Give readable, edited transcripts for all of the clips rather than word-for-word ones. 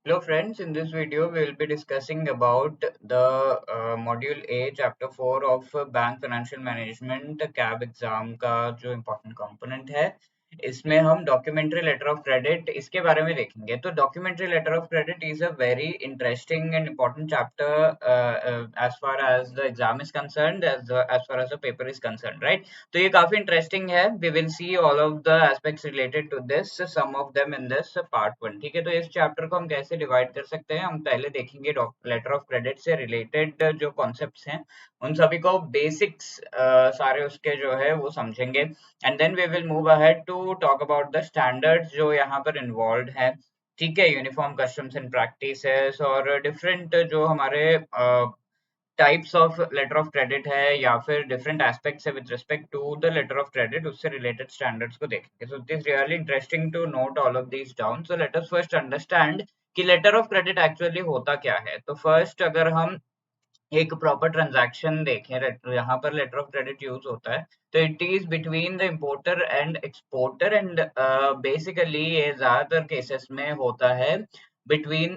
Hello friends, in this video we will be discussing about the module A chapter 4 of bank financial management cab exam का जो important component है। इसमें हम documentary letter of credit इसके बारे में देखेंगे। तो documentary letter of credit is a very interesting and important chapter as far as the exam is concerned, as far as the paper is concerned, right. तो ये काफी इंटरेस्टिंग है। We will see all of the aspects related to this, some of them in this part 1। ठीक है, तो इस chapter को हम कैसे डिवाइड कर सकते हैं, हम पहले देखेंगे लेटर ऑफ क्रेडिट से रिलेटेड जो कॉन्सेप्ट्स हैं उन सभी को बेसिक्स सारे उसके जो है वो समझेंगे। And then we will move ahead to talk about the standards जो यहाँ पर इन्वॉल्व है। ठीक है, यूनिफॉर्म कस्टम्स एंड प्रैक्टिसेस और डिफरेंट जो हमारे types of letter of credit है या फिर डिफरेंट एस्पेक्ट्स है with respect to the letter of credit, उससे रिलेटेड स्टैंडर्ड्स को देखेंगे। So it is really interesting to note all of these down. So let us first understand कि letter of credit actually होता क्या है। तो first अगर हम एक प्रॉपर ट्रांजैक्शन देखें, यहाँ पर लेटर ऑफ क्रेडिट यूज होता है, तो it is between the importer and exporter and basically ये ज्यादातर केसेस में होता है between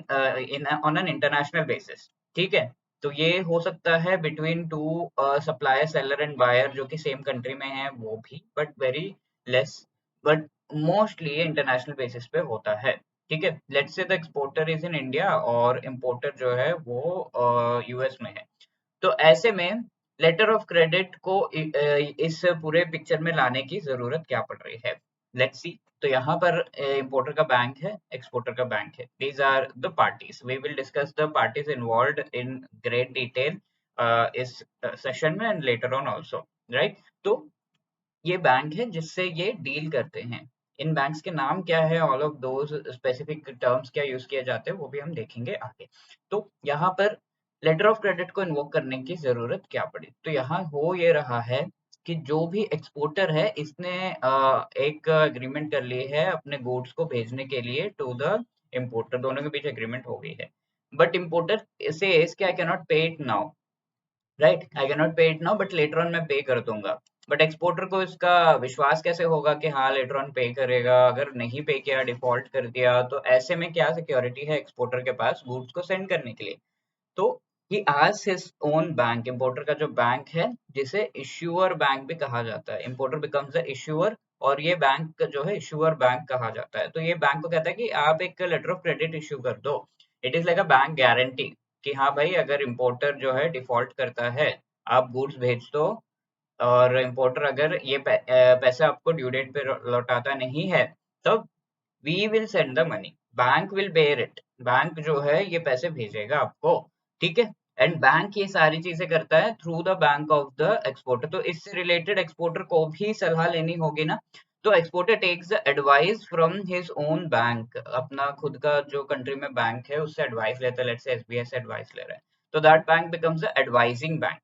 in on an international basis. ठीक है, तो ये हो सकता है between two supplier, seller and buyer जो कि सेम कंट्री में है वो भी, but very less, but mostly international basis पे होता है। ठीक है, let's say the exporter is in India और इम्पोर्टर जो है वो यूएस में है। तो ऐसे में लेटर ऑफ क्रेडिट को इस पूरे पिक्चर में लाने की जरूरत क्या पड़ रही है, लेट्स सी। तो यहाँ पर इंपोर्टर का बैंक है, एक्सपोर्टर का बैंक है। These are the parties. We will discuss the parties involved in great detail इस सेशन में and later on also, right. तो ये बैंक है जिससे ये डील करते हैं। इन बैंक्स के नाम क्या है, all of those specific terms क्या यूज किए जाते हैं वो भी हम देखेंगे आगे। तो यहाँ पर लेटर ऑफ क्रेडिट को इन्वोक करने की जरूरत क्या पड़ी, तो यहाँ हो ये रहा है कि जो भी एक्सपोर्टर है इसने एक एग्रीमेंट कर ली है अपने गुड्स को भेजने के लिए टू द इम्पोर्टर, दोनों के बीच एग्रीमेंट हो गई है। बट इम्पोर्टर सेज कि I can not pay it now, right, I can not pay it now but later on मैं पे कर दूंगा। बट एक्सपोर्टर को इसका विश्वास कैसे होगा कि हाँ लेटर ऑन पे करेगा? अगर नहीं पे किया, डिफॉल्ट कर दिया, तो ऐसे में क्या सिक्योरिटी है एक्सपोर्टर के पास गुड्स को सेंड करने के लिए? तो ही asks his own bank, importer का जो बैंक है जिसे इश्यूअर बैंक भी कहा जाता है, इंपोर्टर बिकम्स द इश्यूअर और ये बैंक जो है इश्यूअर बैंक कहा जाता है। तो ये बैंक को कहता है कि आप एक लेटर ऑफ क्रेडिट इश्यू कर दो। It is like a bank guarantee कि हाँ भाई अगर इंपोर्टर जो है डिफॉल्ट करता है, आप गुड्स भेज दो, और इंपोर्टर अगर ये पैसा आपको ड्यू डेट पे लौटाता नहीं है, तब we will send the money, bank will bear it, bank जो है ये पैसे भेजेगा आपको। ठीक है, एंड बैंक ये सारी चीजें करता है through the bank of the exporter. तो इससे रिलेटेड एक्सपोर्टर को भी सलाह लेनी होगी ना। तो exporter takes the advice from his own bank, अपना खुद का जो कंट्री में बैंक है उससे एडवाइस लेता है। लेट्स से एसबीआई से एडवाइस ले रहा है, तो that bank becomes the advising bank.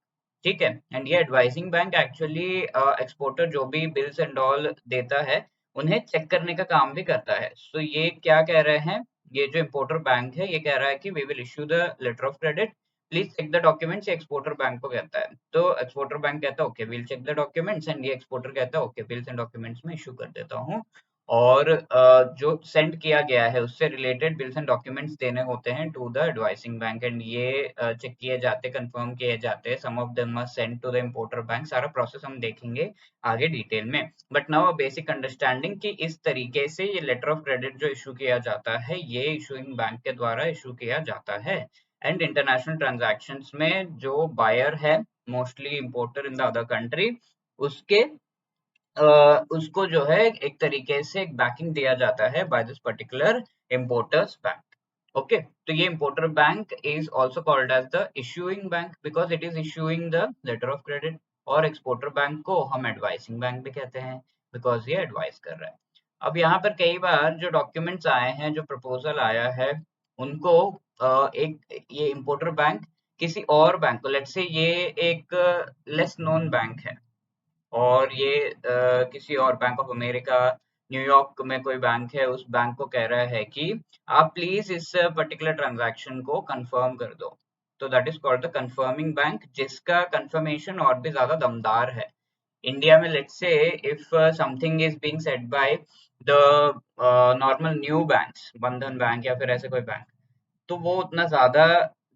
ठीक है, एंड ये एडवाइजिंग बैंक एक्चुअली एक्सपोर्टर जो भी बिल्स एंड ऑल देता है उन्हें चेक करने का काम भी करता है। सो ये क्या कह रहे हैं, ये जो इम्पोर्टर बैंक है ये कह रहा है कि we will issue the letter of credit, please check the documents. Exporter bank को कहता है, तो एक्सपोर्टर बैंक कहता है okay will check the documents, and ये एक्सपोर्टर कहता है ओके बिल्स एंड डॉक्यूमेंट्स में इशू कर देता हूँ। और जो सेंड किया गया है उससे रिलेटेड बिल्स एंड डॉक्यूमेंट्स देने होते हैं to the advising bank, and ये चेक किए जाते, कंफर्म किए जाते हैं। Some of them must send to the importer bank. सारा प्रोसेस हम देखेंगे आगे डिटेल में, बट नाउ बेसिक अंडरस्टैंडिंग कि इस तरीके से ये लेटर ऑफ क्रेडिट जो इशू किया जाता है ये इशूइंग बैंक के द्वारा इशू किया जाता है। एंड इंटरनेशनल ट्रांजैक्शंस में जो बायर है, mostly importer in the other country, उसके उसको जो है एक तरीके से एक बैकिंग दिया जाता है by this particular importer's bank. Okay, तो ये importer bank is also called as the issuing bank because it is issuing the letter of credit. और एक्सपोर्टर बैंक को हम एडवाइसिंग बैंक भी कहते हैं बिकॉज ये एडवाइस कर रहा है। अब यहाँ पर कई बार जो डॉक्यूमेंट्स आए हैं, जो प्रपोजल आया है, उनको एक ये इम्पोर्टर बैंक किसी और बैंक को, लेट्स से ये एक लेस नोन बैंक है और ये किसी और बैंक ऑफ अमेरिका, न्यूयॉर्क में कोई बैंक है, उस बैंक को कह रहा है कि आप प्लीज इस पर्टिकुलर ट्रांजैक्शन को कंफर्म कर दो। तो that is called the confirming bank, जिसका कंफर्मेशन और भी ज्यादा दमदार है। इंडिया में let's say if something is being said by the normal new banks, Bandhan bank या फिर ऐसे कोई बैंक, तो वो उतना ज्यादा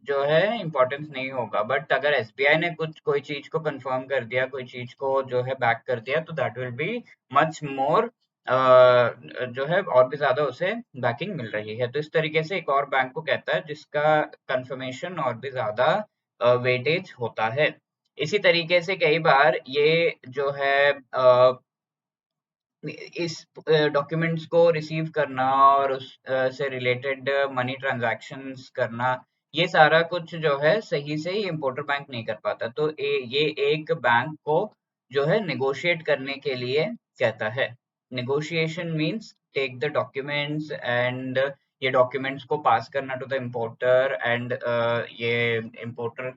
जो है इम्पोर्टेंस नहीं होगा। बट अगर एसबीआई ने कुछ कोई चीज को कंफर्म कर दिया, कोई चीज को जो है बैक कर दिया, तो that will be much more, जो है और भी ज्यादा उसे बैकिंग मिल रही है। तो इस तरीके से एक और बैंक को कहता है जिसका कंफर्मेशन और भी ज्यादा वेटेज होता है। इसी तरीके से कई बार ये जो है इस डॉक्यूमेंट्स को रिसीव करना और उस से रिलेटेड मनी ट्रांजैक्शंस करना, ये सारा कुछ जो है सही से ही इम्पोर्टर बैंक नहीं कर पाता। तो ये एक बैंक को जो है नेगोशिएट करने के लिए कहता है। Negotiation means take the documents and ये डॉक्यूमेंट्स को पास करना टू द इम्पोर्टर, एंड ये इम्पोर्टर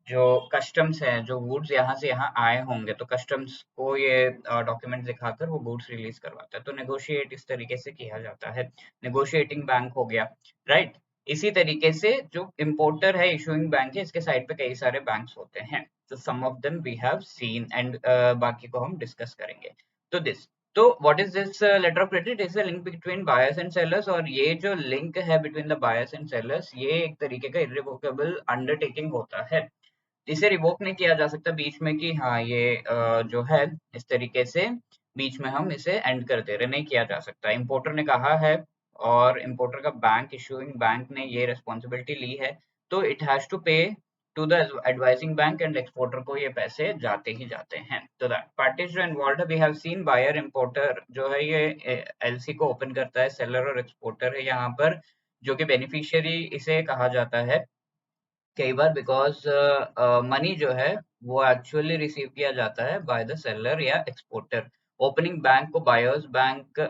जो कस्टम्स है, जो गुड्स यहाँ से यहाँ आए होंगे, तो कस्टम्स को ये डॉक्यूमेंट दिखाकर वो गुड्स रिलीज करवाता है। तो नेगोशिएट इस तरीके से किया जाता है, नेगोशिएटिंग बैंक हो गया, राइट। इसी तरीके से जो इम्पोर्टर है, इशूइंग बैंक है, इसके साइड पे कई सारे बैंक्स होते हैं। तो some of them we have seen and बाकी को हम डिस्कस करेंगे। तो दिस, तो what is this letter of credit? Is a link between buyers and sellers. और ये जो लिंक है between the buyers and sellers, ये एक तरीके का इर्रिवोकेबल अंडरटेकिंग होता है। इसे रिवोक नहीं किया जा सकता बीच में कि हाँ ये जो है इस तरीके से बीच में हम इसे एंड कर दे रहे, नहीं किया जा सकता। इंपोर्टर ने कहा है और इंपोर्टर का बैंक, इशूइंग बैंक ने ये रिस्पॉन्सिबिलिटी ली है, तो it has to pay to the advising bank, and exporter को ये पैसे जाते ही जाते हैं। तो दैट पार्टीज जो इन्वॉल्व है, we have seen buyer importer जो है ये एलसी को ओपन करता है, सेलर और एक्सपोर्टर है यहाँ पर, जो कि बेनिफिशियरी इसे कहा जाता है कई बार, बिकॉज मनी जो है वो एक्चुअली रिसीव किया जाता है बाय द सेलर या एक्सपोर्टर। ओपनिंग बैंक को बायर्स बैंक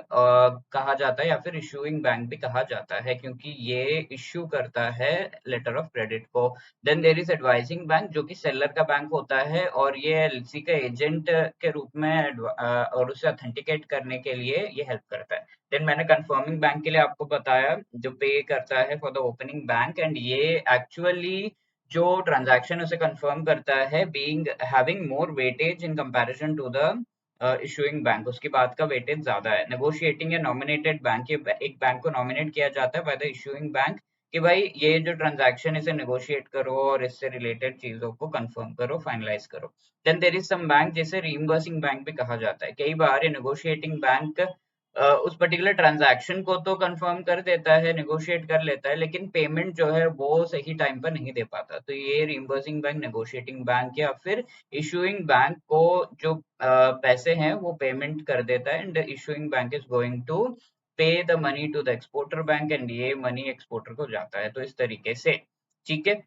कहा जाता है या फिर इशूइंग बैंक भी कहा जाता है, क्योंकि ये इश्यू करता है लेटर ऑफ क्रेडिट को। Then there is advising bank, जो कि सेलर का बैंक होता है और ये एलसी का एजेंट के रूप में और उसे ऑथेंटिकेट करने के लिए ये हेल्प करता है। देन मैंने कंफर्मिंग बैंक के लिए आपको बताया, जो पे करता है for the opening bank, and ये एक्चुअली जो ट्रांजैक्शन उसे कंफर्म करता है, being having more weightage in comparison to the issuing bank, उसकी बात का वेटेज ज्यादा है। नेगोशिएटिंग या नॉमिनेटेड बैंक, ये एक बैंक को नॉमिनेट किया जाता है बाय द इशूइंग बैंक कि भाई ये जो ट्रांजैक्शन इसे नेगोशिएट करो और इससे रिलेटेड चीजों को कंफर्म करो, फाइनलाइज करो। Then there is some bank जिसे रीइंबर्सिंग बैंक भी कहा जाता है। कई बार ये नेगोशिएटिंग बैंक उस पर्टिकुलर ट्रांजैक्शन को तो कंफर्म कर देता है, नेगोशिएट कर लेता है, लेकिन पेमेंट जो है वो सही टाइम पर नहीं दे पाता। तो ये रीइंबर्सिंग बैंक, नेगोशिएटिंग बैंक या फिर इशूइंग बैंक को जो पैसे हैं वो पेमेंट कर देता है, and issuing bank is going to pay the money to the exporter bank, and ये मनी एक्सपोर्टर को जाता है। तो इस तरीके से, ठीक है,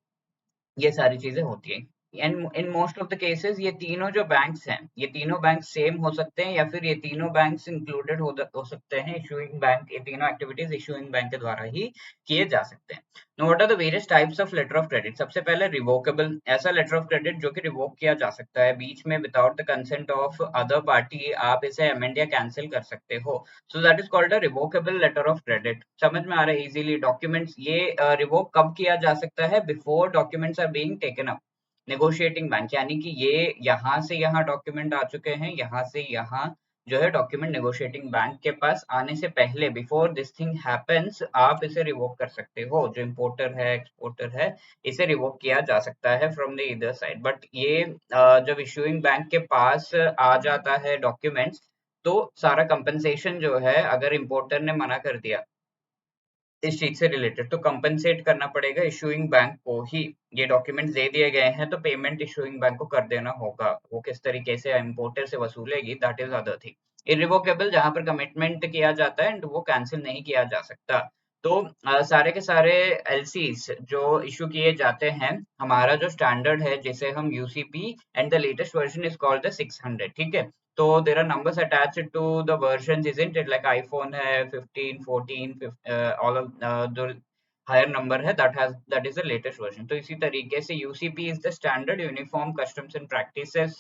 ये सारी चीजें होती हैं। And in most of the cases ये तीनों जो बैंक्स हैं, ये तीनों बैंक सेम हो सकते हैं या फिर ये तीनों बैंक्स इंक्लूडेड हो सकते हैं। इशूइंग बैंक, ये तीनों एक्टिविटीज इशूइंग बैंक के द्वारा ही किए जा सकते हैं। Now what are the various types of letter of credit? सबसे पहले रिवोकेबल, ऐसा लेटर ऑफ क्रेडिट जो कि रिवोक किया जा सकता है बीच में without the consent of other party, आप इसे अमेंड या कैंसिल कर सकते हो। So that is called a revocable letter of credit. समझ में आ रहा है इजीली? डॉक्यूमेंट्स ये रिवोक कब किया जा सकता है? Before documents are being taken up. Negotiating bank यानी कि ये यहाँ से यहाँ डॉक्यूमेंट आ चुके हैं, यहाँ से यहाँ जो है डॉक्यूमेंट नेगोशिएटिंग बैंक के पास आने से पहले, बिफोर दिस थिंग हैपेंस, आप इसे रिवोक कर सकते हो। जो इम्पोर्टर है, एक्सपोर्टर है, इसे रिवोक किया जा सकता है फ्रॉम द इधर साइड। बट ये जब इशूइंग बैंक के पास आ जाता है डॉक्यूमेंट्स, तो सारा कंपनसेशन जो है, अगर इम्पोर्टर ने मना कर दिया इस चीज से रिलेटेड, तो कंपनसेट करना पड़ेगा इशूइंग बैंक को ही। ये डॉक्यूमेंट्स दे दिए गए हैं तो पेमेंट इशूइंग बैंक को कर देना होगा। वो किस तरीके से इम्पोर्टर से वसूलेगी, that is other thing. Irrevocable, जहां पर कमिटमेंट किया जाता है एंड वो कैंसिल नहीं किया जा सकता। तो सारे के सारे एलसीज जो इशू किए जाते हैं, हमारा जो स्टैंडर्ड है जिसे हम UCP, and the latest version is called the 600, ठीक है। तो there are numbers attached to the versions, isn't it? Like iPhone है 15, 14, all of the higher number है, that is the latest version। तो इसी तरीके से UCP is the standard uniform customs and practices,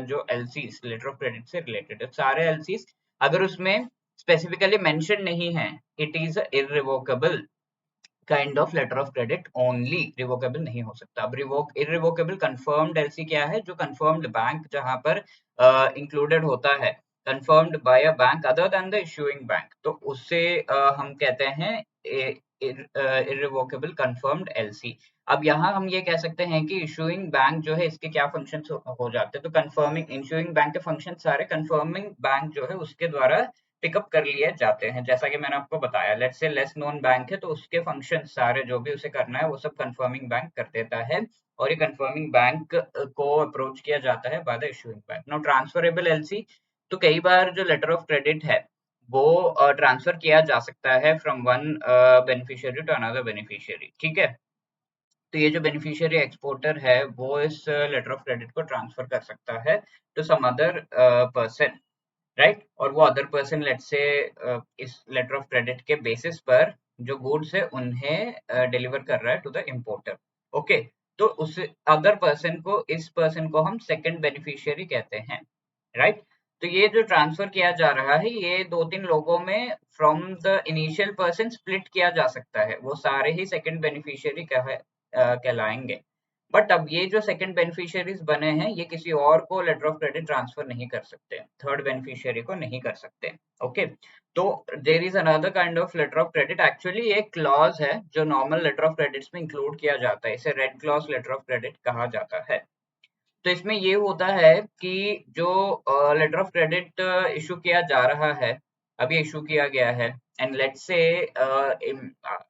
जो LCs letter of credit से related है। सारे LCs अगर उसमें स्पेसिफिकली मेंशन नहीं है, it is irrevocable kind of letter of credit only, revocable नहीं हो सकता। अब इरिवोकेबल कंफर्म्ड एलसी क्या है? जो कंफर्म्ड बैंक जहां पर इंक्लूडेड होता है, confirmed by a bank other than the issuing bank, तो उससे हम कहते हैं इररिवोकेबल कंफर्म्ड एलसी। अब यहाँ हम ये कह सकते हैं कि इशूइंग बैंक जो है इसके क्या फंक्शंस हो जाते हैं, तो कंफर्मिंग इशूइंग बैंक के फंक्शन सारे कंफर्मिंग बैंक जो है उसके द्वारा पिकअप कर लिए जाते हैं। जैसा कि मैंने आपको बताया, let's say less known bank है तो उसके फंक्शन सारे जो भी उसे करना है वो सब कंफर्मिंग बैंक कर देता है, और ये कंफर्मिंग बैंक को अप्रोच किया जाता है by the issuing bank. Now transferable LC, तो कई बार जो लेटर ऑफ क्रेडिट है वो ट्रांसफर किया जा सकता है from one beneficiary to another beneficiary, ठीक है। तो ये जो बेनिफिशियरी एक्सपोर्टर है वो इस लेटर ऑफ क्रेडिट को ट्रांसफर कर सकता है to some other person, right. और वो अदर पर्सन लेट्स से इस लेटर ऑफ क्रेडिट के बेसिस पर जो गुड्स है उन्हें डिलीवर कर रहा है टू द इम्पोर्टर, ओके। तो उस अदर पर्सन को, इस पर्सन को हम सेकंड बेनिफिशियरी कहते हैं, राइट। तो ये जो ट्रांसफर किया जा रहा है ये दो तीन लोगों में from the initial person split किया जा सकता है, वो सारे ही सेकंड बेनिफिशियरी कहलाएंगे। बट अब ये जो सेकंड बेनिफिशियरीज बने हैं ये किसी और को लेटर ऑफ क्रेडिट ट्रांसफर नहीं कर सकते, थर्ड बेनिफिशियरी को नहीं कर सकते, ओके। तो there is another kind of letter of credit, actually ये क्लॉज है जो नॉर्मल लेटर ऑफ क्रेडिट्स में इंक्लूड किया जाता है, इसे red clause letter of credit कहा जाता है। तो इसमें ये होता है कि जो लेटर ऑफ क्रेडिट इशू किया जा रहा है, अभी इशू किया गया है, एंड लेट्स से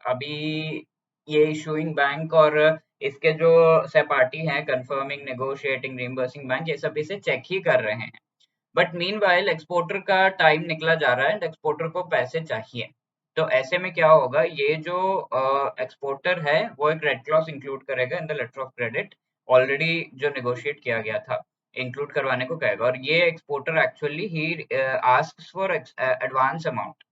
अभी ये इशूइंग बैंक और इसके जो सहपाठी हैं कंफर्मिंग, नेगोशिएटिंग, रीइंबर्सिंग बैंक, ये सब इसे चेक ही कर रहे हैं। बट मीनवाइल एक्सपोर्टर का टाइम निकला जा रहा है एंड एक्सपोर्टर को पैसे चाहिए। तो ऐसे में क्या होगा, ये जो एक्सपोर्टर है वो एक रेड क्लॉज इंक्लूड करेगा in the letter of credit, already जो नेगोशिएट किया गया था इंक्लूड करवाने को कहेगा, और ये एक्सपोर्टर एक्चुअली ही आस्क्स फॉर एडवांस अमाउंट,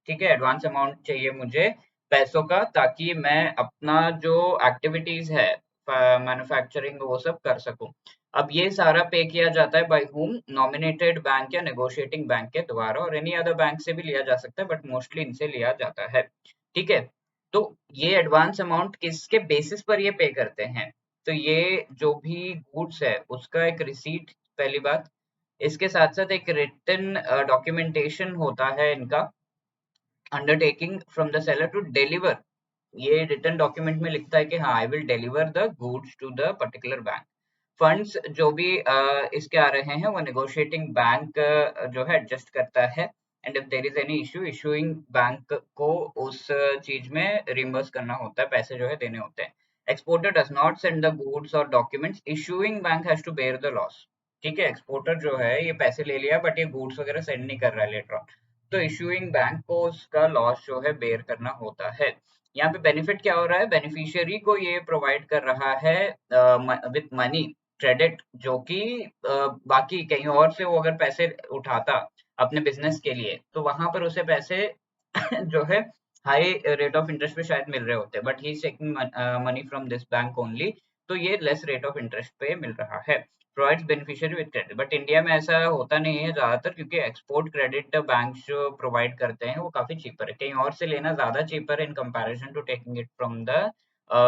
ठीक है। एडवांस अमाउंट चाहिए मुझे पैसों का, ताकि मैं अपना जो एक्टिविटीज है मैन्युफैक्चरिंग वो सब कर सकूं। अब ये सारा पे किया जाता है बाय हुम, नॉमिनेटेड बैंक या नेगोशिएटिंग बैंक के द्वारा, और एनी अदर बैंक से भी लिया जा सकता है बट मोस्टली इनसे लिया जाता है, ठीक है। तो ये एडवांस अमाउंट किसके बेसिस पर ये पे करते हैं, तो ये जो भी गुड्स है उसका एक रिसीट, पहली बात। इसके साथ साथ एक रिटन डॉक्यूमेंटेशन होता है इनका, undertaking from the seller to deliver. ये रिटर्न डॉक्यूमेंट में लिखता है कि हाँ I will deliver the goods to the particular bank. Funds जो भी इसके आ रहे हैं वो नेगोशिएटिंग बैंक जो है एडजस्ट करता है, and if there is any issue issuing bank को उस चीज में रिम्बर्स करना होता है, पैसे जो है देने होते हैं। Exporter does not send the goods और documents, issuing bank has to bear the loss, ठीक है। एक्सपोर्टर जो है ये पैसे ले लिया बट ये गुड्स वगैरह सेंड नहीं कर रहा है लेटर ऑन, तो इशूइंग बैंक को उसका लॉस जो है बेयर करना होता है। यहाँ पे बेनिफिट क्या हो रहा है, बेनिफिशियरी को ये प्रोवाइड कर रहा है विद मनी क्रेडिट, जो कि बाकी कहीं और से वो अगर पैसे उठाता अपने बिजनेस के लिए तो वहां पर उसे पैसे जो है हाई रेट ऑफ इंटरेस्ट पे शायद मिल रहे होते, but he is taking money from this bank only, तो ये लेस रेट ऑफ इंटरेस्ट पे मिल रहा है। Provides beneficiary with credit, but India में ऐसा होता नहीं है ज्यादातर, क्योंकि एक्सपोर्ट क्रेडिट बैंक जो प्रोवाइड करते हैं वो काफी चीपर है, कहीं और से लेना ज्यादा चीपर है in comparison to taking it from the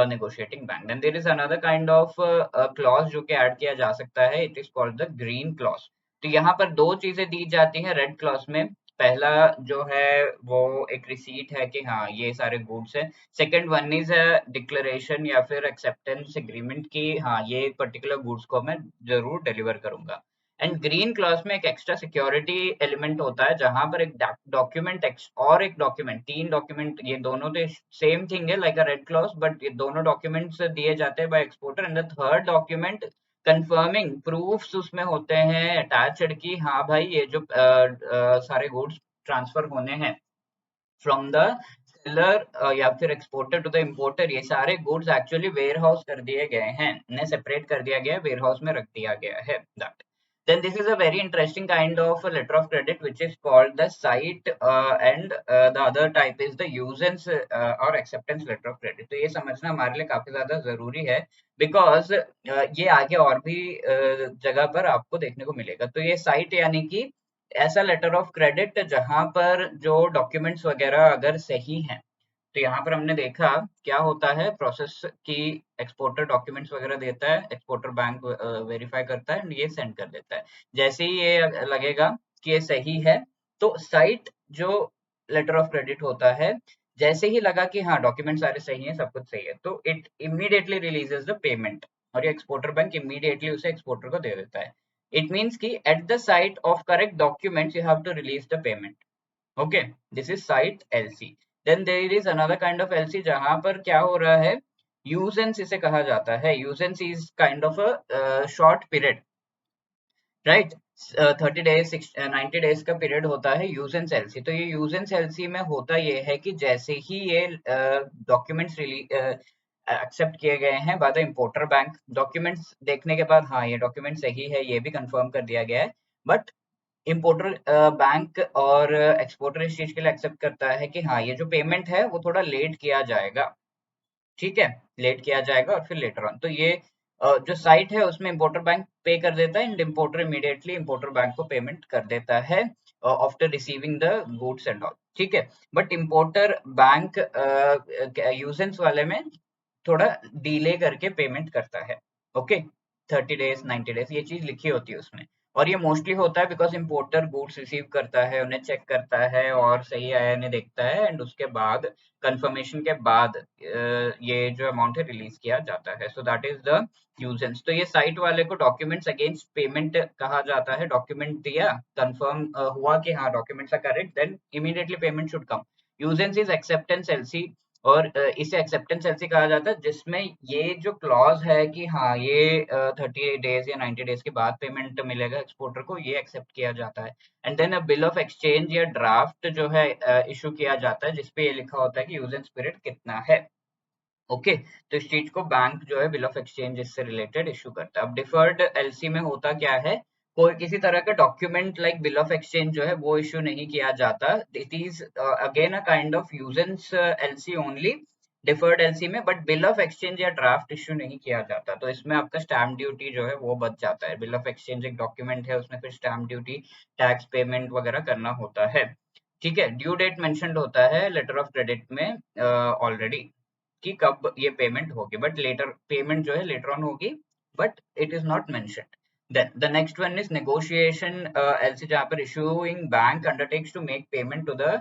negotiating bank. Then there is another kind of clause जो कि ऐड किया जा सकता है, it is called the green clause. तो यहाँ पर दो चीजें दी जाती हैं रेड क्लॉज में, पहला जो है वो एक रिसीट है कि हाँ ये सारे गुड्स हैं, second one is a declaration या फिर एक्सेप्टेंस एग्रीमेंट की हाँ ये पर्टिकुलर गुड्स को मैं जरूर डिलीवर करूंगा। एंड ग्रीन क्लॉज में एक एक्स्ट्रा सिक्योरिटी एलिमेंट होता है, जहां पर एक डॉक्यूमेंट और एक डॉक्यूमेंट, तीन डॉक्यूमेंट, ये दोनों तो सेम थिंग है like a red clause, but ये दोनों डॉक्यूमेंट्स दिए जाते हैं by exporter, and the third document confirming proofs उसमें होते हैं अटैच्ड की हाँ भाई ये जो सारे गुड्स ट्रांसफर होने हैं फ्रॉम द सेलर या फिर एक्सपोर्टर टू द इम्पोर्टर, ये सारे गुड्स एक्चुअली वेयर हाउस कर दिए गए हैं, इन्हें सेपरेट कर दिया गया है, वेयर हाउस में रख दिया गया है, that. Then this is a very interesting kind of a letter of credit which is called the site and the other type is the usance or acceptance letter of credit। तो ये समझना हमारे लिए काफी ज्यादा जरूरी है because ये आगे और भी जगह पर आपको देखने को मिलेगा। तो ये साइट यानी कि ऐसा लेटर ऑफ क्रेडिट जहां पर जो डॉक्यूमेंट्स वगैरह अगर सही हैं, तो यहाँ पर हमने देखा क्या होता है प्रोसेस की, एक्सपोर्टर डॉक्यूमेंट्स वगैरह देता है, एक्सपोर्टर बैंक वेरीफाई करता है, ये सेंड कर देता है। जैसे ही ये लगेगा कि ये सही है तो साइट जो लेटर ऑफ क्रेडिट होता है जैसे ही लगा कि हाँ डॉक्यूमेंट सारे सही हैं, सब कुछ सही है, तो it immediately releases the payment, और ये एक्सपोर्टर बैंक इमीडिएटली उसे एक्सपोर्टर को दे देता है। इट मीन्स कि at the sight of correct documents you have to release the payment. Okay, this is sight LC. Then there is another kind of LC जहां पर क्या हो रहा है, यूजेंस इसे कहा जाता है। Usance is kind of a short period, right. 30 days 90 days का पीरियड होता है यूज एंड एलसी। तो ये यूज एंड एलसी में होता ये है कि जैसे ही ये डॉक्यूमेंट्स एक्सेप्ट किए गए हैं by the importer bank, documents देखने के बाद हाँ ये डॉक्यूमेंट सही है, ये भी कंफर्म कर दिया गया है, बट इम्पोर्टर बैंक और एक्सपोर्टर इस चीज के लिए एक्सेप्ट करता है कि हाँ ये जो पेमेंट है वो थोड़ा लेट किया जाएगा, ठीक है, लेट किया जाएगा और फिर लेटर ऑन। तो ये जो साइट है उसमें इंपोर्टर बैंक पे कर देता है, and importer immediately importer bank को पेमेंट कर देता है after receiving the goods and all, ठीक है। बट इंपोर्टर बैंक यूजेंस वाले में थोड़ा डिले करके पेमेंट करता है। ओके, 30 डेज 90 डेज ये चीज लिखी होती है उसमें। और ये मोस्टली होता है बिकॉज इंपोर्टर गुड्स रिसीव करता है, उन्हें चेक करता है और सही आया नहीं देखता है, एंड उसके बाद कंफर्मेशन के बाद ये जो अमाउंट है रिलीज किया जाता है। So that is the usance. तो ये साइट वाले को डॉक्यूमेंट्स अगेंस्ट पेमेंट कहा जाता है। डॉक्यूमेंट दिया, कंफर्म हुआ कि हाँ documents are correct, then immediately payment should come. Usance is acceptance LC, और इसे एक्सेप्टेंस एलसी कहा जाता है जिसमें ये जो क्लॉज है कि हाँ ये 30 डेज या 90 डेज के बाद पेमेंट मिलेगा एक्सपोर्टर को, ये एक्सेप्ट किया जाता है। And then a bill of exchange या ड्राफ्ट जो है इशू किया जाता है, जिसपे ये लिखा होता है कि यूज एंड स्पिरिट कितना है। ओके, तो इस चीज को बैंक जो है बिल ऑफ एक्सचेंज इससे रिलेटेड इशू करता है। अब डिफर्ड एलसी में होता क्या है, कोई किसी तरह का document like bill of exchange जो है वो इशू नहीं किया जाता। It is again a kind of usance LC only, deferred LC में, बट बिल ऑफ एक्सचेंज या ड्राफ्ट इशू नहीं किया जाता। तो इसमें आपका स्टैम्प ड्यूटी जो है वो बच जाता है। बिल ऑफ एक्सचेंज एक डॉक्यूमेंट है, उसमें फिर स्टैम्प ड्यूटी, टैक्स पेमेंट वगैरह करना होता है, ठीक है। ड्यू डेट मेंशन्ड होता है लेटर ऑफ क्रेडिट में ऑलरेडी, कि कब ये पेमेंट होगी, बट लेटर पेमेंट जो है लेटर ऑन होगी, but it is not mentioned. Then the next one is negotiation LC, जहां पर issuing bank undertakes to make payment to the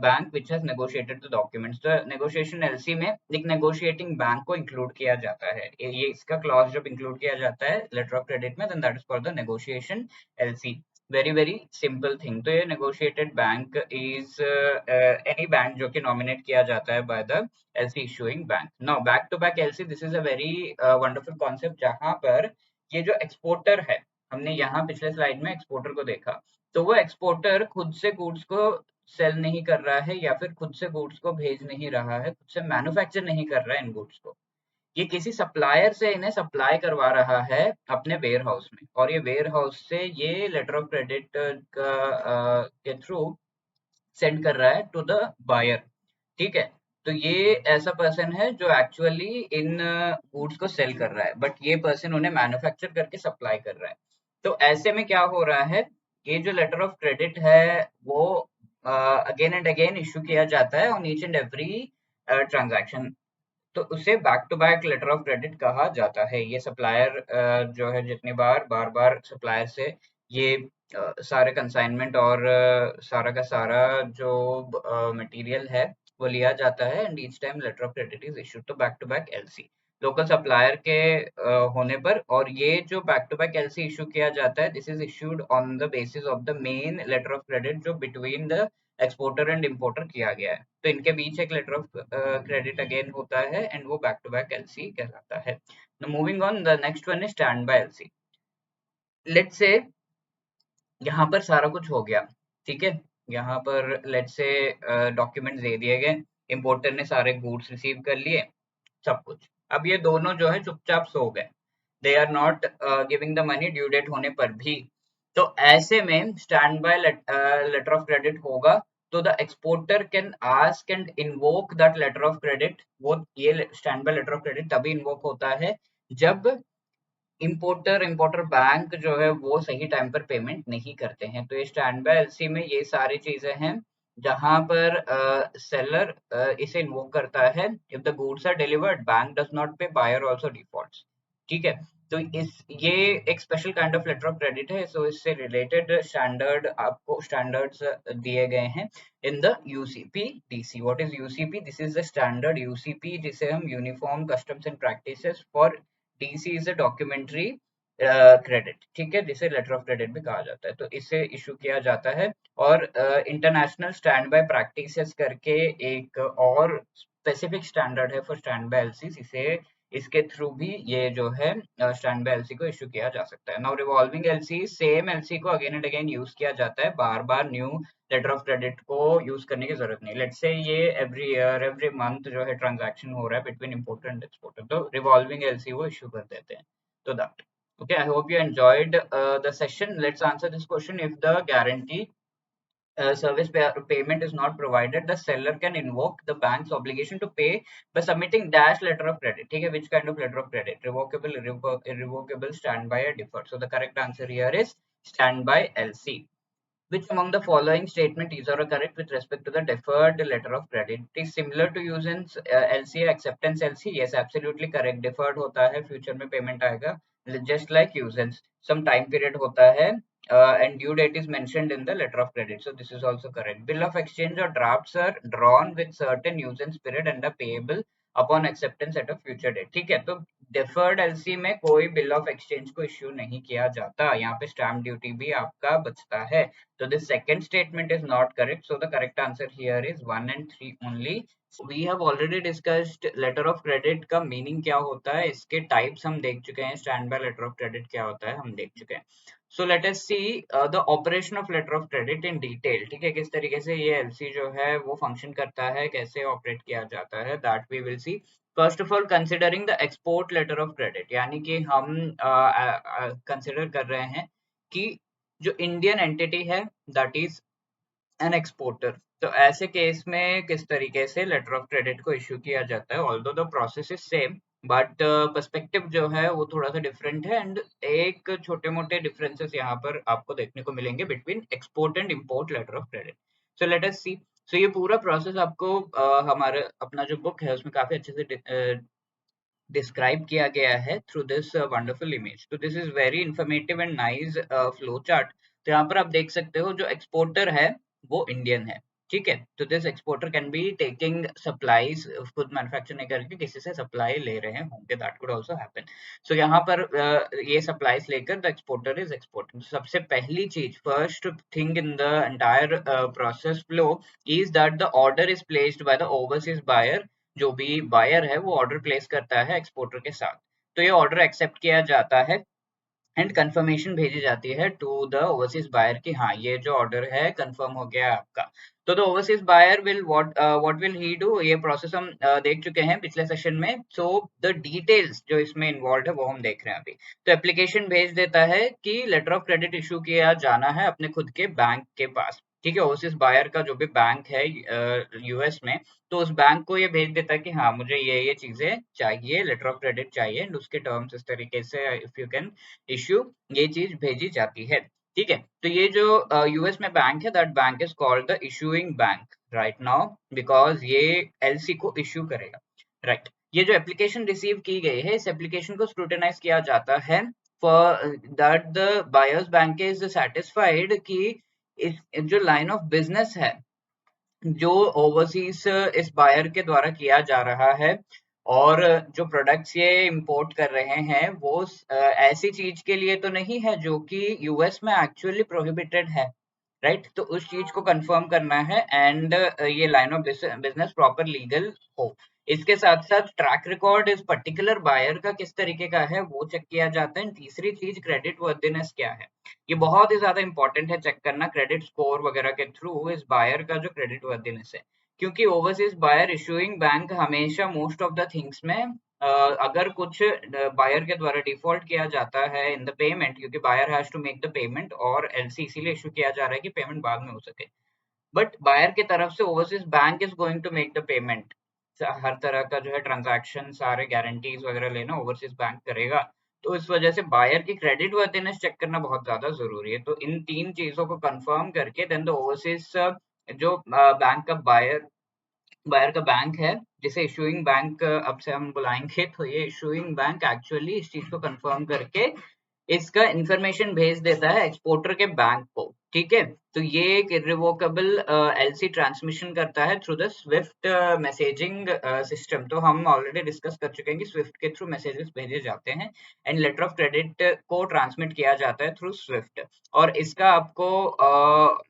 bank which has negotiated the documents. The negotiation LC में एक negotiating bank को include किया जाता है। ये इसका क्लॉज जब इंक्लूड किया जाता है लेटर ऑफ क्रेडिट में, then that is called the negotiation LC. Very very simple thing. तो ये negotiated bank is any bank जो कि नॉमिनेट किया जाता है by the LC issuing bank. Now back to back LC, this is a very wonderful concept जहां पर ये जो एक्सपोर्टर है, हमने यहाँ पिछले स्लाइड में एक्सपोर्टर को देखा, तो वो एक्सपोर्टर खुद से गुड्स को सेल नहीं कर रहा है या फिर खुद से गुड्स को भेज नहीं रहा है, खुद से मैन्युफैक्चर नहीं कर रहा है इन गुड्स को। ये किसी सप्लायर से इन्हें सप्लाई करवा रहा है अपने वेयर हाउस में, और ये वेयर हाउस से ये लेटर ऑफ क्रेडिट के थ्रू सेंड कर रहा है टू द बायर, ठीक है। तो ये ऐसा पर्सन है जो एक्चुअली इन गुड्स को सेल कर रहा है, बट ये पर्सन उन्हें मैन्युफैक्चर करके सप्लाई कर रहा है। तो ऐसे में क्या हो रहा है, ये जो लेटर ऑफ क्रेडिट है वो अगेन एंड अगेन इशू किया जाता है on each and every transaction. तो उसे back to back letter of credit कहा जाता है। ये सप्लायर जो है जितनी बार बार सप्लायर से ये सारे कंसाइनमेंट और सारा का सारा जो मटेरियल है वो लिया जाता है, and each time letter of credit is issued. तो back to back LC local supplier के होने पर, और ये जो back to back LC issue किया जाता है, this is issued on the basis of the main letter of credit जो between the exporter and importer किया गया है। तो इनके बीच एक लेटर ऑफ क्रेडिट अगेन होता है, एंड वो बैक टू बैक एलसी कहलाता है। Moving on, the next one is stand by LC. Let's say यहाँ पर सारा कुछ हो गया, ठीक है। यहाँ पर लेट्स से डॉक्यूमेंट्स दे दिए गए, इम्पोर्टर ने सारे गुड्स रिसीव कर लिए, सब कुछ। अब ये दोनों जो है चुपचाप सो गए, they are not giving the money due date होने पर भी। तो ऐसे में stand by letter of credit होगा, तो the exporter can ask and invoke that letter of credit. वो ये stand by letter of credit तभी इन्वोक होता है जब इम्पोर्टर बैंक जो है वो सही टाइम पर पेमेंट नहीं करते हैं। तो ये स्टैंड बाय एलसी में ये सारी चीजें हैं जहां पर सेलर इसे इन्वोक करता है। If the goods are delivered bank does not pay, buyer also defaults. ठीक है। तो ये एक special kind of letter of credit है, सो इससे रिलेटेड स्टैंडर्ड आपको स्टैंडर्ड्स दिए गए हैं in the UCP DC. What is UCP? This is the standard UCP जिसे हम uniform customs and practices for DC is a documentary credit, ठीक है, जिसे लेटर ऑफ क्रेडिट भी कहा जाता है। तो इसे इशू किया जाता है। और इंटरनेशनल स्टैंड बाय प्रैक्टिसेस करके एक और स्पेसिफिक स्टैंडर्ड है फॉर स्टैंड बाय एलसी, इसे इसके थ्रू भी ये जो है स्टैंड बाय एलसी को इशू किया जा सकता है। Now revolving LC, same LC को अगेन एंड अगेन यूज किया जाता है, बार बार न्यू लेटर ऑफ क्रेडिट को यूज करने की जरूरत नहीं। लेट्स से ये एवरी ईयर एवरी मंथ जो है ट्रांजैक्शन हो रहा है बिटवीन इंपोर्टर एंड एक्सपोर्टर, तो रिवॉल्विंग एलसी वो इशू कर देते हैं। तो that okay, I hope you enjoyed the session. Let's answer this question. If the guarantee payment is not provided, the seller can invoke the bank's obligation to pay by submitting dash letter of credit. Okay, which kind of letter of credit? Revocable, irrevocable, standby, or deferred. So the correct answer here is standby LC. Which among the following statement is or correct with respect to the deferred letter of credit? It is similar to usance LC acceptance LC. Yes, absolutely correct. Deferred होता है, future में payment आएगा. Just like usance, some time period होता है, and due date is mentioned in the letter of credit. So this is also correct. Bill of exchange or drafts are drawn with certain usance period and are payable upon acceptance at a future date. ठीक है, तो deferred LC में कोई bill of exchange को issue नहीं किया जाता, यहाँ पे stamp duty भी आपका बचता है। So the second statement is not correct. So the correct answer here is 1 and 3 only. We have already discussed letter of credit का meaning क्या होता है, इसके types हम देख चुके हैं, standby letter of credit क्या होता है हम देख चुके हैं। So let us see the operation of letter of credit in detail. ठीक है, किस तरीके से ये LC जो है वो function करता है, कैसे ऑपरेट किया जाता है, that we will see. First of all considering the export letter of credit, यानी कि हम कंसिडर कर रहे हैं कि जो इंडियन एंटिटी है दैट इज एन एक्सपोर्टर, तो ऐसे केस में किस तरीके से लेटर ऑफ क्रेडिट को इश्यू किया जाता है। Although the process is same but perspective जो है वो थोड़ा सा डिफरेंट है, एंड एक छोटे मोटे डिफरेंसेस यहाँ पर आपको देखने को मिलेंगे between export and import letter of credit. So let us see. So ये पूरा प्रोसेस आपको हमारे अपना जो बुक है उसमें काफी अच्छे से डिस्क्राइब किया गया है थ्रू दिस वंडरफुल इमेज। तो this is very informative and nice flow chart. तो यहाँ पर आप देख सकते हो जो एक्सपोर्टर है वो इंडियन है, ठीक है। तो this exporter can be taking supplies, खुद मैन्युफैक्चर नहीं करके किसी से सप्लाई ले रहे होंगे, दैट कुड आल्सो हैपन। सो यहाँ पर ये सप्लाईज लेकर द एक्सपोर्टर इज एक्सपोर्टिंग। सबसे पहली चीज, first thing in the entire process flow is that the order is placed by the overseas buyer. जो भी बायर है वो ऑर्डर प्लेस करता है एक्सपोर्टर के साथ, तो ये ऑर्डर एक्सेप्ट किया जाता है एंड कंफर्मेशन भेजी जाती है टू द ओवरसीज बायर कि हाँ ये जो ऑर्डर है कंफर्म हो गया आपका। तो the overseas buyer will what will he do, ये प्रोसेस हम देख चुके हैं पिछले सेशन में। सो द डिटेल्स जो इसमें इन्वॉल्व है वो हम देख रहे हैं अभी। तो एप्लीकेशन भेज देता है कि लेटर ऑफ क्रेडिट इशू किया जाना है अपने खुद के बैंक के पास, ठीक है। ओवरसीज बायर का जो भी बैंक है यूएस में, तो उस बैंक को ये भेज देता है कि हाँ मुझे ये चीजें चाहिए, लेटर ऑफ क्रेडिट चाहिए, एंड उसके टर्म्स इस तरीके से इफ यू कैन इश्यू, ये चीज भेजी जाती है, ठीक है। तो ये जो यूएस में बैंक है that bank is called the issuing bank right now, because ये एलसी को इश्यू करेगा, राइट। ये जो एप्लीकेशन रिसीव की गई है इस एप्लीकेशन को स्क्रूटिनाइज किया जाता है for that the buyers bank is satisfied कि इस जो लाइन ऑफ बिजनेस है जो ओवरसीज इस बायर के द्वारा किया जा रहा है, और जो प्रोडक्ट्स ये इंपोर्ट कर रहे हैं वो ऐसी चीज के लिए तो नहीं है जो कि यूएस में एक्चुअली प्रोहिबिटेड है, राइट। तो उस चीज को कंफर्म करना है एंड ये line of business proper legal हो। इसके साथ साथ ट्रैक रिकॉर्ड इस पर्टिकुलर बायर का किस तरीके का है वो चेक किया जाता है। तीसरी चीज क्रेडिट वर्दीनेस क्या है, ये बहुत ही ज्यादा इंपॉर्टेंट है चेक करना क्रेडिट स्कोर वगैरह के थ्रू इस बायर का जो क्रेडिट वर्दीनेस है, क्योंकि ओवरसीज बायर इशूइंग बैंक हमेशा मोस्ट ऑफ द थिंग्स में अगर कुछ बायर के द्वारा डिफॉल्ट किया जाता है इन द पेमेंट, क्योंकि buyer has to make the payment और एलसी इसीलिए इशू किया जा रहा है कि पेमेंट बाद में हो सके, बट बायर की तरफ से overseas bank is going to make the payment. हर तरह का जो है ट्रांजैक्शन सारे गारंटीज वगैरह लेना ओवरसीज बैंक करेगा, तो इस वजह से बायर की क्रेडिट वर्दीनेस चेक करना बहुत ज्यादा जरूरी है। तो इन तीन चीजों को कंफर्म करके देन द ओवरसीज जो बैंक का बायर बायर का बैंक है जिसे इशूइंग बैंक अब से हम बुलाएंगे, तो ये इशूइंग बैंक एक्चुअली इस चीज को कंफर्म करके इसका इंफॉर्मेशन भेज देता है एक्सपोर्टर के बैंक को, ठीक है। तो ये एक इरिवोकेबल एलसी ट्रांसमिशन करता है through the Swift messaging system. तो हम ऑलरेडी डिस्कस कर चुके हैं कि स्विफ्ट के थ्रू मैसेजेस भेजे जाते हैं एंड लेटर ऑफ क्रेडिट को ट्रांसमिट किया जाता है थ्रू स्विफ्ट। और इसका आपको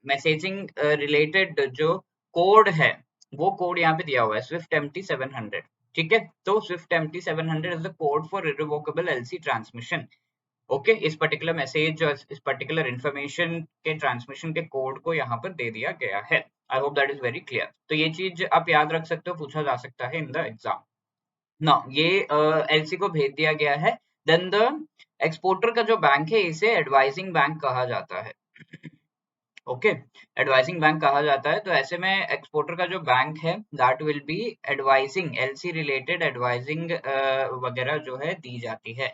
मैसेजिंग रिलेटेड जो कोड है वो कोड यहाँ पे दिया हुआ है, स्विफ्ट एमटी 700, ठीक है। तो SWIFT MT 700 is the code for irrevocable LC transmission. Okay, इस पर्टिकुलर मैसेज और इस पर्टिकुलर इंफॉर्मेशन के ट्रांसमिशन के कोड को यहाँ पर दे दिया गया है। I hope that is very clear. तो ये चीज आप याद रख सकते हो, पूछा जा सकता है इन द एग्जाम। ना ये एलसी को भेज दिया गया है। देन द एक्सपोर्टर का जो बैंक है इसे एडवाइजिंग बैंक कहा जाता है। ओके, एडवाइजिंग बैंक कहा जाता है। तो ऐसे में एक्सपोर्टर का जो बैंक है that will be advising, LC related advising वगैरह जो है दी जाती है।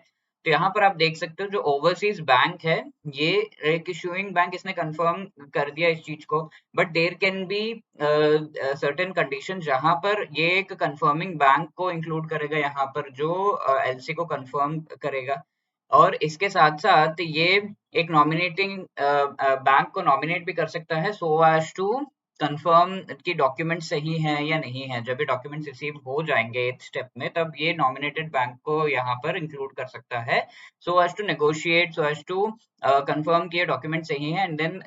तो यहाँ पर आप देख सकते हो जो ओवरसीज बैंक है, ये एक इशूइंग बैंक इसने कंफर्म कर दिया इस चीज को, but there can be certain condition जहां पर ये एक कंफर्मिंग बैंक को इंक्लूड करेगा यहाँ पर जो एलसी को कंफर्म करेगा। और इसके साथ साथ ये एक नॉमिनेटिंग बैंक को नॉमिनेट भी कर सकता है सो एज टू कंफर्म कि डॉक्यूमेंट सही हैं या नहीं है। जब ये डॉक्यूमेंट्स रिसीव हो जाएंगे एक स्टेप में, तब ये नॉमिनेटेड बैंक को यहाँ पर इंक्लूड कर सकता है so as to negotiate, so as to confirm कि ये डॉक्यूमेंट सही है and then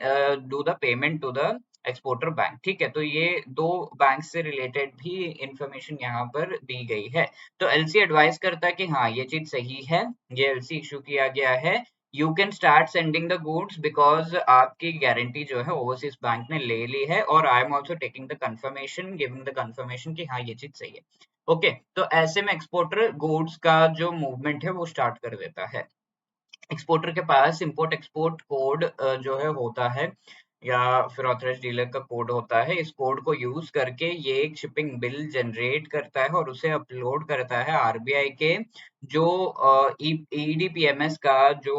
do the payment to the exporter bank, ठीक है। तो ये दो बैंक से रिलेटेड भी इंफॉर्मेशन यहाँ पर दी गई है। तो एलसी एडवाइस करता है कि हाँ ये चीज सही है, ये एलसी इशू किया गया है, you can start sending the goods because आपकी गारंटी जो है ओवरसीज बैंक ने ले ली है और I am also taking the confirmation, giving the confirmation कि हाँ ये चीज सही है। ओके, तो ऐसे में एक्सपोर्टर गुड्स का जो मूवमेंट है वो स्टार्ट कर देता है। एक्सपोर्टर के पास इंपोर्ट एक्सपोर्ट कोड जो है होता है या फिर ऑथराइज्ड डीलर का कोड होता है। इस कोड को यूज करके ये एक शिपिंग बिल जनरेट करता है और उसे अपलोड करता है आरबीआई के जो ईडीपीएमएस का जो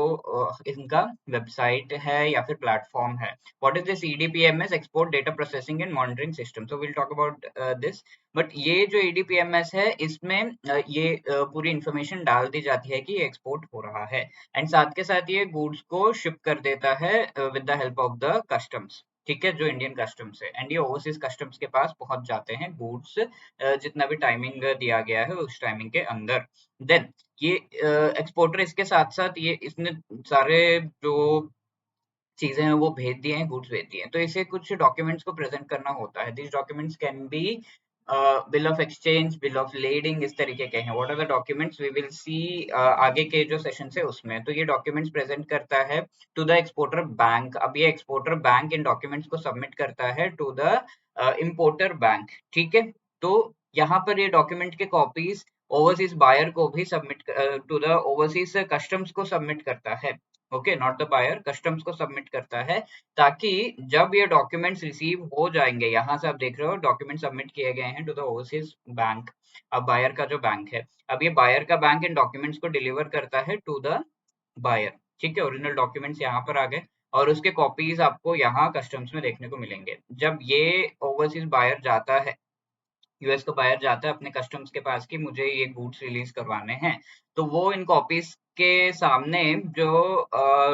इनका वेबसाइट है या फिर प्लेटफॉर्म है। What is this EDPMS? Export data processing and monitoring system. So will talk about this. But ये जो ईडीपीएमएस है इसमें ये पूरी इंफॉर्मेशन डाल दी जाती है कि ये एक्सपोर्ट हो रहा है एंड साथ के साथ ये गुड्स को शिप कर देता है with the help of the customs, ठीक है, जो इंडियन कस्टम्स है। एंड ये ओवरसीज कस्टम्स के पास पहुंच जाते हैं गुड्स जितना भी टाइमिंग दिया गया है उस टाइमिंग के अंदर। देन ये एक्सपोर्टर इसके साथ साथ ये इसने सारे जो चीजें हैं वो भेज दिए हैं, गुड्स भेज दिए हैं, तो इसे कुछ डॉक्यूमेंट्स को प्रेजेंट करना होता है। This documents can be bill of exchange, bill of lading, इस तरीके के हैं। What are the documents we will see आगे के जो सेशन है उसमें। तो ये डॉक्यूमेंट्स प्रेजेंट करता है टू द एक्सपोर्टर बैंक। अब ये एक्सपोर्टर बैंक इन डॉक्यूमेंट्स को सबमिट करता है टू द इम्पोर्टर बैंक, ठीक है। तो यहाँ पर ये डॉक्यूमेंट के कॉपीज ओवरसीज बायर को भी submit to the overseas customs को सबमिट करता है। Okay, not the buyer, customs को सबमिट करता है ताकि जब ये डॉक्यूमेंट्स रिसीव हो जाएंगे, यहाँ से आप देख रहे हो डॉक्यूमेंट सबमिट किए गए हैं टू द ओवरसीज बैंक। अब बायर का जो बैंक है, अब ये बायर का बैंक इन डॉक्यूमेंट्स को डिलीवर करता है टू द बायर, ठीक है। ओरिजिनल डॉक्यूमेंट्स यहाँ पर आ गए और उसके कॉपीज आपको यहाँ कस्टम्स में देखने को मिलेंगे। जब ये ओवरसीज बायर जाता है, यूएस को बायर जाता है अपने कस्टम्स के पास कि मुझे ये गुड्स रिलीज करवाने हैं, तो वो इन कॉपीज के सामने जो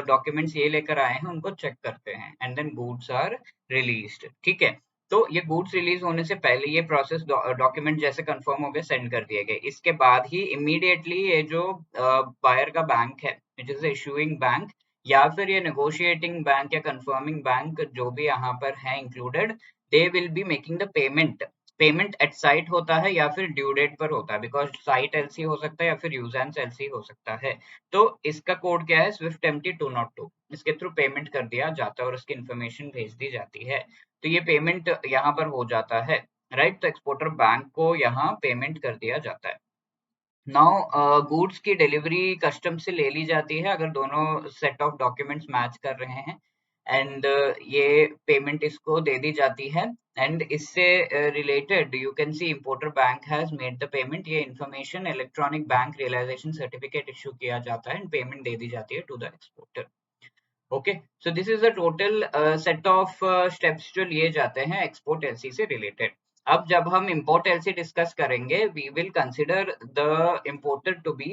डॉक्यूमेंट्स ये लेकर आए हैं उनको चेक करते हैं and then goods are released, ठीक है। तो ये गुड्स रिलीज होने से पहले ये प्रोसेस डॉक्यूमेंट जैसे कंफर्म हो गए, सेंड कर दिए गए, इसके बाद ही इमीडिएटली ये जो बायर का बैंक है which is the issuing bank या फिर ये नेगोशिएटिंग बैंक या कंफर्मिंग बैंक जो भी यहाँ पर है included, they will be making the payment. Payment at sight होता है या फिर ड्यू डेट पर होता है, बिकॉज साइट एलसी हो सकता है या फिर यूजेंस एलसी हो सकता है। तो इसका कोड क्या है? स्विफ्ट एमटी 202, इसके थ्रू पेमेंट कर दिया जाता है और उसकी इन्फॉर्मेशन भेज दी जाती है। तो ये पेमेंट यहाँ पर हो जाता है, राइट। तो एक्सपोर्टर बैंक को यहाँ पेमेंट कर दिया जाता है। नाउ गुड्स की डिलीवरी कस्टम से ले ली जाती है अगर दोनों सेट ऑफ डॉक्यूमेंट्स मैच कर रहे हैं एंड ये पेमेंट इसको दे दी जाती है एंड इससे related you can see importer bank has made the payment. ये information electronic bank realisation certificate issue किया जाता है एंड पेमेंट दे दी जाती है to the exporter. Okay, so this is the total set of steps जो लिए जाते हैं एक्सपोर्ट एलसी से रिलेटेड। अब जब हम इम्पोर्ट एलसी डिस्कस करेंगे, we will consider the importer to be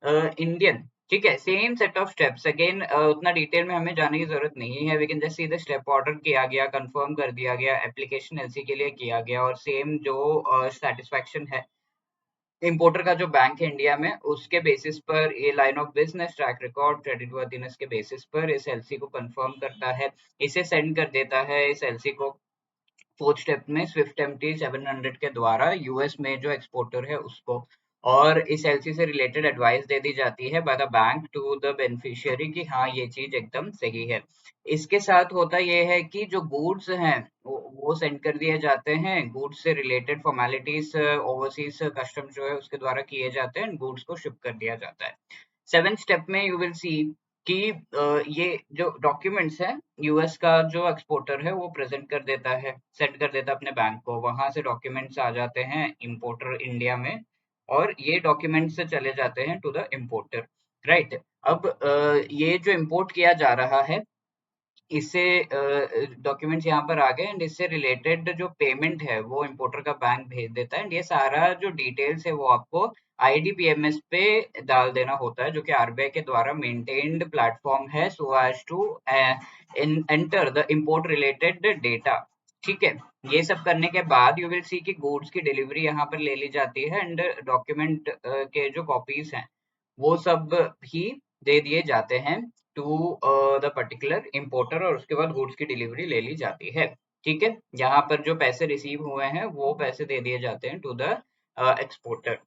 Indian. ठीक है, same set of steps again, उतना डिटेल में हमें जाने की जरूरत नहीं है। We can just see the step, order किया गया, कंफर्म कर दिया गया, एप्लीकेशन एलसी के लिए किया गया, और सेम जो सेटिस्फैक्शन है इंपोर्टर का जो बैंक है इंडिया में, उसके बेसिस पर ये line of business, track record, credit worthiness के बेसिस पर इस एलसी को कंफर्म करता है, इसे सेंड कर देता है इस एलसी को फोर्थ स्टेप में स्विफ्ट एमटी 700 के द्वारा यूएस में जो एक्सपोर्टर है उसको, और इस एलसी से रिलेटेड एडवाइस दे दी जाती है by the bank to the beneficiary कि हाँ ये चीज एकदम सही है। इसके साथ होता ये है कि जो गुड्स हैं वो सेंड कर दिए जाते हैं, गुड्स से रिलेटेड फॉर्मेलिटीज ओवरसीज कस्टम जो है उसके द्वारा किए जाते हैं, गुड्स को शिप कर दिया जाता है। सेवेंथ स्टेप में यू विल सी कि ये जो डॉक्यूमेंट्स है यूएस का जो एक्सपोर्टर है वो प्रेजेंट कर देता है, सेंड कर देता है अपने बैंक को, वहां से डॉक्यूमेंट्स आ जाते हैं इंपोर्टर इंडिया में, और ये डॉक्यूमेंट्स से चले जाते हैं टू द इंपोर्टर। राइट, अब ये जो इंपोर्ट किया जा रहा है इससे डॉक्यूमेंट्स यहाँ पर आ गए, एंड इससे रिलेटेड जो पेमेंट है वो इंपोर्टर का बैंक भेज देता है, एंड ये सारा जो डिटेल्स है वो आपको आईडीपीएमएस पे डाल देना होता है, जो कि आरबीआई के द्वारा मेंटेन्ड प्लेटफॉर्म है, so as to enter the import related data. ठीक है, ये सब करने के बाद यू विल सी कि गुड्स की डिलीवरी यहाँ पर ले ली जाती है, एंड डॉक्यूमेंट के जो कॉपीज हैं वो सब भी दे दिए जाते हैं टू द पर्टिकुलर इंपोर्टर, और उसके बाद गुड्स की डिलीवरी ले ली जाती है। ठीक है, यहाँ पर जो पैसे रिसीव हुए हैं वो पैसे दे दिए जाते हैं to the exporter.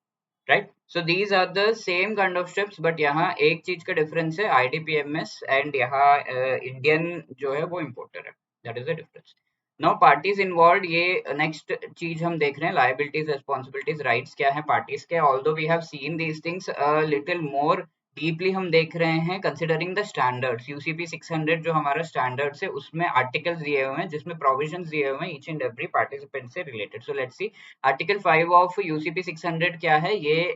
Right, so these are the same kind of steps, but यहाँ एक चीज का डिफरेंस है, आईडीपीएमएस एंड यहाँ इंडियन जो है वो इंपोर्टर है, that is the difference. Now parties involve, ये नेक्स्ट चीज हम देख रहे हैं, लायबिलिटीज, रिस्पॉन्सिबिलिटीज, राइट्स क्या है पार्टीज के। Although we have seen these things little more deeply, हम देख रहे हैं कंसिडरिंग द स्टैंडर्ड्स, यूसीपी 600 जो हमारा स्टैंडर्ड्स है उसमें आर्टिकल्स दिए हुए हैं जिसमें प्रोविजंस दिए हुए हैं ईच एंड एवरी पार्टिसिपेंट से related. So let's see article 5 of UCP 600 क्या है, ये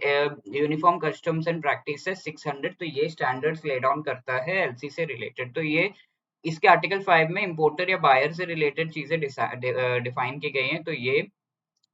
यूनिफॉर्म कस्टम्स एंड प्रैक्टिसेस 600, तो ये स्टैंडर्ड्स ले डाउन करता है एलसी से रिलेटेड। तो ये इसके आर्टिकल 5 में इंपोर्टर या बायर से रिलेटेड चीजें डिफाइन की गई हैं, तो ये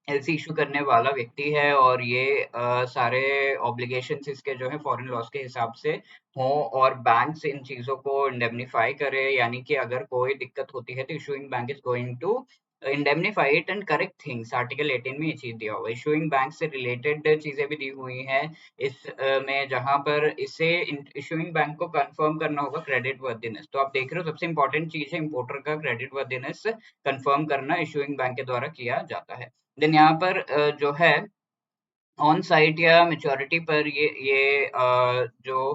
एलसी इशू करने वाला व्यक्ति है, और ये सारे ऑब्लिगेशंस इसके जो है फॉरेन लॉस के हिसाब से हो, और बैंक इन चीजों को इंडेमनीफाई करे, यानी कि अगर कोई दिक्कत होती है तो issuing bank is going to indemnify it and correct things. Article 18 में ये चीज दिया हुआ है, इशूइंग बैंक से रिलेटेड चीजें भी दी हुई हैं इस में, जहां पर इसे इशूइंग बैंक को कंफर्म करना होगा क्रेडिट वर्दीनेस। तो आप देख रहे हो सबसे इंपॉर्टेंट चीज है इंपोर्टर का क्रेडिट वर्दीनेस कंफर्म करना, इशूइंग बैंक के द्वारा किया जाता है। देन यहाँ पर जो है ऑन साइट या मेच्योरिटी पर ये जो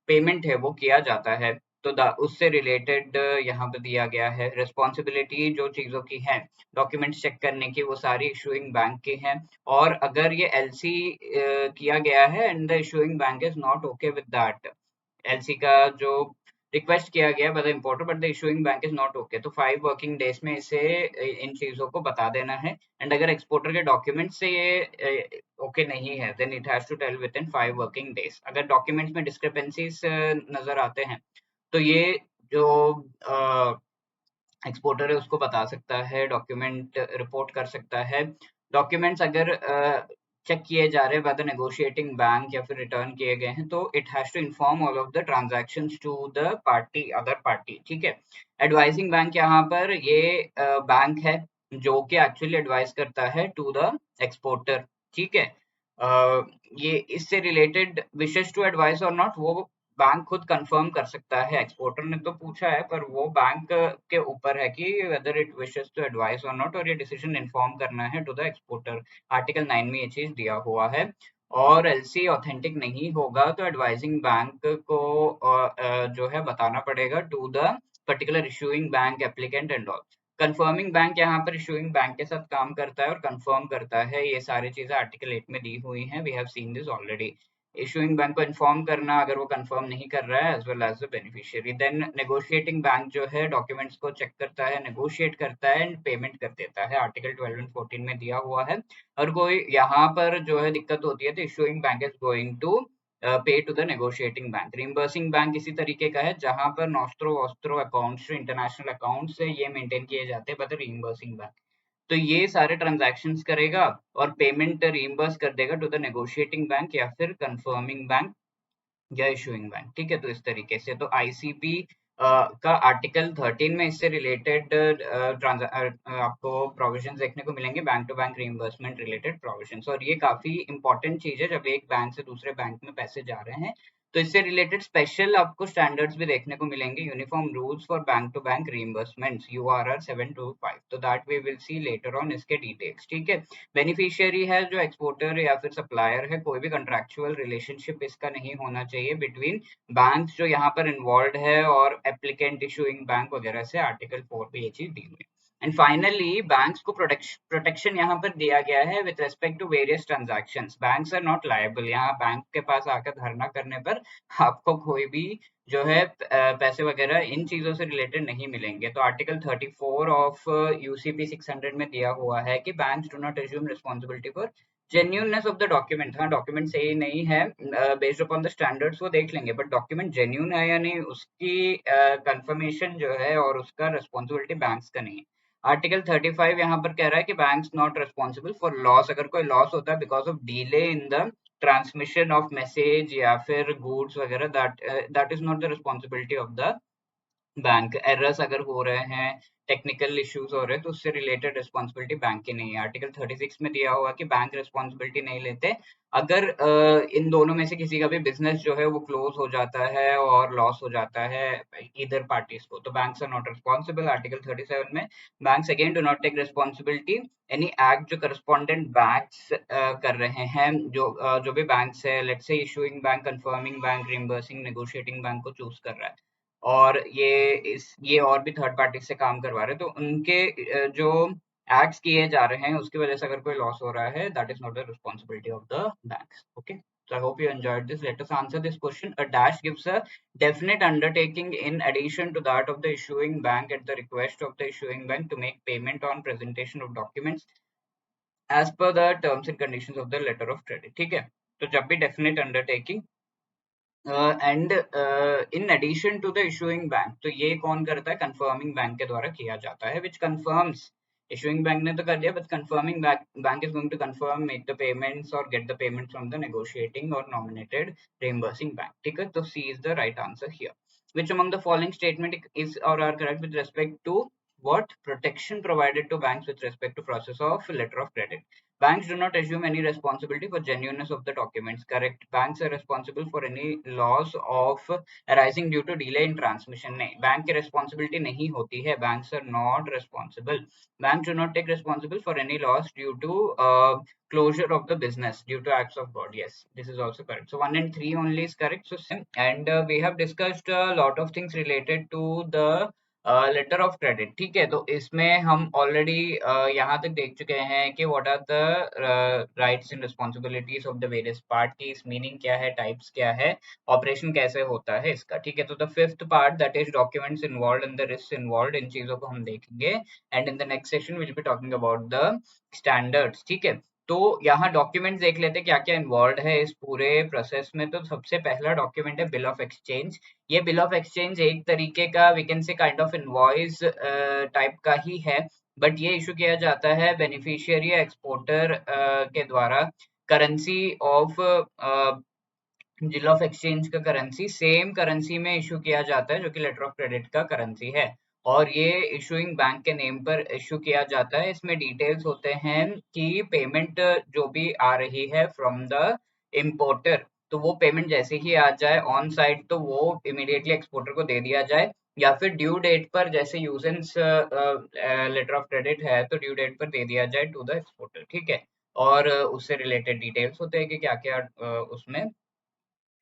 पेमेंट है वो किया जाता है, तो उससे रिलेटेड यहाँ पे दिया गया है रिस्पॉन्सिबिलिटी जो चीजों की है, डॉक्यूमेंट्स चेक करने की, वो सारी इशूइंग बैंक की है। और अगर ये एलसी किया गया है and the issuing bank is not okay with that, LC का जो रिक्वेस्ट किया गया bye the importer but the issuing bank is not okay, तो 5 वर्किंग डेज में इसे इन चीजों को बता देना है। एंड अगर एक्सपोर्टर के डॉक्यूमेंट से ये ओके नहीं है, then it has to tell within 5 working days. अगर डॉक्यूमेंट्स में डिस्क्रिपेंसीज नजर आते हैं तो ये जो एक्सपोर्टर है उसको बता सकता है, डॉक्यूमेंट रिपोर्ट कर सकता है। डॉक्यूमेंट्स अगर चेक किए जा रहे हैं बाय द नेगोशिएटिंग बैंक या फिर रिटर्न किए गए हैं, तो it has to inform all of the transactions to the party, other party. ठीक है, एडवाइजिंग बैंक यहाँ पर ये बैंक है जो कि एक्चुअली एडवाइस करता है टू द एक्सपोर्टर। ठीक है, ये इससे रिलेटेड विशेष टू एडवाइस और नॉट, वो बैंक खुद कंफर्म कर सकता है, एक्सपोर्टर ने तो पूछा है पर वो बैंक के ऊपर है कि whether it wishes to advise और नॉट, और ये डिसीजन इन्फॉर्म करना है टू द एक्सपोर्टर। आर्टिकल 9 में ये चीज दिया हुआ है। और एलसी ऑथेंटिक नहीं होगा तो एडवाइजिंग बैंक को जो है बताना पड़ेगा to the particular issuing bank, applicant and all. Confirming bank यहाँ पर इशूइंग बैंक के साथ काम करता है और कंफर्म करता है, ये सारी चीजें आर्टिकल 8 में दी हुई हैं, we have seen this already. Issuing bank को इन्फॉर्म करना अगर वो कंफर्म नहीं कर रहा है, as well as the beneficiary. Then negotiating bank जो है डॉक्यूमेंट्स को चेक करता है, नेगोशिएट करता है एंड पेमेंट कर देता है, आर्टिकल 12 एंड 14 में दिया हुआ है। और कोई यहाँ पर जो है दिक्कत होती है तो issuing bank is going to pay to the negotiating bank. Reimbursing bank इसी तरीके का है जहां पर nostro vostro accounts, international accounts ये मेंटेन किए जाते हैं बाय द रिम्बर्सिंग बैंक। तो ये सारे ट्रांजैक्शंस करेगा और पेमेंट रीइंबर्स कर देगा टू द नेगोशिएटिंग बैंक या फिर कंफर्मिंग बैंक या इशूइंग बैंक। ठीक है, तो इस तरीके से तो आईसीपी का आर्टिकल 13 में इससे रिलेटेड आपको प्रोविजंस देखने को मिलेंगे, bank to bank reimbursement related provisions, और ये काफी इंपॉर्टेंट चीज है जब एक बैंक से दूसरे बैंक में पैसे जा रहे हैं। तो इससे रिलेटेड स्पेशल आपको स्टैंडर्ड्स भी देखने को मिलेंगे, uniform rules for bank to bank reimbursements URR 725, तो that we will see later on इसके डिटेल्स। ठीक है, बेनिफिशियरी है जो एक्सपोर्टर या फिर सप्लायर है, कोई भी कंट्रैक्चुअल रिलेशनशिप इसका नहीं होना चाहिए बिटवीन बैंक जो यहाँ पर इन्वॉल्व है और एप्लीकेंट इशूइंग बैंक वगैरह से, आर्टिकल 4 पे ये चीज दी हुई है। एंड फाइनली बैंक्स को प्रोटेक्शन यहाँ पर दिया गया है with respect to various transactions. Banks are not liable, यहाँ बैंक के पास आकर धरना करने पर आपको कोई भी जो है पैसे वगैरह इन चीजों से रिलेटेड नहीं मिलेंगे। तो आर्टिकल 34 ऑफ यूसीपी 600 में दिया हुआ है कि banks do not assume responsibility for genuineness of the document. हाँ, डॉक्यूमेंट सही नहीं है बेस्ड अपॉन द स्टैंडर्ड्स वो देख लेंगे, बट डॉक्यूमेंट जेन्यून है या नहीं उसकी कंफर्मेशन जो है और उसका रिस्पॉन्सिबिलिटी बैंक्स का नहीं है। आर्टिकल 35 यहाँ पर कह रहा है कि banks not responsible for loss, अगर कोई लॉस होता है because of delay in the transmission of message या फिर गुड्स वगैरह, that is not the responsibility of the bank. Errors अगर हो रहे हैं, टेक्निकल इश्यूज हो रहे हैं, तो उससे रिलेटेड रिस्पॉन्सिबिलिटी बैंक की नहीं है। आर्टिकल 36 में दिया हुआ कि बैंक रिस्पॉन्सिबिलिटी नहीं लेते अगर इन दोनों में से किसी का भी बिजनेस जो है वो क्लोज हो जाता है और लॉस हो जाता है इधर पार्टीज को, तो banks are not responsible. Article 37 में banks again do not take responsibility any act जो करस्पॉन्डेंट बैंक्स कर रहे हैं, जो भी बैंक्स है, let's say issuing bank, confirming bank, reimbursing, negotiating bank को चूज कर रहा है और ये और भी थर्ड पार्टी से काम करवा रहे हैं, तो उनके जो एक्ट्स किए जा रहे हैं उसकी वजह से अगर कोई लॉस हो रहा है, that is not the responsibility of the banks. Okay, so I hope you enjoyed this. Let us answer this question. A dash gives a definite undertaking in addition to that of the issuing bank at the request of the issuing bank to make payment on presentation of documents as per the terms and conditions of the letter of credit. ठीक है, तो जब भी definite undertaking and in addition to the issuing bank, तो ये कौन करता है, कंफर्मिंग बैंक के द्वारा किया जाता है, विच कंफर्म्स, इशूइंग बैंक ने तो कर दिया but confirming bank is going to confirm, make the payments और get the payment from the negotiating और नॉमिनेटेड रिइंबर्सिंग बैंक। ठीक है, तो C is the right answer here. Which among the following statement is और are correct with respect to what protection provided to banks with respect to process of letter of credit? Banks do not assume any responsibility for genuineness of the documents. Correct. Banks are responsible for any loss of arising due to delay in transmission. नहीं, bank की responsibility नहीं होती है. Banks are not responsible. Banks do not take responsible for any loss due to closure of the business due to acts of God. Yes, this is also correct. So 1 and 3 only is correct. So same. And we have discussed a lot of things related to the letter of credit. ठीक है, तो इसमें हम already यहाँ तक देख चुके हैं कि what are the rights and responsibilities of the various part की, इस मीनिंग क्या है, टाइप्स क्या है, ऑपरेशन कैसे होता है इसका। ठीक है, तो the fifth part that is documents involve and the risk involve, इन चीजों को हम देखेंगे and in the next session will be talking about the standards. ठीक है, तो यहाँ डॉक्यूमेंट्स देख लेते हैं क्या क्या इन्वॉल्व है इस पूरे प्रोसेस में। तो सबसे पहला डॉक्यूमेंट है बिल ऑफ एक्सचेंज। ये बिल ऑफ एक्सचेंज एक तरीके का we can say kind of invoice type का ही है, बट ये इशू किया जाता है बेनिफिशियरी या एक्सपोर्टर के द्वारा। Currency of bill of exchange का करेंसी सेम करेंसी में इशू किया जाता है जो कि लेटर ऑफ क्रेडिट का करेंसी है, और ये इशूइंग बैंक के नेम पर इशू किया जाता है। इसमें डिटेल्स होते हैं कि पेमेंट जो भी आ रही है फ्रॉम द इम्पोर्टर, तो वो पेमेंट जैसे ही आ जाए ऑन साइट तो वो इमीडिएटली एक्सपोर्टर को दे दिया जाए, या फिर ड्यू डेट पर, जैसे यूजेंस लेटर ऑफ क्रेडिट है तो ड्यू डेट पर दे दिया जाए टू द एक्सपोर्टर। ठीक है, और उससे रिलेटेड डिटेल्स होते हैं कि क्या क्या उसमें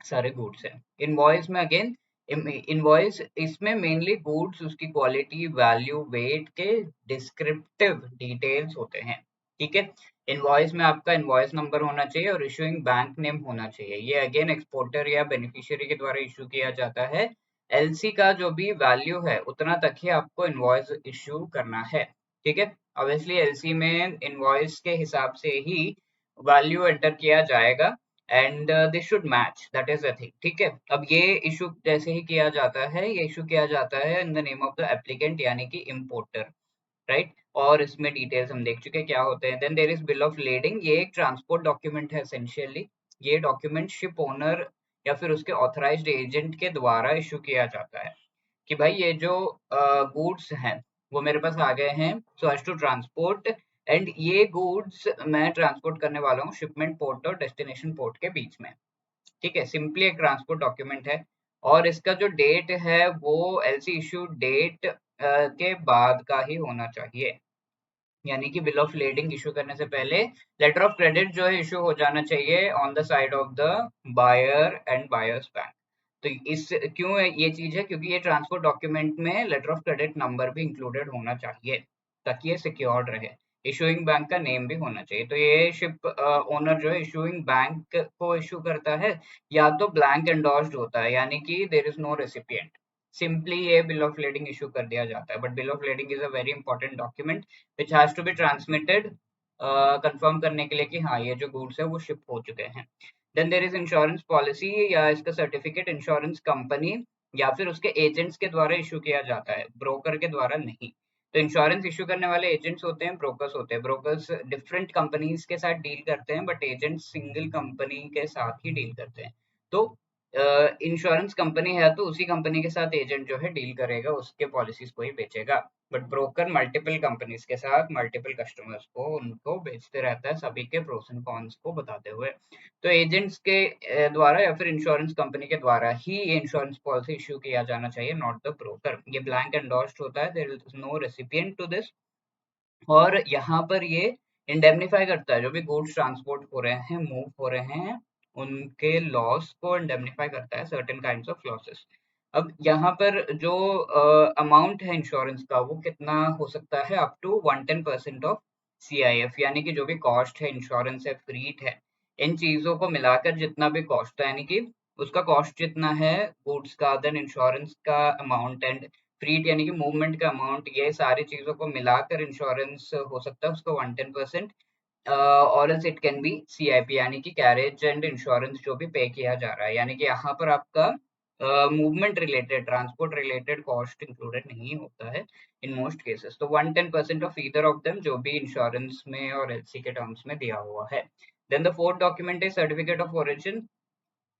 सारे गुड्स हैं। इनवॉइस में अगेन इनवॉइस इसमें मेनली गुड्स, उसकी क्वालिटी, वैल्यू, वेट के डिस्क्रिप्टिव डिटेल्स होते हैं। ठीक है, इनवॉइस में आपका इनवॉइस नंबर होना चाहिए और इशूइंग बैंक नेम होना चाहिए। ये अगेन एक्सपोर्टर या बेनिफिशियरी के द्वारा इशू किया जाता है। एलसी का जो भी वैल्यू है उतना तक ही आपको इनवॉइस इशू करना है। ठीक है, ऑब्वियसली एलसी में इनवॉइस के हिसाब से ही वैल्यू एंटर किया जाएगा and this should match, that is the thing. ठीक है, अब ये इशू जैसे ही किया जाता है, ये इशू किया जाता है in the name of the applicant यानी कि इम्पोर्टर, राइट। और इसमें डिटेल्स हम देख चुके हैं क्या होते हैं। Then there is bill of lading, ये एक ट्रांसपोर्ट डॉक्यूमेंट है एसेंशियली। ये डॉक्यूमेंट शिप ओनर या फिर उसके ऑथराइज्ड एजेंट के द्वारा इशू किया जाता है कि भाई ये जो गुड्स हैं वो मेरे पास आ गए हैं, so as to transport, and ये गुड्स मैं ट्रांसपोर्ट करने वाला हूँ शिपमेंट पोर्ट और डेस्टिनेशन पोर्ट के बीच में। ठीक है, सिंपली एक ट्रांसपोर्ट डॉक्यूमेंट है। और इसका जो डेट है वो एलसी इशू डेट के बाद का ही होना चाहिए, यानी कि बिल ऑफ लेडिंग इशू करने से पहले लेटर ऑफ क्रेडिट जो है इशू हो जाना चाहिए on the side of the buyer and buyer's bank. तो इस क्यों है ये चीज है, क्योंकि ये ट्रांसपोर्ट डॉक्यूमेंट में लेटर ऑफ क्रेडिट नंबर भी इंक्लूडेड होना चाहिए ताकि ये सिक्योर्ड रहे। इशूइंग बैंक का नेम भी होना चाहिए। तो ये शिप ओनर जो है इशूइंग बैंक को इशू करता है, या तो ब्लैंक एंडोर्स्ड होता है यानी कि there is no recipient, simply ये बिल ऑफ लेडिंग इशू कर दिया जाता है। But bill of lading is a very important document which has to be transmitted confirm करने के लिए कि हाँ ये जो गुड्स है वो शिप हो चुके हैं। Then there is insurance policy, या इसका सर्टिफिकेट इंश्योरेंस कंपनी या फिर उसके एजेंट्स के द्वारा इशू किया जाता है, ब्रोकर के द्वारा नहीं। तो इंश्योरेंस इशू करने वाले एजेंट्स होते हैं, ब्रोकर्स होते हैं। ब्रोकर्स डिफरेंट कंपनीज के साथ डील करते हैं, बट एजेंट्स सिंगल कंपनी के साथ ही डील करते हैं। तो इंश्योरेंस कंपनी है तो उसी कंपनी के साथ एजेंट जो है डील करेगा, उसके पॉलिसीज को ही बेचेगा। बट ब्रोकर मल्टीपल कंपनीज के साथ मल्टीपल कस्टमर्स को उनको बेचते रहता है, सभी के प्रोस एंड कॉन्स को बताते हुए। तो एजेंट्स के द्वारा या फिर इंश्योरेंस कंपनी के द्वारा ही ये इंश्योरेंस पॉलिसी इशू किया जाना चाहिए, नॉट द ब्रोकर। ये ब्लैंक एंडोर्स्ड होता है, there is no recipient to this. और यहाँ पर ये इंडेमनीफाई करता है जो भी गुड्स ट्रांसपोर्ट हो रहे हैं, मूव हो रहे हैं, उनके लॉस को इंडेमनीफाई करता है, सर्टेन काइंड्स ऑफ लॉसेस। अब यहाँ पर जो अमाउंट है इंश्योरेंस का वो कितना हो सकता है, अप टू 110% ऑफ CIF, यानी कि जो भी कॉस्ट है, इंश्योरेंस है, फ्रीट है, इन चीजों को मिलाकर जितना भी कॉस्ट है, यानी कि उसका कॉस्ट जितना है गुड्स का, देन इंश्योरेंस का अमाउंट एंड फ्रीट यानी कि मूवमेंट का अमाउंट, ये सारी चीजों को मिलाकर इंश्योरेंस हो सकता है उसका 110%। और else it can B CIP यानी कि कैरेज एंड इंश्योरेंस जो भी पे किया जा रहा है, यानी कि यहाँ पर आपका movement related, transport related cost included नहीं होता है इन मोस्ट केसेस। तो 110% ऑफ ईदर ऑफ देम जो भी इंश्योरेंस में और LC के टर्म्स में दिया हुआ है। Then the fourth document is certificate of origin.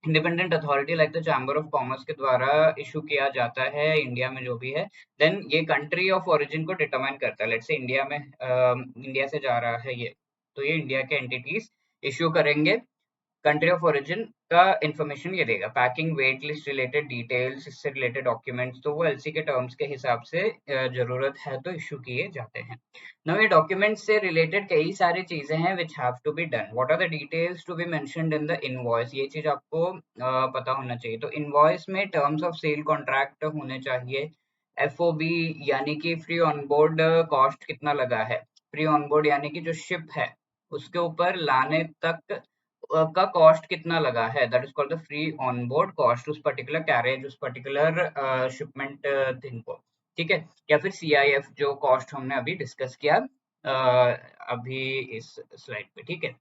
Independent authority like the chamber of commerce के द्वारा इशू किया जाता है इंडिया में जो भी है। देन ये कंट्री ऑफ ओरिजिन को डिटरमाइन करता है। लेट्स से इंडिया में इंडिया से जा रहा है ये, तो ये इंडिया के एंटिटीज इशू करेंगे। कंट्री ऑफ ओरिजिन का इंफॉर्मेशन ये देगा, packing, weight list related details, इससे रिलेटेड डॉक्यूमेंट्स, तो वो LC के टर्म्स के हिसाब से जरूरत है तो इशू किए जाते हैं। नाउ ये डॉक्यूमेंट्स से रिलेटेड कई सारी चीजें हैं which have to be done. What are the details to be mentioned in the invoice, ये चीज आपको पता होना चाहिए। तो इनवॉइस में टर्म्स ऑफ सेल कॉन्ट्रैक्ट होने चाहिए, FOB यानी कि फ्री ऑन बोर्ड कॉस्ट कितना लगा है, फ्री ऑन बोर्ड यानी कि जो शिप है उसके ऊपर लाने तक का कॉस्ट कितना लगा है, that is called the free on board cost, उस पर्टिकुलर कैरेज, उस पर्टिकुलर शिपमेंट थिंग को। ठीक है, या फिर CIF जो कॉस्ट हमने अभी डिस्कस किया अभी इस स्लाइड पे। ठीक है,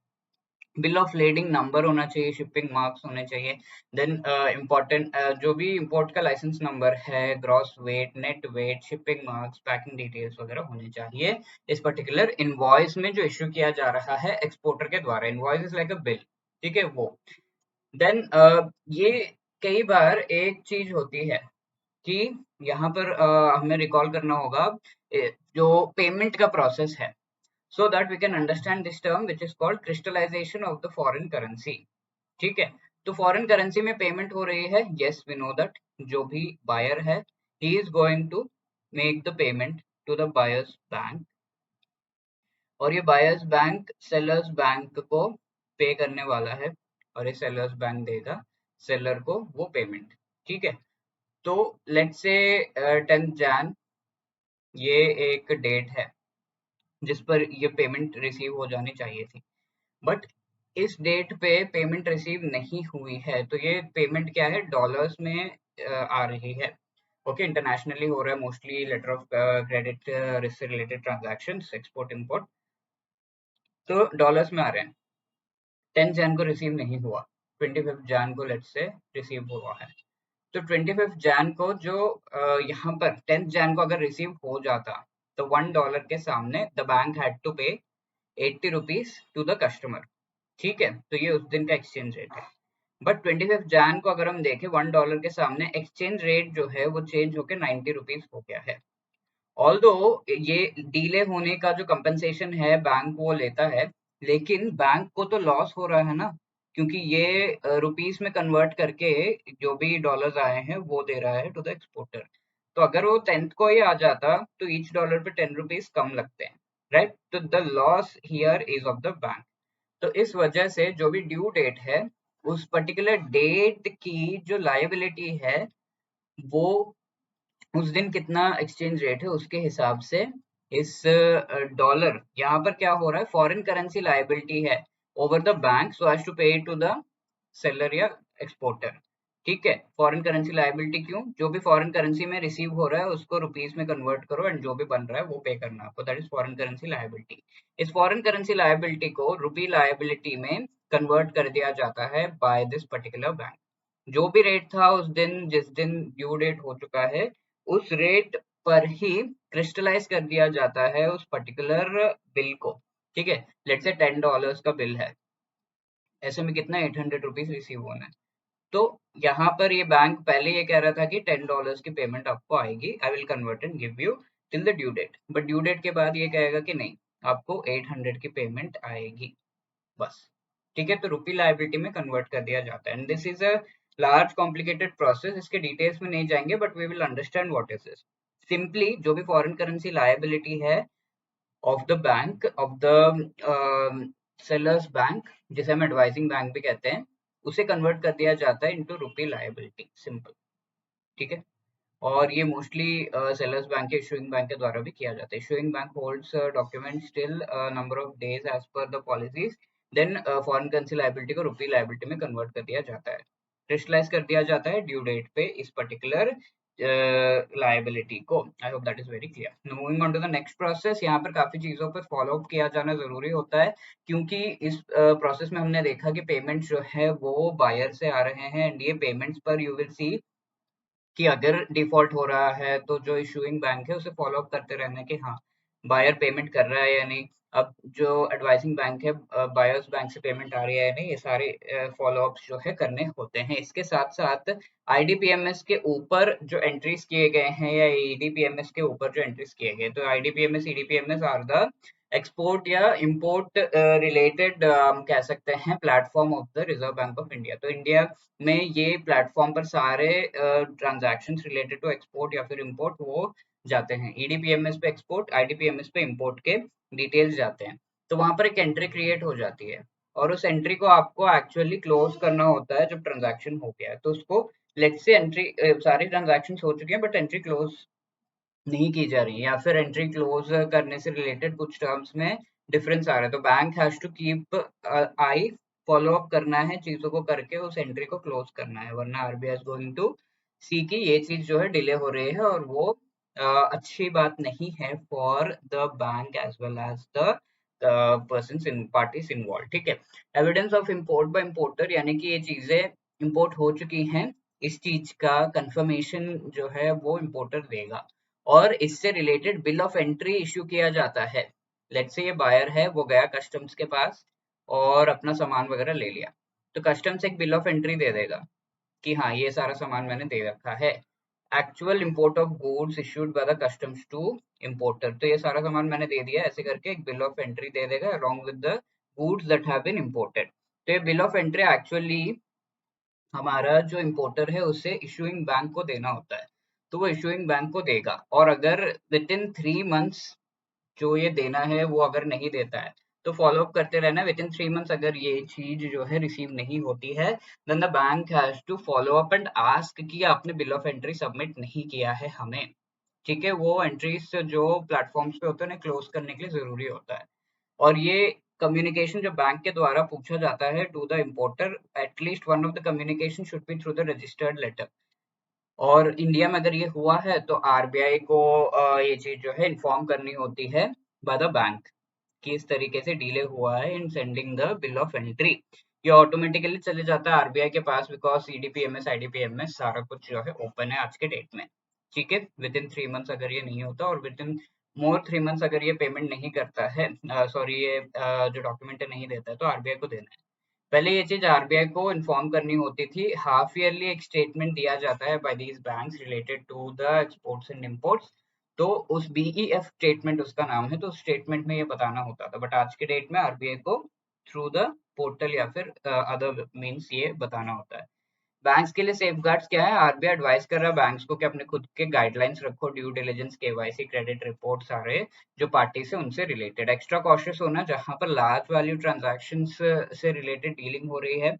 बिल ऑफ लेडिंग नंबर होना चाहिए, शिपिंग मार्क्स होने चाहिए। देन इम्पोर्टेंट जो भी इंपोर्ट का लाइसेंस नंबर है, gross weight, net weight, shipping marks, packing details वगैरह होने चाहिए इस पर्टिकुलर इनवॉइस में जो इश्यू किया जा रहा है एक्सपोर्टर के द्वारा। Invoice is like a bill, ठीक है वो। देन ये कई बार एक चीज होती है कि यहाँ पर हमें रिकॉल करना होगा जो पेमेंट का प्रोसेस है, so that we can understand this term which is called crystallization of the foreign currency। ठीक है, तो फॉरेन करेंसी में पेमेंट हो रही है, yes we know that। जो भी बायर है he is going to make the payment to the buyer's bank, और ये बायर्स बैंक सेलर्स बैंक को पे करने वाला है, और ये सेलर्स बैंक देगा सेलर को वो पेमेंट। ठीक है, तो लेट्स से 10 जैन ये एक डेट है जिस पर ये पेमेंट रिसीव हो जानी चाहिए थी, बट इस डेट पे पेमेंट रिसीव नहीं हुई है, तो ये पेमेंट क्या है, डॉलर्स में आ रही है। ओके, इंटरनेशनली हो रहा है मोस्टली लेटर ऑफ क्रेडिट से रिलेटेड ट्रांजैक्शंस, एक्सपोर्ट इंपोर्ट, तो डॉलर्स में आ रहे हैं। 10 जैन को रिसीव नहीं हुआ, 25 जैन को लेट्स से रिसीव हुआ है। तो 25 जैन को जो यहाँ पर 10 जैन को अगर रिसीव हो जाता तो $1 के सामने द बैंक हैड टू पे 80 रुपीज टू द कस्टमर। ठीक है, तो ये उस दिन का एक्सचेंज रेट है। बट 25 जैन को अगर हम देखें, $1 के सामने एक्सचेंज रेट जो है वो चेंज होकर 90 रुपीज हो गया है। ऑल्दो ये डीले होने का जो कंपनसेशन है बैंक वो लेता है, लेकिन बैंक को तो लॉस हो रहा है ना, क्योंकि ये रुपीस में कन्वर्ट करके जो भी डॉलर्स आए हैं वो दे रहा है टू द एक्सपोर्टर। तो अगर वो 10th को ही आ जाता तो ईच डॉलर पे 10 रुपीज कम लगते हैं, राइट? तो the loss here is of the bank. तो इस वजह से जो भी ड्यू डेट है, उस पर्टिकुलर डेट की जो लायबिलिटी है वो उस दिन कितना एक्सचेंज रेट है उसके हिसाब से इस डॉलर, यहाँ पर क्या हो रहा है, फॉरेन करेंसी लायबिलिटी है over the bank so as to pay to the seller या एक्सपोर्टर। ठीक है, फॉरेन करेंसी लायबिलिटी क्यों? जो भी फॉरेन करेंसी में रिसीव हो रहा है उसको रुपीस में कन्वर्ट करो एंड जो भी बन रहा है वो पे करना आपको, that is foreign currency liability. इस फॉरेन करेंसी लायबिलिटी को रुपी लायबिलिटी में कन्वर्ट कर दिया जाता है बाय दिस पर्टिकुलर बैंक। जो भी रेट था उस दिन, जिस दिन ड्यू डेट हो चुका है, उस रेट पर ही क्रिस्टलाइज कर दिया जाता है उस पर्टिकुलर बिल को। ठीक है, लेट्स से $10 का बिल है, ऐसे में कितना 800 रुपीज रिसीव होना है। तो यहाँ पर ये बैंक पहले ये कह रहा था कि $10 की पेमेंट आपको आएगी, I will convert and give you till the due date. But due date के बाद ये कहेगा कि नहीं, आपको 800 की पेमेंट आएगी बस। ठीक है, तो रुपी लायबिलिटी में कन्वर्ट कर दिया जाता है and this is a large complicated process. इसके डिटेल्स में नहीं जाएंगे but we will understand what is this. Simply जो भी फॉरेन करेंसी लायबिलिटी है of the bank of the seller's bank, जिसे हम एडवाइजिंग बैंक भी कहते हैं, उसे कन्वर्ट कर दिया जाता है इनटू रुपी लायबिलिटी, सिंपल। ठीक है, और ये मोस्टली सेलर्स बैंक या इशूइंग बैंक के द्वारा भी किया जाता है। Issuing bank holds documents till number of days as per the policies, then foreign currency liability को रुपी लायबिलिटी में कन्वर्ट कर दिया जाता है, क्रिस्टलाइज कर दिया जाता है ड्यू डेट पे इस पर्टिकुलर लायबिलिटी को। I hope that is very clear. Moving on to the next process, यहाँ पर काफी चीजों पर फॉलो अप किया जाना जरूरी होता है, क्योंकि इस प्रोसेस में हमने देखा कि पेमेंट जो है वो बायर से आ रहे हैं एंड ये पेमेंट्स पर यू विल सी कि अगर डिफॉल्ट हो रहा है तो जो इशूइंग बैंक है उसे फॉलो अप करते रहना कि हाँ बायर पेमेंट कर रहा है या नहीं। अब जो एडवाइजिंग बैंक है, बायर्स बैंक से पेमेंट आ रही है या नहीं, ये सारे फॉलो अप्स जो है करने होते हैं। इसके साथ साथ आईडीपीएमएस के ऊपर जो एंट्रीज किए गए हैं या ईडीपीएमएस के ऊपर जो एंट्रीज किए गए, तो आईडीपीएमएस ईडीपीएमएस आर द एक्सपोर्ट या इंपोर्ट रिलेटेड कह सकते हैं platform of the reserve bank of India. तो इंडिया में ये प्लेटफॉर्म पर सारे ट्रांजैक्शन रिलेटेड टू एक्सपोर्ट या फिर इंपोर्ट वो जाते हैं। ईडीपीएमएस पे एक्सपोर्ट, आईडीपीएमएस पे इंपोर्ट के डिटेल्स जाते हैं। तो वहां पर एक एंट्री क्रिएट हो जाती है और उस एंट्री को आपको एक्चुअली क्लोज करना होता है जब ट्रांजैक्शन हो गया है। तो उसको लेट्स से एंट्री सारी ट्रांजैक्शन हो चुकी हैं बट एंट्री क्लोज नहीं की जा रही है, या फिर एंट्री क्लोज करने से रिलेटेड कुछ टर्म्स में डिफरेंस आ रहा है, तो bank has to keep eye, follow up करना है चीजों को करके उस एंट्री को क्लोज करना है, वरना आरबीआई इज गोइंग टू सी की ये चीज जो है डिले हो रही है और वो अच्छी बात नहीं है for the bank as well as the persons in parties involve. ठीक है, evidence of import by importer, यानी कि ये चीजें इंपोर्ट हो चुकी हैं, इस चीज का कंफर्मेशन जो है वो इंपोर्टर देगा और इससे related bill of entry issue किया जाता है। लेट्स से ये बायर है, वो गया कस्टम्स के पास और अपना सामान वगैरह ले लिया, तो कस्टम्स एक बिल ऑफ एंट्री दे देगा कि हाँ ये सारा सामान मैंने दे रखा है। Actual import of goods issued by the customs to importer, तो ये सारा सामान मैंने दे दिया, ऐसे करके एक बिल ऑफ एंट्री दे देगा along with the goods that have been imported. तो ये बिल ऑफ एंट्री एक्चुअली हमारा जो इंपोर्टर है उसे इशूइंग बैंक को देना होता है, तो वो इशूइंग बैंक को देगा। और अगर विद इन 3 मंथ्स जो ये देना है वो अगर नहीं देता है तो फॉलो अप करते रहना। विद इन 3 मंथ्स अगर ये चीज जो है रिसीव नहीं होती है then the bank has to follow up and ask कि आपने बिल ऑफ एंट्री सबमिट नहीं किया है हमें। ठीक है, वो एंट्रीज जो प्लेटफॉर्म्स पे होते हैं उन्हें क्लोज करने के लिए जरूरी होता है। और ये कम्युनिकेशन जो बैंक के द्वारा पूछा जाता है to the importer, at least one of the communication should be through the registered letter. और इंडिया में अगर ये हुआ है तो आरबीआई को ये चीज जो है इन्फॉर्म करनी होती है बाय द बैंक कि इस तरीके से डिले हुआ है इन sending the bill of entry. ये ऑटोमेटिकली चले जाता है आरबीआई के पास बिकॉज ईडीपीएमएस आईडीपीएमएस सारा कुछ जो है ओपन है आज के डेट में। ठीक है, विद इन 3 मंथ्स अगर ये नहीं होता और विद इन मोर 3 मंथ्स अगर ये पेमेंट नहीं करता है, सॉरी ये जो डॉक्यूमेंट नहीं देता है, तो आरबीआई को देना है। पहले ये चीज आरबीआई को इन्फॉर्म करनी होती थी। हाफ ईयरली एक स्टेटमेंट दिया जाता है by these banks related to the exports and imports. तो उस बीईएफ स्टेटमेंट उसका नाम है, तो उस स्टेटमेंट में ये बताना होता था, बट आज के डेट में आरबीआई को थ्रू द पोर्टल या फिर अदर मीन्स ये बताना होता है। बैंक्स के लिए सेफगार्ड्स क्या है? आरबीआई एडवाइस कर रहा है बैंक्स को कि अपने खुद के गाइडलाइंस रखो, due diligence, KYC, credit report सारे जो पार्टी से उनसे रिलेटेड। एक्स्ट्रा कॉशियस होना जहां पर लार्ज वैल्यू ट्रांजैक्शंस से रिलेटेड डीलिंग हो रही है।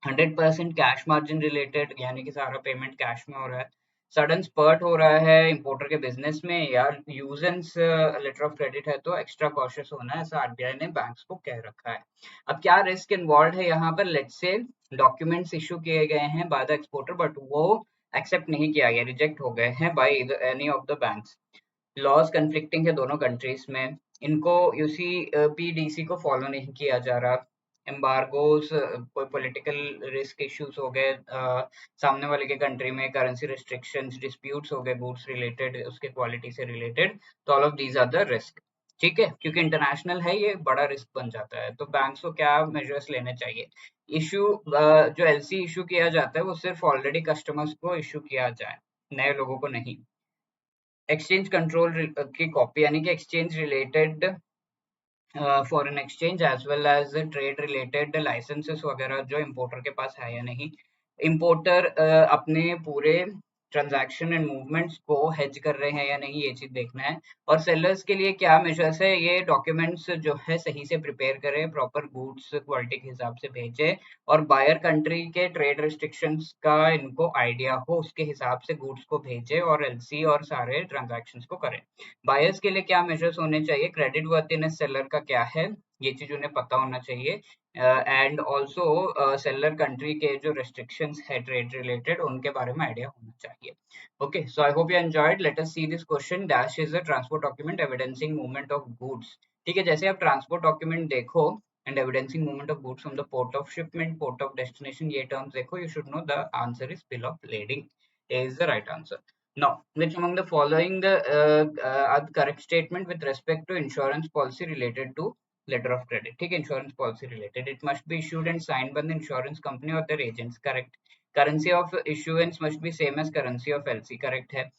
100% कैश मार्जिन रिलेटेड, यानी कि सारा पेमेंट कैश में हो रहा है। सडन स्पर्ट हो रहा है इंपोर्टर के बिजनेस में या यूजेंस लेटर ऑफ क्रेडिट है, तो एक्स्ट्रा कॉशियस होना है, ऐसा आरबीआई ने बैंक्स को कह रखा है। अब क्या रिस्क इन्वॉल्व है यहाँ पर? लेट्स से डॉक्यूमेंट्स इशू किए गए हैं बाय द एक्सपोर्टर, बट वो एक्सेप्ट नहीं किया गया, रिजेक्ट हो गए हैं by any of the banks. Laws conflicting है दोनों कंट्रीज में, इनको यूसी पीडीसी को फॉलो नहीं किया जा रहा। एम्बार्गोस, कोई पॉलिटिकल रिस्क इश्यूज हो गए सामने वाले के कंट्री में, करेंसी रिस्ट्रिक्शंस, डिस्प्यूट्स हो गए गुड्स रिलेटेड, उसके क्वालिटी से रिलेटेड, तो all of these are the risk. ठीक है, क्योंकि इंटरनेशनल है, ये बड़ा रिस्क बन जाता है। तो बैंक्स को क्या मेजर्स लेने चाहिए? इशू जो एलसी इशू किया जाता है वो सिर्फ ऑलरेडी कस्टमर्स को इशू किया जाए, नए लोगों को नहीं। एक्सचेंज कंट्रोल की कॉपी, यानी कि exchange related foreign exchange as well as trade related licences वगैरह जो इंपोर्टर के पास है या नहीं। इंपोर्टर अपने पूरे ट्रांजैक्शन एंड मूवमेंट्स को हेज कर रहे हैं या नहीं, ये चीज देखना है। और सेलर्स के लिए क्या मेजर्स है? ये डॉक्यूमेंट्स जो है सही से प्रिपेयर करें, प्रॉपर गुड्स क्वालिटी के हिसाब से भेजे, और बायर कंट्री के ट्रेड रिस्ट्रिक्शंस का इनको आइडिया हो, उसके हिसाब से गुड्स को भेजे और एलसी और सारे ट्रांजैक्शंस को करें। बायर्स के लिए क्या मेजर्स होने चाहिए? क्रेडिट वर्थिनेस सेलर का क्या है, ये चीज उन्हें पता होना चाहिए। एंड ऑल्सो सेलर कंट्री के जो रेस्ट्रिक्शंस है ट्रेड रिलेटेड, उनके बारे में आइडिया होना चाहिए। Okay, so I hope you enjoyed. Late us see this question. Dash is a transport document evidencing movement of goods. ठीक है, जैसे आप ट्रांसपोर्ट डॉक्यूमेंट देखो and evidencing movement of goods from the port of shipment, port of destination, ये terms देखो, you should know the answer is bill of lading is the right answer. Now, which among the following are the correct statement with respect to insurance policy related to letter of credit? ठीक है, insurance policy related. It must be issued and signed by the insurance company or their agents. Correct. Currency of issuance must be same as currency of LC. Correct है.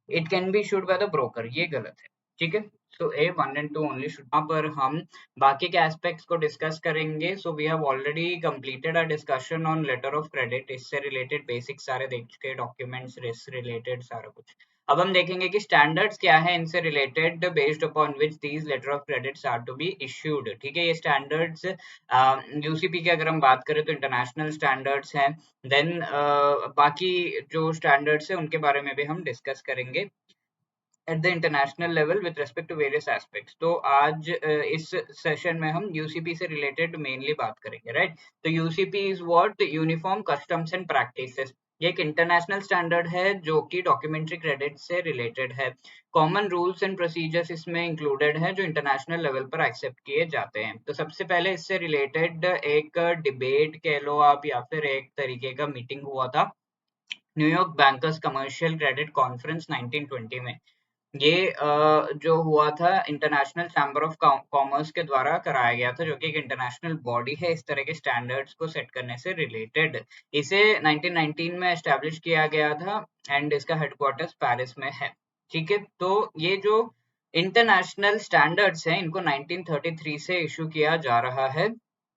It can be issued by the broker, ये गलत है। ठीक है, so a 1 and 2 only should. यहाँ पर हम बाकी के एस्पेक्ट्स को डिस्कस करेंगे। So we have already completed a discussion on letter of credit, इससे रिलेटेड बेसिक सारे देख चुके, डॉक्यूमेंट्स, रिस्क रिलेटेड सारा कुछ। अब हम देखेंगे कि स्टैंडर्ड्स क्या है इनसे related, based upon which these letter of credits are to be issued. ठीक है, ये स्टैंडर्ड्स यूसीपी की अगर हम बात करें तो इंटरनेशनल स्टैंडर्ड्स हैं। देन बाकी जो स्टैंडर्ड्स है उनके बारे में भी हम डिस्कस करेंगे at the international level with respect to various aspects. तो आज इस सेशन में हम यूसीपी से रिलेटेड मेनली बात करेंगे, राइट। तो UCP is what? Uniform customs and practices. ये एक इंटरनेशनल स्टैंडर्ड है जो कि डॉक्यूमेंट्री क्रेडिट से रिलेटेड है। कॉमन रूल्स एंड प्रोसीजर्स इसमें इंक्लूडेड है जो इंटरनेशनल लेवल पर एक्सेप्ट किए जाते हैं। तो सबसे पहले इससे रिलेटेड एक डिबेट कह लो आप, या फिर एक तरीके का मीटिंग हुआ था New York bankers commercial credit conference 1920 में। ये जो हुआ था इंटरनेशनल चैम्बर ऑफ कॉमर्स के द्वारा कराया गया था, जो कि एक इंटरनेशनल बॉडी है इस तरह के स्टैंडर्ड्स को सेट करने से रिलेटेड। इसे 1919 में एस्टेब्लिश किया गया था एंड इसका हेडक्वार्टर्स पेरिस में है। ठीक है, तो ये जो इंटरनेशनल स्टैंडर्ड्स हैं इनको 1933 से इशू किया जा रहा है।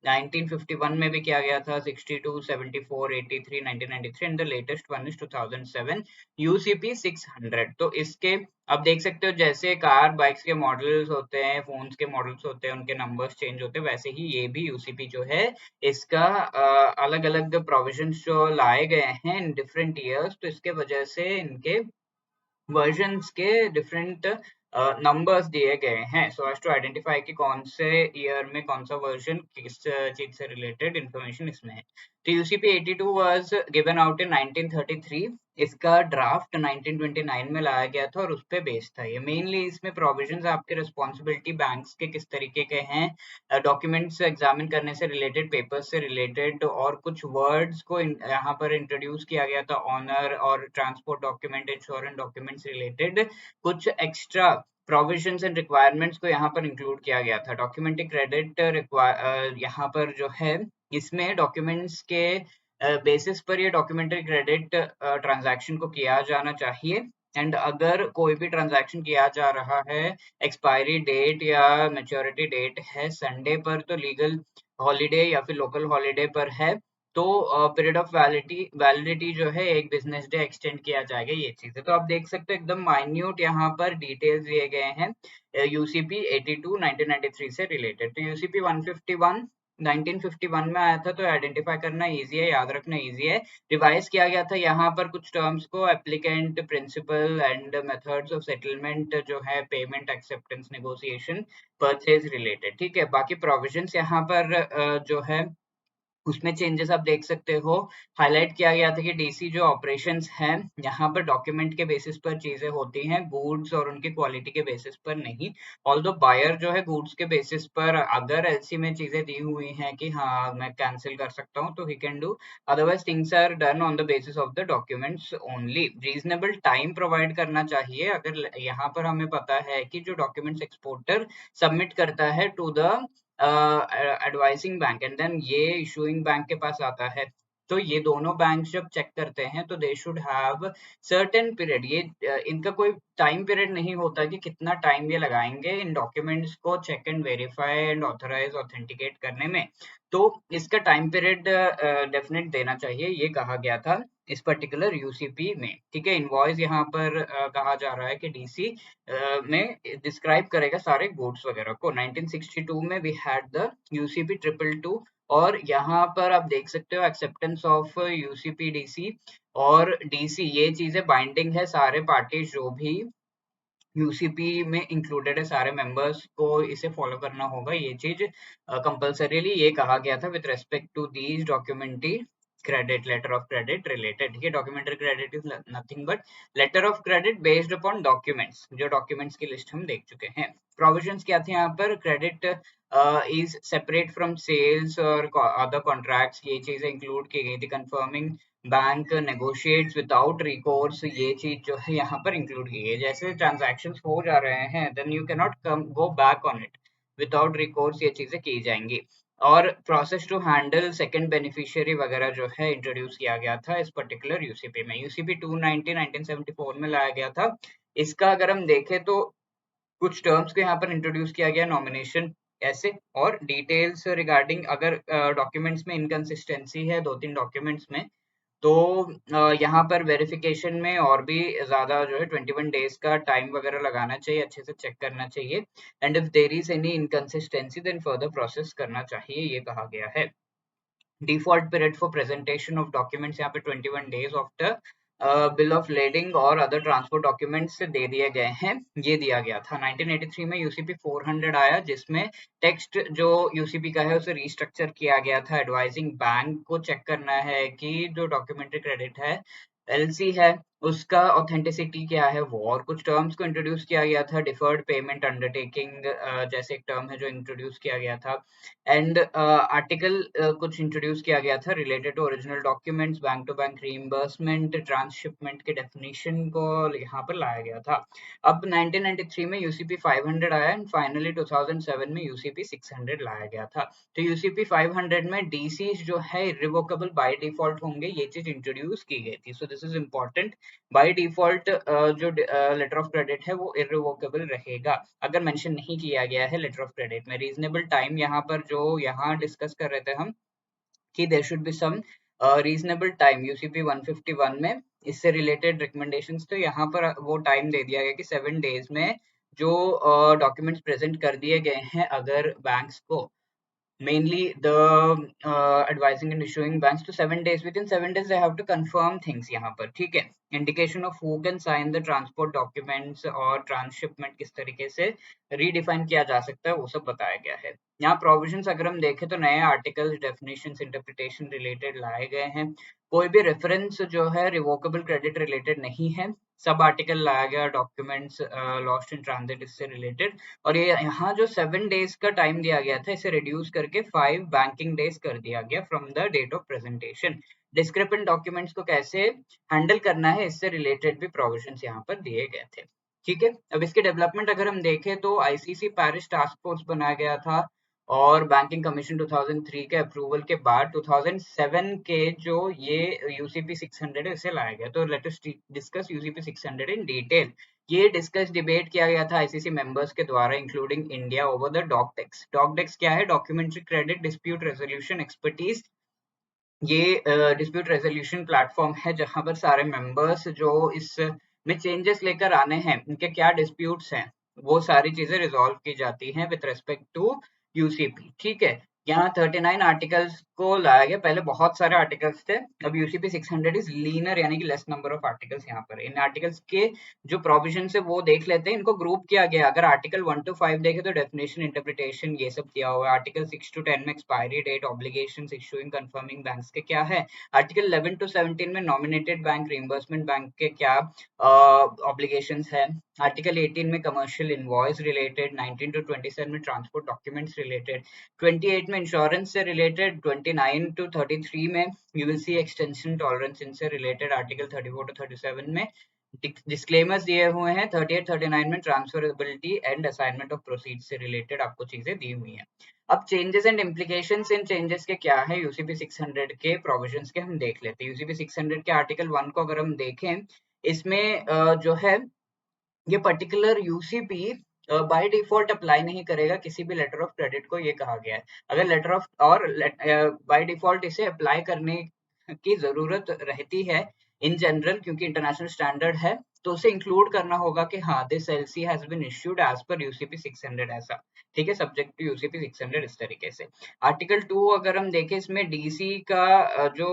1951 में भी किया गया था, 62, 74, 83, 1993 and the latest one is 2007 UCP 600। तो इसके अब देख सकते हो जैसे कार बाइक्स के मॉडल्स होते हैं, फोन्स के मॉडल्स होते हैं, उनके नंबर्स चेंज होते हैं, वैसे ही ये भी यूसीपी जो है इसका अलग अलग प्रोविजंस जो लाए गए हैं इन डिफरेंट ईयर्स, तो इसके वजह से इनके वर्जन्स के डिफरेंट नंबर्स दिए गए हैं, सो एज टू आइडेंटिफाई कि कौन से ईयर में कौन सा वर्जन किस चीज से रिलेटेड इंफॉर्मेशन इसमें है। तो UCP 82 was given out in 1933 इसका ड्राफ्ट 1929 में लाया गया था और उस पे बेस्ड था ये। मेनली इसमें प्रोविजंस आपके रिस्पॉन्सिबिलिटी बैंक्स के किस तरीके के हैं, डॉक्यूमेंट्स एग्जामिन करने से रिलेटेड, पेपर्स से रिलेटेड, और कुछ वर्ड्स को यहाँ पर इंट्रोड्यूस किया गया था, ऑनर और transport document, insurance documents related कुछ एक्स्ट्रा प्रोविजंस एंड रिक्वायरमेंट्स को यहाँ पर इंक्लूड किया गया था। डॉक्यूमेंट्री क्रेडिट यहाँ पर जो है, इसमें डॉक्यूमेंट्स के बेसिस पर ये डॉक्यूमेंट्री क्रेडिट ट्रांजैक्शन को किया जाना चाहिए। एंड अगर कोई भी ट्रांजैक्शन किया जा रहा है, एक्सपायरी डेट या मैच्योरिटी डेट है संडे पर, तो लीगल हॉलीडे या फिर लोकल हॉलीडे पर है, तो पीरियड ऑफ वैलिडिटी जो है एक बिजनेस डे एक्सटेंड किया जाएगा। ये चीजें तो आप देख सकते हो, एकदम माइन्यूट यहाँ पर डिटेल्स दिए गए हैं यूसीपी 82 1993 से रिलेटेड। तो यूसीपी 151 1951 में आया था, तो आइडेंटिफाई करना इजी है, याद रखना इजी है। रिवाइज किया गया था यहाँ पर कुछ टर्म्स को, applicant, principal and methods of settlement जो है, payment, acceptance, negotiation, purchase related. ठीक है, बाकी प्रोविजंस यहाँ पर जो है उसमें चेंजेस आप देख सकते हो। हाईलाइट किया गया था कि डीसी जो ऑपरेशंस हैं, यहाँ पर डॉक्यूमेंट के बेसिस पर चीजें होती हैं, गुड्स और उनकी क्वालिटी के बेसिस पर नहीं। ऑल्दो बायर जो है गुड्स के बेसिस पर अगर एलसी में चीजें दी हुई हैं कि हाँ मैं कैंसिल कर सकता हूँ, तो he can do, otherwise things are done on the basis of the documents only. Reasonable time provide करना चाहिए। अगर यहाँ पर हमें पता है कि जो डॉक्यूमेंट्स एक्सपोर्टर सबमिट करता है to the advising bank and then ये इशूइंग बैंक के पास आता है, तो ये दोनों बैंक जब चेक करते हैं तो they should have certain period. ये इनका कोई टाइम पीरियड नहीं होता कि कितना टाइम ये लगाएंगे इन डॉक्यूमेंट्स को check and verify and authorise authenticate करने में, तो इसका टाइम पीरियड डेफिनेट देना चाहिए, ये कहा गया था इस पर्टिकुलर यूसीपी में। ठीक है, इनवॉइस यहाँ पर कहा जा रहा है कि डीसी में डिस्क्राइब करेगा सारे गुड्स वगैरह को। 1962 में वी हैड द यूसीपी 222, और यहाँ पर आप देख सकते हो एक्सेप्टेंस ऑफ यूसीपी डीसी और डीसी, ये चीजें बाइंडिंग है, सारे पार्टी जो भी यूसीपी में इंक्लूडेड है, सारे मेंबर्स को इसे फॉलो करना होगा, ये चीज कंपल्सरीली ये कहा गया था with respect to these documentary credit, letter of credit related. ठीक है, documentary credit is nothing but letter of credit based upon documents, जो डॉक्यूमेंट्स की लिस्ट हम देख चुके हैं। प्रोविजंस क्या थे यहाँ पर, credit is separate from sales और अदर कॉन्ट्रैक्ट्स, ये चीजें इंक्लूड की गई थी। Confirming bank negotiates without recourse, ये चीज जो है यहाँ पर इंक्लूड की है। जैसे ट्रांजैक्शंस हो जा रहे हैं, then you can not come go back on it, without recourse ये चीजें की जाएंगी। और process to handle second beneficiary वगैरह जो है इंट्रोड्यूस किया गया था इस पर्टिकुलर यूसीपी में। यूसीपी 290 1974 में लाया गया था। इसका अगर हम देखें तो कुछ टर्म्स को यहाँ पर इंट्रोड्यूस किया गया, नॉमिनेशन ऐसे, और डिटेल्स रिगार्डिंग अगर डॉक्यूमेंट्स में इनकंसिस्टेंसी है 2-3 डॉक्यूमेंट्स में, तो यहाँ पर वेरिफिकेशन में और भी ज्यादा जो है 21 डेज का टाइम वगैरह लगाना चाहिए, अच्छे से चेक करना चाहिए। And if there is any inconsistency then further process करना चाहिए, ये कहा गया है। Default period for presentation of documents यहाँ पे 21 days after bill of lading और अदर ट्रांसपोर्ट डॉक्यूमेंट्स दे दिए गए हैं, ये दिया गया था। 1983 में यूसीपी 400 आया, जिसमें टेक्स्ट जो यूसीपी का है उसे रिस्ट्रक्चर किया गया था। एडवाइजिंग बैंक को चेक करना है कि जो डॉक्यूमेंट्री क्रेडिट है, एलसी है, उसका ऑथेंटिसिटी क्या है वो, और कुछ टर्म्स को इंट्रोड्यूस किया गया था। डिफर्ड पेमेंट अंडरटेकिंग जैसे एक टर्म है जो इंट्रोड्यूस किया गया था। एंड आर्टिकल कुछ इंट्रोड्यूस किया गया था related to original documents, bank to bank reimbursement, transhipment के डेफिनेशन को यहाँ पर लाया गया था। अब 1993 में यूसीपी 500 आया एंड फाइनली 2007 में यूसीपी 600 लाया गया था। तो यूसीपी 500 में डीसी जो है इरिवोकेबल बाय डिफॉल्ट होंगे, ये चीज इंट्रोड्यूस की गई थी। सो this is important, by default जो लेटर ऑफ क्रेडिट है वो इरिवोकेबल रहेगा अगर मेंशन नहीं किया गया है लेटर ऑफ क्रेडिट में। रीजनेबल टाइम यहाँ पर जो यहाँ डिस्कस कर रहे थे हम कि there should be some reasonable time, UCP 151 में इससे रिलेटेड रिकमेंडेशंस, तो यहाँ पर वो टाइम दे दिया गया कि 7 डेज में जो डॉक्यूमेंट्स प्रेजेंट कर दिए गए हैं अगर बैंक्स को, mainly the advising and issuing banks, to 7 days, within 7 days they have to confirm things यहाँ पर। ठीक है, indication of who can sign the transport documents और ट्रांसशिपमेंट किस तरीके से रीडिफाइन किया जा सकता है वो सब बताया गया है। यहाँ प्रोविजंस अगर हम देखें तो नए आर्टिकल्स, डेफिनेशंस, इंटरप्रिटेशन रिलेटेड लाए गए हैं। कोई भी रेफरेंस जो है रिवोकेबल क्रेडिट रिलेटेड नहीं है। सब आर्टिकल लाया गया डॉक्यूमेंट्स लॉस्ट इन ट्रांजिट इससे रिलेटेड, और ये यहाँ जो 7 डेज का टाइम दिया गया था इसे रिड्यूस करके 5 बैंकिंग डेज कर दिया गया from the date of presentation. Discrepant documents को कैसे हैंडल करना है इससे रिलेटेड भी प्रोविजंस यहाँ पर दिए गए थे। ठीक है, अब इसकी डेवलपमेंट अगर हम देखें तो आईसीसी पेरिस टास्क फोर्स बनाया गया था, और बैंकिंग कमीशन 2003 के अप्रूवल के बाद 2007 के जो ये यूसीपी 600 है इसे लाया गया। तो let us discuss UCP 600 in detail. ये डिस्कस डिबेट किया गया था आईसीसी मेंबर्स के द्वारा इंक्लूडिंग इंडिया ओवर द डॉकडेक्स। डॉकडेक्स क्या है? Documentary credit dispute resolution expertise. ये डिस्प्यूट रेजोल्यूशन प्लेटफॉर्म है जहां पर सारे मेंबर्स जो इस में चेंजेस लेकर आने हैं, उनके क्या डिस्प्यूट्स हैं, वो सारी चीजें रिजॉल्व की जाती हैं विद रिस्पेक्ट टू यूसीपी। ठीक है, यहाँ 39 आर्टिकल्स को लाया गया। पहले बहुत सारे आर्टिकल्स थे, अब यूसीपी 600 इज लीनर, यानी कि लेस नंबर ऑफ आर्टिकल्स। यहाँ पर इन आर्टिकल्स के जो प्रोविजन है वो देख लेते हैं, इनको ग्रुप किया गया। अगर आर्टिकल 1 to 5 देखे तो डेफिनेशन, इंटरप्रिटेशन, ये सब दिया हुआ है। आर्टिकल 6 to 10 में expiry date, obligation, issuing, confirming banks के क्या है। आर्टिकल 11 to 17 में नॉमिनेटेड बैंक, रिइंबर्समेंट बैंक के क्या ऑब्लिगेशंस है। आर्टिकल 18 में कमर्शियल इनवॉइस रिलेटेड, 19 to 27 में ट्रांसपोर्ट डॉक्यूमेंट्स रिलेटेड, 28 में इंश्योरेंस से रिलेटेड, 29 to 33 में you will see extension tolerance इनसे रिलेटेड, आर्टिकल 34 to 37 में डिस्क्लेमर्स दिए हुए हैं, 38 39 में transferability and assignment of proceed से रिलेटेड आपको चीजें दी हुई हैं। अब changes and implications, in changes के क्या है यूसीपी 600 के प्रोविजंस के हम देख लेते हैं। यूसीपी 600 के आर्टिकल 1 को अगर हम देखें, इसमें जो है ये particular UCP by default apply नहीं करेगा किसी भी लेटर ऑफ क्रेडिट को, ये कहा गया है। अगर लेटर ऑफ और बाय डिफॉल्ट इसे अप्लाई करने की जरूरत रहती है इन जनरल, क्योंकि इंटरनेशनल स्टैंडर्ड है, तो उसे इंक्लूड करना होगा कि हाँ this LC has been issued as per UCP 600 ऐसा। ठीक है, सब्जेक्ट टू यूसीपी 600 इस तरीके से। आर्टिकल 2 अगर हम देखें, इसमें डीसी का जो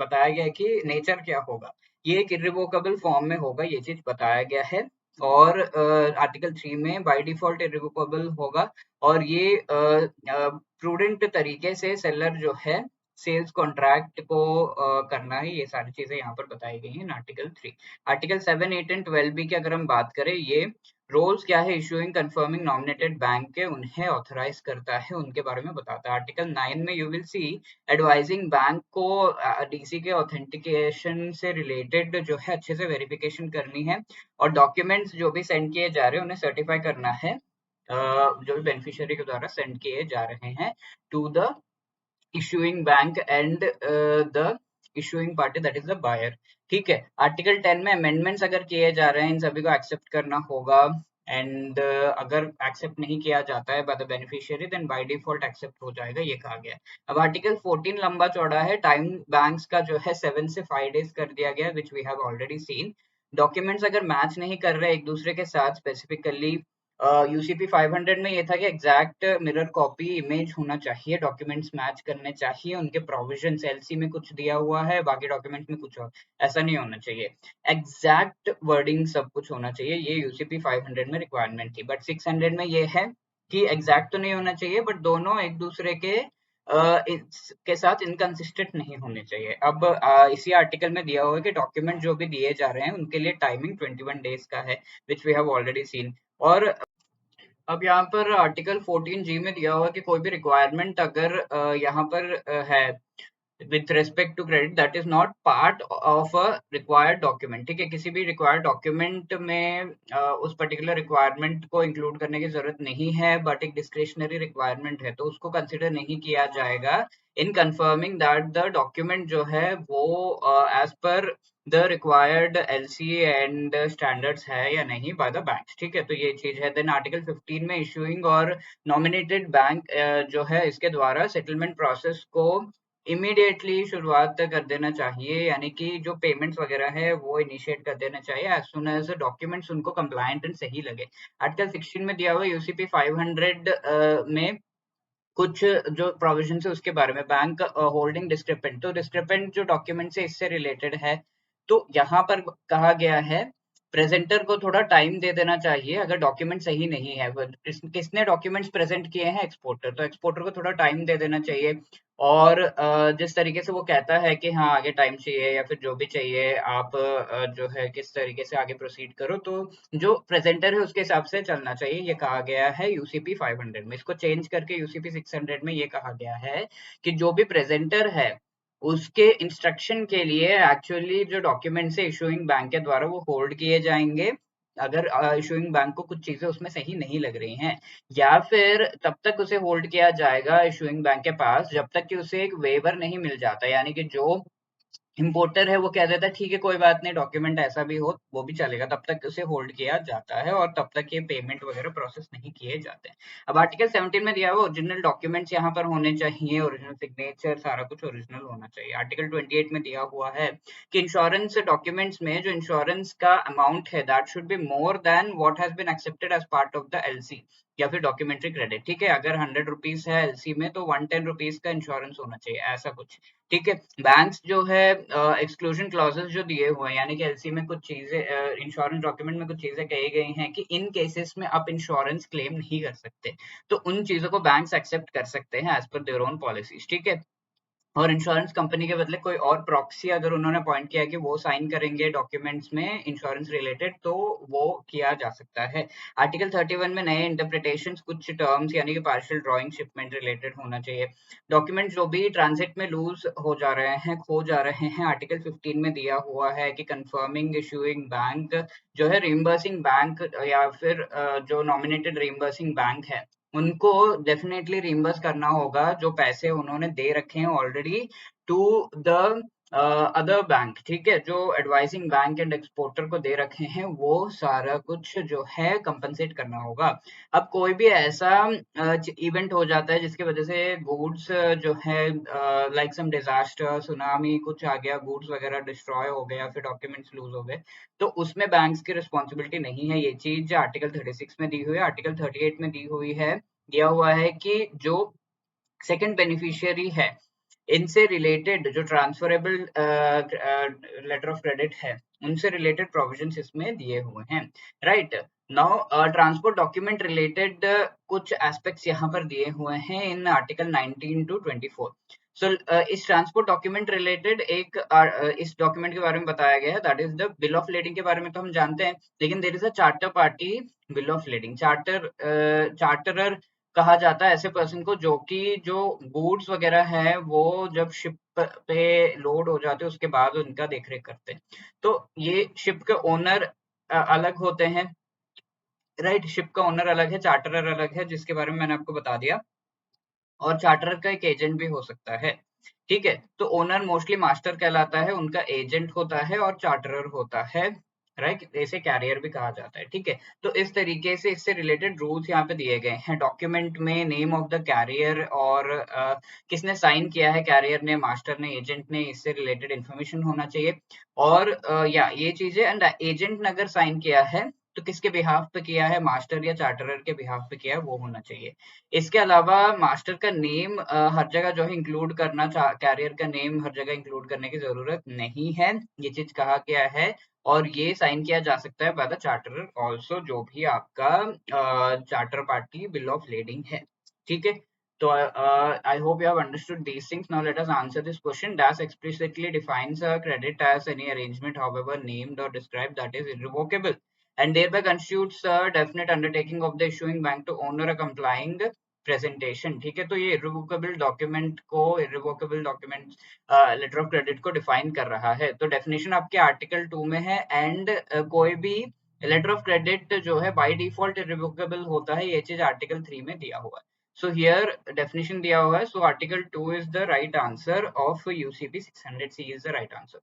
बताया गया है कि नेचर क्या होगा, ये एक इरिवोकेबल फॉर्म में होगा, ये चीज बताया गया है। और आर्टिकल 3 में बाय डिफॉल्ट इरिवोकेबल होगा, और ये प्रूडेंट तरीके से सेलर जो है सेल्स कॉन्ट्रैक्ट को करना है। ये सारी चीजें यहाँ पर बताई गई हैं आर्टिकल 3। आर्टिकल 7 8 एंड 12 बी की अगर हम बात करें, ये रोल्स क्या है इशूइंग कंफर्मिंग नॉमिनेटेड बैंक के, उन्हें ऑथराइज करता है, उनके बारे में बताता है। आर्टिकल 9 में you will see advising bank को डीसी के ऑथेंटिकेशन से रिलेटेड जो है अच्छे से वेरिफिकेशन करनी है, और डॉक्यूमेंट्स जो भी सेंड किए जा रहे हैं उन्हें सर्टिफाई करना है, जो भी बेनिफिशियरी के द्वारा सेंड किए जा रहे हैं to the issuing bank and the issuing party that is the buyer। ठीक है, आर्टिकल 10 में अमेंडमेंट्स अगर किए जा रहे हैं इन सभी को एक्सेप्ट करना होगा, एंड अगर एक्सेप्ट नहीं किया जाता है by the beneficiary then by default accept हो जाएगा, ये कहा गया है। अब आर्टिकल 14 लंबा चौड़ा है, टाइम बैंक्स का जो है 7 से 5 डेज कर दिया गया, which we have already seen. Documents अगर मैच नहीं कर रहे एक दूसरे के साथ, स्पेसिफिकली यूसीपी 500 में ये था कि एग्जैक्ट मिरर कॉपी इमेज होना चाहिए, डॉक्यूमेंट्स मैच करने चाहिए, उनके प्रोविजंस एलसी में कुछ दिया हुआ है, बाकी डॉक्यूमेंट्स में कुछ और, ऐसा नहीं होना चाहिए। एग्जैक्ट वर्डिंग सब कुछ होना चाहिए, ये यूसीपी 500 में रिक्वायरमेंट थी। बट 600 में ये है कि एग्जैक्ट तो नहीं होना चाहिए, बट दोनों एक दूसरे के साथ इनकंसिस्टेंट नहीं होने चाहिए। अब इसी आर्टिकल में दिया हुआ है कि डॉक्यूमेंट जो भी दिए जा रहे हैं उनके लिए टाइमिंग 21 डेज का है, which we have already seen. और अब यहाँ पर आर्टिकल 14G में दिया हुआ कि कोई भी रिक्वायरमेंट अगर यहाँ पर है with respect to credit that is not part of a required document। ठीक है, किसी भी required document में उस particular requirement को include करने की जरूरत नहीं है, but एक discretionary requirement है, तो उसको consider नहीं किया जाएगा in confirming that the document जो है वो as per the required LC and standards है या नहीं by the banks। ठीक है, तो ये चीज है। देन आर्टिकल 15 में issuing और nominated बैंक जो है इसके द्वारा settlement process को इमीडिएटली शुरुआत कर देना चाहिए, यानी कि जो पेमेंट्स वगैरह है वो इनिशिएट कर देना चाहिए एज सुन एज डॉक्यूमेंट्स उनको कंप्लायंट एंड सही लगे। आर्टिकल 16 में दिया हुआ यूसीपी 500 में कुछ जो प्रोविजन है उसके बारे में, बैंक होल्डिंग डिस्क्रिपेंट, तो डिस्क्रिपेंट जो डॉक्यूमेंट है इससे रिलेटेड है। तो यहाँ पर कहा गया है प्रेजेंटर को थोड़ा टाइम दे देना चाहिए अगर डॉक्यूमेंट सही नहीं है। किसने डॉक्यूमेंट्स प्रेजेंट किए हैं? एक्सपोर्टर। तो एक्सपोर्टर को थोड़ा टाइम दे देना चाहिए। और जिस तरीके से वो कहता है कि हाँ आगे टाइम चाहिए या फिर जो भी चाहिए आप जो है किस तरीके से आगे प्रोसीड करो, तो जो प्रेजेंटर है उसके हिसाब से चलना चाहिए। ये कहा गया है यूसीपी 500 में। इसको चेंज करके यूसीपी 600 में ये कहा गया है कि जो भी प्रेजेंटर है उसके इंस्ट्रक्शन के लिए एक्चुअली जो डॉक्यूमेंट्स है इशूइंग बैंक के द्वारा वो होल्ड किए जाएंगे, अगर इशूइंग बैंक को कुछ चीजें उसमें सही नहीं लग रही हैं, या फिर तब तक उसे होल्ड किया जाएगा इशूइंग बैंक के पास जब तक कि उसे एक वेवर नहीं मिल जाता। यानी कि जो इम्पोर्टर है वो कह देता है ठीक है कोई बात नहीं, डॉक्यूमेंट ऐसा भी हो वो भी चलेगा, तब तक उसे होल्ड किया जाता है और तब तक ये पेमेंट वगैरह प्रोसेस नहीं किए जाते हैं। अब आर्टिकल 17 में दिया हुआ ओरिजिनल डॉक्यूमेंट्स यहाँ पर होने चाहिए, ओरिजिनल सिग्नेचर सारा कुछ ओरिजिनल होना चाहिए। आर्टिकल 28 में दिया हुआ है कि इंश्योरेंस डॉक्यूमेंट्स में जो इंश्योरेंस का अमाउंट है that should be more than what has been accepted as part of the LC या फिर डॉक्यूमेंट्री क्रेडिट। ठीक है, अगर 100 रुपीज है एलसी में तो 110 रुपीज का इंश्योरेंस होना चाहिए, ऐसा कुछ। ठीक है, बैंक्स जो है एक्सक्लूजन क्लॉजेस जो दिए हुए हैं, यानी कि एलसी में कुछ चीजें इंश्योरेंस डॉक्यूमेंट में कुछ चीजें कही गई हैं कि इन केसेस में आप इंश्योरेंस क्लेम नहीं कर सकते, तो उन चीजों को बैंक्स एक्सेप्ट कर सकते हैं as per their own policies. ठीक है, और इंश्योरेंस कंपनी के बदले कोई और प्रॉक्सी अगर उन्होंने पॉइंट किया कि वो साइन करेंगे डॉक्यूमेंट्स में इंश्योरेंस रिलेटेड, तो वो किया जा सकता है। आर्टिकल 31 में नए इंटरप्रिटेशन कुछ टर्म्स यानी कि पार्शियल ड्राइंग शिपमेंट रिलेटेड होना चाहिए। डॉक्यूमेंट जो भी ट्रांजिट में लूज हो जा रहे हैं, खो जा रहे हैं, आर्टिकल 15 में दिया हुआ है कि कंफर्मिंग इशूइंग बैंक जो है रिम्बर्सिंग बैंक या फिर जो नॉमिनेटेड रिम्बर्सिंग बैंक है उनको डेफिनेटली रिम्बर्स करना होगा जो पैसे उन्होंने दे रखे हैं already to the other bank. ठीक है, जो एडवाइजिंग बैंक एंड एक्सपोर्टर को दे रखे हैं वो सारा कुछ जो है कंपनसेट करना होगा। अब कोई भी ऐसा इवेंट हो जाता है जिसकी वजह से गुड्स जो है लाइक सम डिजास्टर सुनामी कुछ आ गया, गुड्स वगैरह डिस्ट्रॉय हो गया, फिर डॉक्यूमेंट्स लूज हो गए, तो उसमें बैंक्स की रिस्पॉन्सिबिलिटी नहीं है। ये चीज आर्टिकल 36 में दी हुई है। आर्टिकल 38 में दी हुई है, दिया हुआ है कि जो सेकंड बेनिफिशियरी है इनसे रिलेटेड जो ट्रांसफरेबल लेटर ऑफ क्रेडिट है उनसे रिलेटेड प्रोविजंस इसमें दिए हुए हैं। Right now transport document related कुछ एस्पेक्ट्स यहाँ पर दिए हुए हैं इन आर्टिकल 19 टू 24। सो इस ट्रांसपोर्ट डॉक्यूमेंट रिलेटेड एक इस डॉक्यूमेंट के बारे में बताया गया है that is the bill of lading के बारे में तो हम जानते हैं, लेकिन there is a charter party bill of lading. Charterer कहा जाता है ऐसे पर्सन को जो कि जो गुड्स वगैरह है वो जब शिप पे लोड हो जाते हैं उसके बाद उनका देखरेख करते हैं। तो ये शिप के ओनर अलग होते हैं। राइट, शिप का ओनर अलग है, चार्टरर अलग है, जिसके बारे में मैंने आपको बता दिया। और चार्टरर का एक एजेंट भी हो सकता है। ठीक है, तो ओनर मोस्टली मास्टर कहलाता है, उनका एजेंट होता है और चार्टरर होता है। राइट, इसे कैरियर भी कहा जाता है। ठीक है, तो इस तरीके से इससे रिलेटेड रूल्स यहाँ पे दिए गए हैं। डॉक्यूमेंट में नेम ऑफ द कैरियर और किसने साइन किया है, कैरियर ने, मास्टर ने, एजेंट ने, इससे रिलेटेड इन्फॉर्मेशन होना चाहिए। और या ये चीजें एंड एजेंट ने अगर साइन किया है तो किसके बिहाफ पे किया है, मास्टर या चार्टरर के बिहाफ पे किया है, वो होना चाहिए। इसके अलावा मास्टर का नेम हर जगह जो है इंक्लूड करना, कैरियर का नेम हर जगह इंक्लूड करने की जरूरत नहीं है, ये चीज कहा गया है। और ये साइन किया जा सकता है बाय द चार्टरर ऑल्सो, जो भी आपका charter party bill of lending है। ठीक है, तो I hope you have understood these things. Now let us answer this question. DAS explicitly defines a credit as any arrangement, however named or described, that is irrevocable and thereby constitutes a definite undertaking of the issuing bank to honor a complying presentation. ठीक है, तो ये irrevocable document को, irrevocable document letter of credit को define कर रहा है। तो डेफिनेशन आपके आर्टिकल 2 में है एंड कोई भी लेटर ऑफ क्रेडिट जो है बाय डिफॉल्ट इरिवोकेबल होता है, ये चीज आर्टिकल 3 में दिया हुआ है। सो हियर डेफिनेशन दिया हुआ है, so article 2 is the right answer of UCP 600C is the right answer.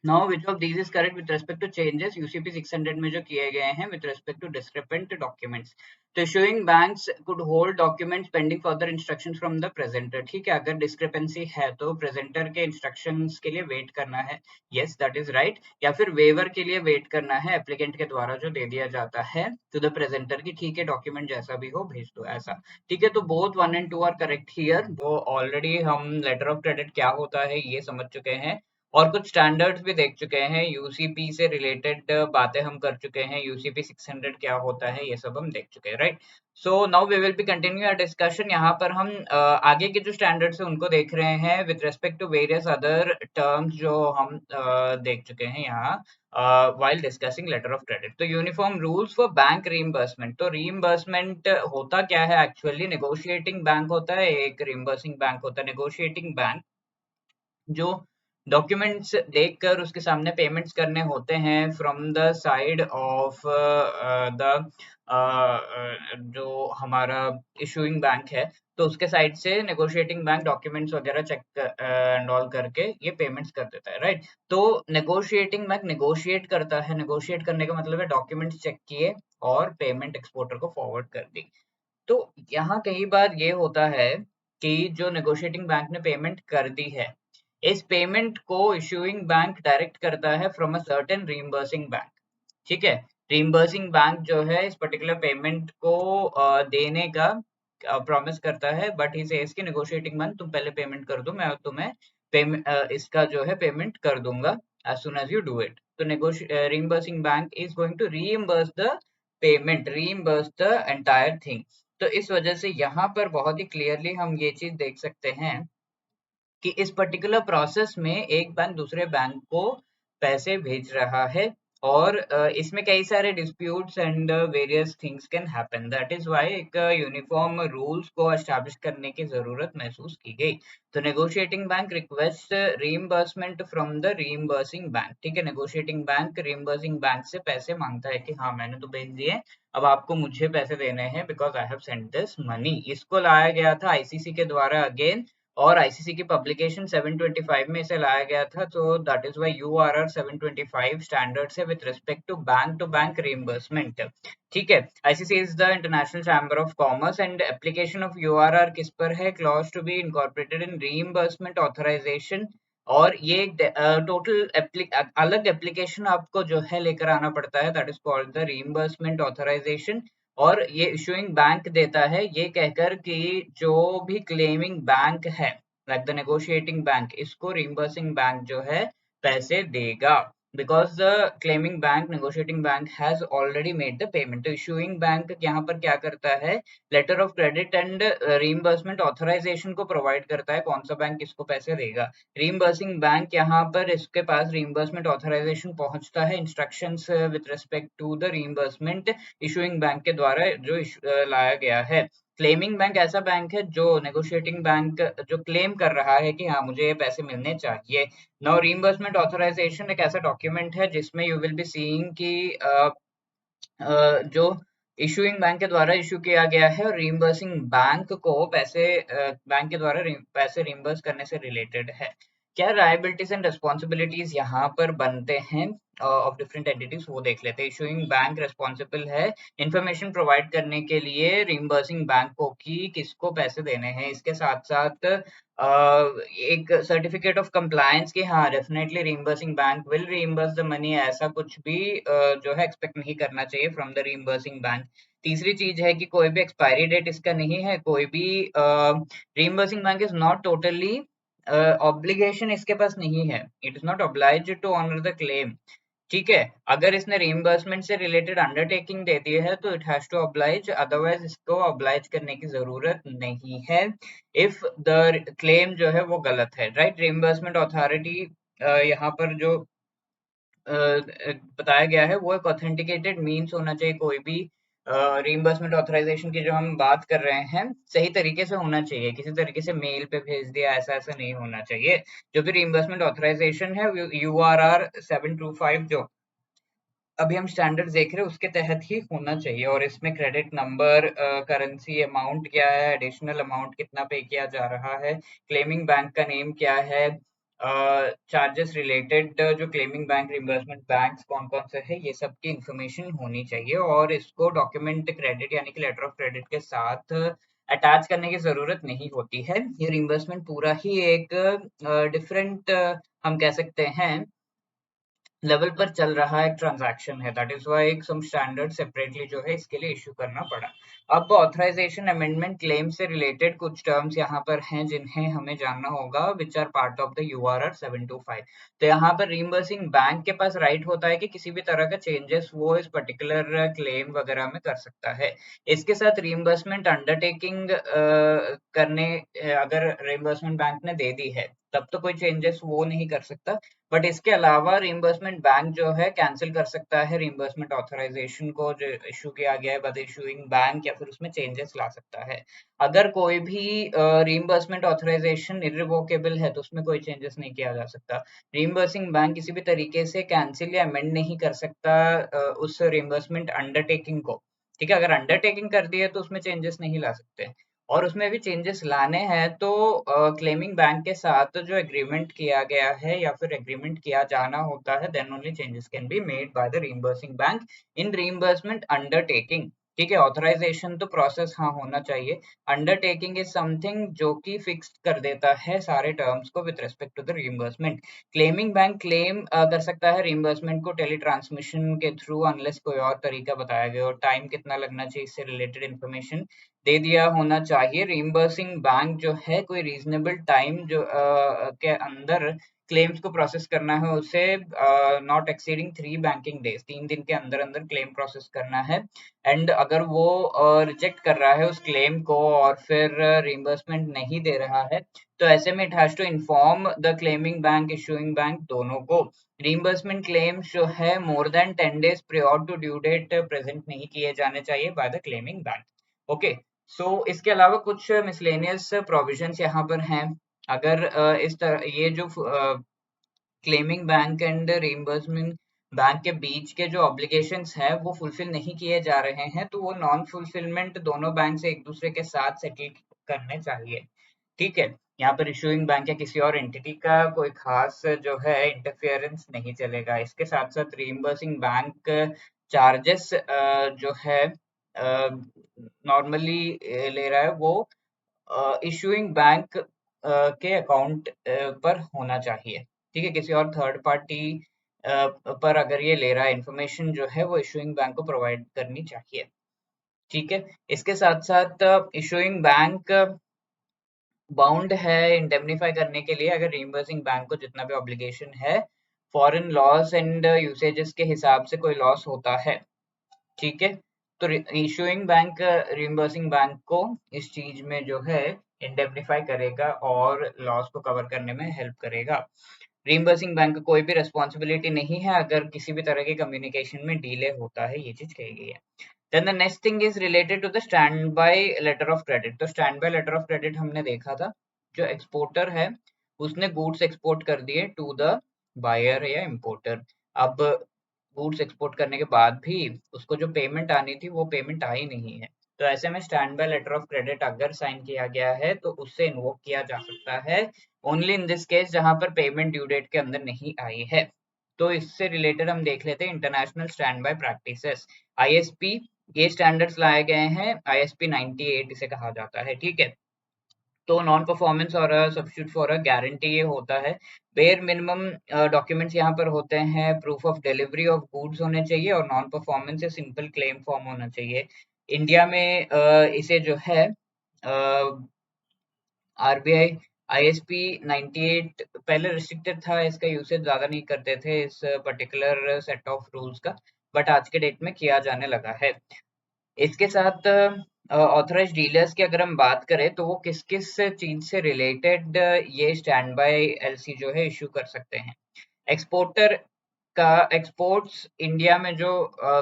Now which of these is correct with respect to changes UCP 600 में जो किए गए हैं with respect to discrepant documents? तो issuing banks could hold documents pending further instructions from the presenter। ठीक है, अगर discrepancy है तो presenter के instructions के लिए wait करना है, yes that is right, या फिर waiver के लिए wait करना है applicant के द्वारा जो दे दिया जाता है to the presenter की ठीक है document जैसा भी हो भेज दो, ऐसा। ठीक है, तो both 1 and 2 are correct here। तो already हम letter of credit क्या होता है ये समझ चुके हैं और कुछ स्टैंडर्ड्स भी देख चुके हैं, यूसीपी से रिलेटेड बातें हम कर चुके हैं, यूसीपी 600 क्या होता है ये सब हम देख चुके हैं, right. So now we will be continue our discussion. यहाँ पर हम आगे के जो स्टैंडर्ड्स है उनको देख रहे हैं with respect to various other terms जो हम देख चुके हैं यहाँ while discussing letter of credit। तो uniform rules for bank reimbursement. तो रीइंबर्समेंट होता क्या है एक्चुअली? नेगोशिएटिंग बैंक होता है, एक रीइंबर्सिंग बैंक होता है। नेगोशिएटिंग बैंक जो डॉक्यूमेंट्स देखकर उसके सामने पेमेंट्स करने होते हैं from the side of the जो हमारा इशूइंग बैंक है, तो उसके साइड से नेगोशिएटिंग बैंक डॉक्यूमेंट्स वगैरह चेक एंड ऑल करके ये पेमेंट्स कर देता है, राइट। तो नेगोशिएटिंग बैंक नेगोशिएट करता है, नेगोशिएट करने का मतलब है डॉक्यूमेंट्स चेक किए और पेमेंट एक्सपोर्टर को फॉरवर्ड कर दी। तो यहाँ कई बार ये होता है कि जो नेगोशिएटिंग बैंक ने पेमेंट कर दी है, इस पेमेंट को इशूइंग बैंक डायरेक्ट करता है फ्रॉम अ सर्टेन रीइंबर्सिंग बैंक। ठीक है, रीइंबर्सिंग बैंक जो है इस पर्टिकुलर पेमेंट को देने का प्रॉमिस करता है, बट ही सेज कि नेगोशिएटिंग बैंक तुम पहले पेमेंट कर दो, मैं तुम्हें पेमेंट इसका जो है पेमेंट कर दूंगा as soon as you do it। तो reimbursing bank is going to reimburse the payment, reimburse the entire thing। तो इस वजह से यहाँ पर बहुत ही क्लियरली हम ये चीज देख सकते हैं कि इस पर्टिकुलर प्रोसेस में एक बैंक दूसरे बैंक को पैसे भेज रहा है और इसमें कई सारे disputes and various things can happen. That is why एक यूनिफॉर्म रूल्स को एस्टैब्लिश करने की जरूरत महसूस की गई। तो negotiating bank request reimbursement from the reimbursing bank. ठीक है, नेगोशिएटिंग बैंक रीइंबर्सिंग बैंक से पैसे मांगता है कि हाँ मैंने तो भेज दिए, अब आपको मुझे पैसे देने हैं because I have sent this money. इसको लाया गया था आईसीसी के द्वारा अगेन, और आईसीसी की पब्लिकेशन 725 में इसे लाया गया था। तो that is why URR 725 standards है with respect to bank reimbursement. ठीक है, ICC is the international chamber of commerce and application of URR किस पर है? Clause to be incorporated in reimbursement authorisation. और ये टोटल अलग एप्लीकेशन आपको जो है लेकर आना पड़ता है, that is called the reimbursement authorisation. और ये इशूइंग बैंक देता है ये कहकर कि जो भी क्लेमिंग बैंक है लाइक द नेगोशिएटिंग बैंक, इसको रिम्बर्सिंग बैंक जो है पैसे देगा because the claiming bank negotiating bank has already made the payment. तो इशूइंग बैंक यहाँ पर क्या करता है? Letter of credit and reimbursement authorisation को प्रोवाइड करता है, कौन सा बैंक किसको पैसे देगा। रीइंबर्सिंग बैंक यहाँ पर इसके पास रीइंबर्समेंट ऑथराइजेशन पहुंचता है, instructions with respect to the reimbursement issuing bank के द्वारा जो लाया गया है। क्लेमिंग बैंक ऐसा बैंक है जो नेगोशिएटिंग बैंक जो क्लेम कर रहा है कि हाँ मुझे ये पैसे मिलने चाहिए। नाउ रीइंबर्समेंट ऑथराइजेशन एक ऐसा डॉक्यूमेंट है जिसमें यू विल बी सीइंग कि जो इशूइंग बैंक के द्वारा इशू किया गया है और रीइंबर्सिंग बैंक को पैसे बैंक के द्वारा पैसे रीइंबर्स करने से रिलेटेड है। क्या लायबिलिटीज एंड रिस्पॉन्सिबिलिटीज यहाँ पर बनते हैं ऑफ डिफरेंट एंटिटीज, वो देख लेते हैं। इशूइंग बैंक रिस्पॉन्सिबल है इंफॉर्मेशन प्रोवाइड करने के लिए रीइंबर्सिंग बैंक को कि किसको पैसे देने हैं। इसके साथ साथ एक सर्टिफिकेट ऑफ कंप्लायंस कि हाँ definitely reimbursing bank will reimburse the money, ऐसा कुछ भी जो है एक्सपेक्ट नहीं करना चाहिए फ्रॉम द रीइंबर्सिंग बैंक। तीसरी चीज है कि कोई भी एक्सपायरी डेट इसका नहीं है, कोई भी reimbursing bank is not totally obligation इसके पास नहीं है, it is not obliged to honour the claim. ठीक है, अगर इसने रीइंबर्समेंट से रिलेटेड अंडरटेकिंग दे दी है तो it has to oblige, otherwise इसको ऑब्लाइज करने की जरूरत नहीं है इफ द क्लेम जो है वो गलत है, राइट। रीइंबर्समेंट अथॉरिटी यहाँ पर जो बताया गया है वो एक ऑथेंटिकेटेड मीन्स होना चाहिए। कोई भी रीइंबर्समेंट ऑथराइजेशन की जो हम बात कर रहे हैं सही तरीके से होना चाहिए, किसी तरीके से मेल पे भेज दिया ऐसा ऐसा नहीं होना चाहिए। जो भी रीइंबर्समेंट ऑथराइजेशन है यूआरआर 725 जो अभी हम स्टैंडर्ड देख रहे हैं उसके तहत ही होना चाहिए, और इसमें क्रेडिट नंबर, करेंसी अमाउंट क्या है, एडिशनल अमाउंट कितना पे किया जा रहा है, क्लेमिंग बैंक का नेम क्या है, चार्जेस रिलेटेड जो क्लेमिंग बैंक रिम्बर्समेंट बैंक कौन कौन से है, ये सब की इंफॉर्मेशन होनी चाहिए। और इसको डॉक्यूमेंट क्रेडिट यानी कि लेटर ऑफ क्रेडिट के साथ अटैच करने की जरूरत नहीं होती है। ये रिम्बर्समेंट पूरा ही एक डिफरेंट हम कह सकते हैं लेवल पर चल रहा एक ट्रांजैक्शन है, दैट इज वाई एक सम स्टैंडर्ड सेपरेटली जो है इसके लिए इशू करना पड़ा। अब ऑथराइजेशन अमेंडमेंट क्लेम से रिलेटेड कुछ टर्म्स यहाँ पर हैं जिन्हें हमें जानना होगा, which are part of the URR 725। तो यहाँ पर रीइंबर्सिंग बैंक के पास राइट होता है कि किसी भी तरह का चेंजेस वो इस पर्टिकुलर क्लेम वगैरह में कर सकता है। इसके साथ रीइंबर्समेंट अंडरटेकिंग करने अगर रीइंबर्समेंट बैंक ने दे दी है तब तो कोई चेंजेस वो नहीं कर सकता, बट इसके अलावा रिइंबर्समेंट बैंक जो है कैंसिल कर सकता है रिइंबर्समेंट ऑथराइजेशन को जो इशू किया गया है बाय द इशूइंग बैंक, या फिर उसमें चेंजेस ला सकता है। अगर कोई भी रिइंबर्समेंट ऑथराइजेशन इररिवोकेबल है तो उसमें कोई चेंजेस नहीं किया जा सकता। रिइंबर्सिंग बैंक किसी भी तरीके से कैंसिल या अमेंड नहीं कर सकता उस रिइंबर्समेंट अंडरटेकिंग को। ठीक है, अगर अंडरटेकिंग कर दी है तो उसमें चेंजेस नहीं ला सकते, और उसमें भी चेंजेस लाने हैं तो क्लेमिंग बैंक के साथ जो एग्रीमेंट किया गया है या फिर एग्रीमेंट किया जाना होता है, then only changes can be made by the reimbursing bank in reimbursement undertaking. ठीक है, ऑथराइजेशन तो प्रोसेस हाँ होना चाहिए, अंडरटेकिंग इज समथिंग जो कि फिक्स कर देता है सारे टर्म्स को with respect to the reimbursement. Claiming bank claim कर सकता है रीइंबर्समेंट को टेली ट्रांसमिशन के थ्रू, अनलेस कोई और तरीका बताया गया, और टाइम कितना लगना चाहिए इससे रिलेटेड इन्फॉर्मेशन दे दिया होना चाहिए। रिइंबर्सिंग बैंक जो है कोई रीजनेबल टाइम जो के अंदर क्लेम्स को प्रोसेस करना है उसे, नॉट एक्सीडिंग 3 बैंकिंग डेज, 3 दिन के अंदर अंदर क्लेम प्रोसेस करना है। एंड अगर वो रिजेक्ट कर रहा है उस क्लेम को और फिर रिइंबर्समेंट नहीं दे रहा है, तो ऐसे में it has to inform the claiming bank issuing bank दोनों को। रिइंबर्समेंट क्लेम्स जो है more than 10 days prior to due date present नहीं किए जाने चाहिए by the claiming bank. Okay, so इसके अलावा कुछ मिसलेनियस प्रोविजंस यहाँ पर हैं। अगर इस तरह ये जो claiming bank and reimbursement bank के बीच के जो ऑब्लिगेशंस हैं वो फुलफिल नहीं किए जा रहे हैं, तो वो नॉन फुलफिलमेंट दोनों बैंक से एक दूसरे के साथ सेटल करने चाहिए। ठीक है, यहाँ पर इशूइंग बैंक या किसी और एंटिटी का कोई खास जो है इंटरफेरेंस नहीं चलेगा। इसके साथ साथ रीइंबर्सिंग बैंक चार्जेस जो है नॉर्मली ले रहा है वो इशूइंग बैंक के अकाउंट पर होना चाहिए। ठीक है, किसी और थर्ड पार्टी पर अगर ये ले रहा है इंफॉर्मेशन जो है वो इशूइंग बैंक को प्रोवाइड करनी चाहिए। ठीक है, इसके साथ साथ इशूइंग बैंक बाउंड है इंडेमनीफाई करने के लिए अगर रीइंबर्सिंग बैंक को जितना भी ऑब्लिगेशन है फॉरेन लॉस एंड यूसेजेस के हिसाब से कोई लॉस होता है। ठीक है, तो इशूइंग बैंक रिइंबर्सिंग बैंक को इस चीज में जो है इंडेमनीफाई करेगा और लॉस को कवर करने में हेल्प करेगा। रिइंबर्सिंग बैंक का कोई भी रिस्पॉन्सिबिलिटी नहीं है अगर किसी भी तरह के कम्युनिकेशन में डिले होता है, ये चीज कही गई है। Then the next thing is related to the stand bye letter of credit. तो stand bye letter of credit हमने देखा था, जो एक्सपोर्टर है उसने गुड्स एक्सपोर्ट कर दिए टू द बायर या इम्पोर्टर। अब गुड्स एक्सपोर्ट करने के बाद भी उसको जो पेमेंट आनी थी वो पेमेंट आई नहीं है, तो ऐसे में stand by letter of credit अगर साइन किया गया है तो उससे इन्वोक किया जा सकता है ओनली इन दिस केस जहां पर पेमेंट ड्यू डेट के अंदर नहीं आई है। तो इससे रिलेटेड हम देख लेते हैं international stand by practices, ISP. ये स्टैंडर्ड्स लाए गए हैं, आईएसपी 98 इसे कहा जाता है। ठीक है, तो नॉन परफॉर्मेंस और सब्स्टिट्यूट फॉर अ गारंटी ये होता है। बेयर मिनिमम डॉक्यूमेंट्स यहाँ पर होते हैं, proof of delivery of goods होने चाहिए और नॉन परफॉर्मेंस से सिंपल क्लेम फॉर्म होना चाहिए। इंडिया में इसे जो है आरबीआई आईएसपी 98 पहले रिस्ट्रिक्टेड था, इसका यूसेज ज्यादा नहीं करते थे इस पर्टिकुलर सेट ऑफ रूल्स का, बट आज के डेट में किया जाने लगा है। इसके साथ ऑथराइज्ड डीलर्स की अगर हम बात करें तो वो किस किस चीज से रिलेटेड ये स्टैंड बाय एलसी जो है इशू कर सकते हैं। एक्सपोर्टर का एक्सपोर्ट्स इंडिया में जो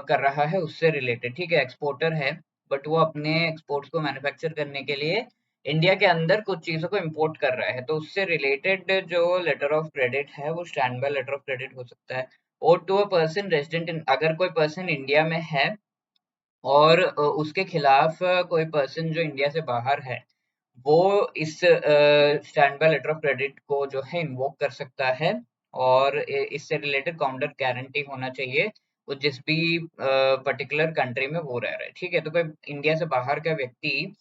कर रहा है उससे रिलेटेड। ठीक है, एक्सपोर्टर है बट वो अपने एक्सपोर्ट्स को मैन्युफैक्चर करने के लिए इंडिया के अंदर कुछ चीजों को इंपोर्ट कर रहा है, तो उससे रिलेटेड जो लेटर ऑफ क्रेडिट है वो stand by letter of credit हो सकता है। और to a person resident in, अगर कोई पर्सन इंडिया में है और उसके खिलाफ कोई पर्सन जो इंडिया से बाहर है वो इस stand by letter of credit को जो है इन्वोक कर सकता है, और इससे रिलेटेड काउंटर गारंटी होना चाहिए वो जिस भी पर्टिकुलर कंट्री में वो रह रहा है, ठीक है। तो कोई इंडिया से बाहर का व्यक्ति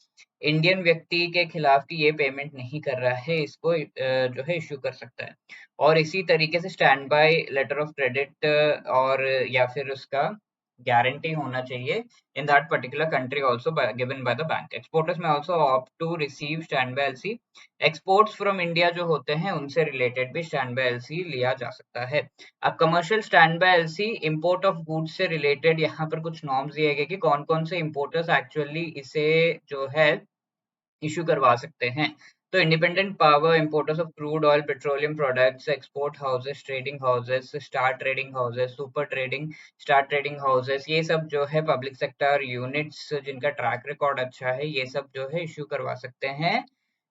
इंडियन व्यक्ति के खिलाफ की ये पेमेंट नहीं कर रहा है, इसको जो है इश्यू कर सकता है। और इसी तरीके से stand by letter of credit और या फिर उसका गारंटी होना चाहिए in that particular country also given by the bank. Exporters may also opt to receive standby LC. Exports from India जो होते हैं उनसे रिलेटेड भी standby LC लिया जा सकता है। अब commercial standby LC import of goods से रिलेटेड यहाँ पर कुछ नॉर्म्स दिए गए कि कौन कौन से importers एक्चुअली इसे जो है इश्यू करवा सकते हैं। तो independent power importers of crude oil petroleum products, export houses, trading houses, star trading houses, super trading, star trading houses, ये सब जो है पब्लिक सेक्टर यूनिट्स जिनका ट्रैक रिकॉर्ड अच्छा है, ये सब जो है इश्यू करवा सकते हैं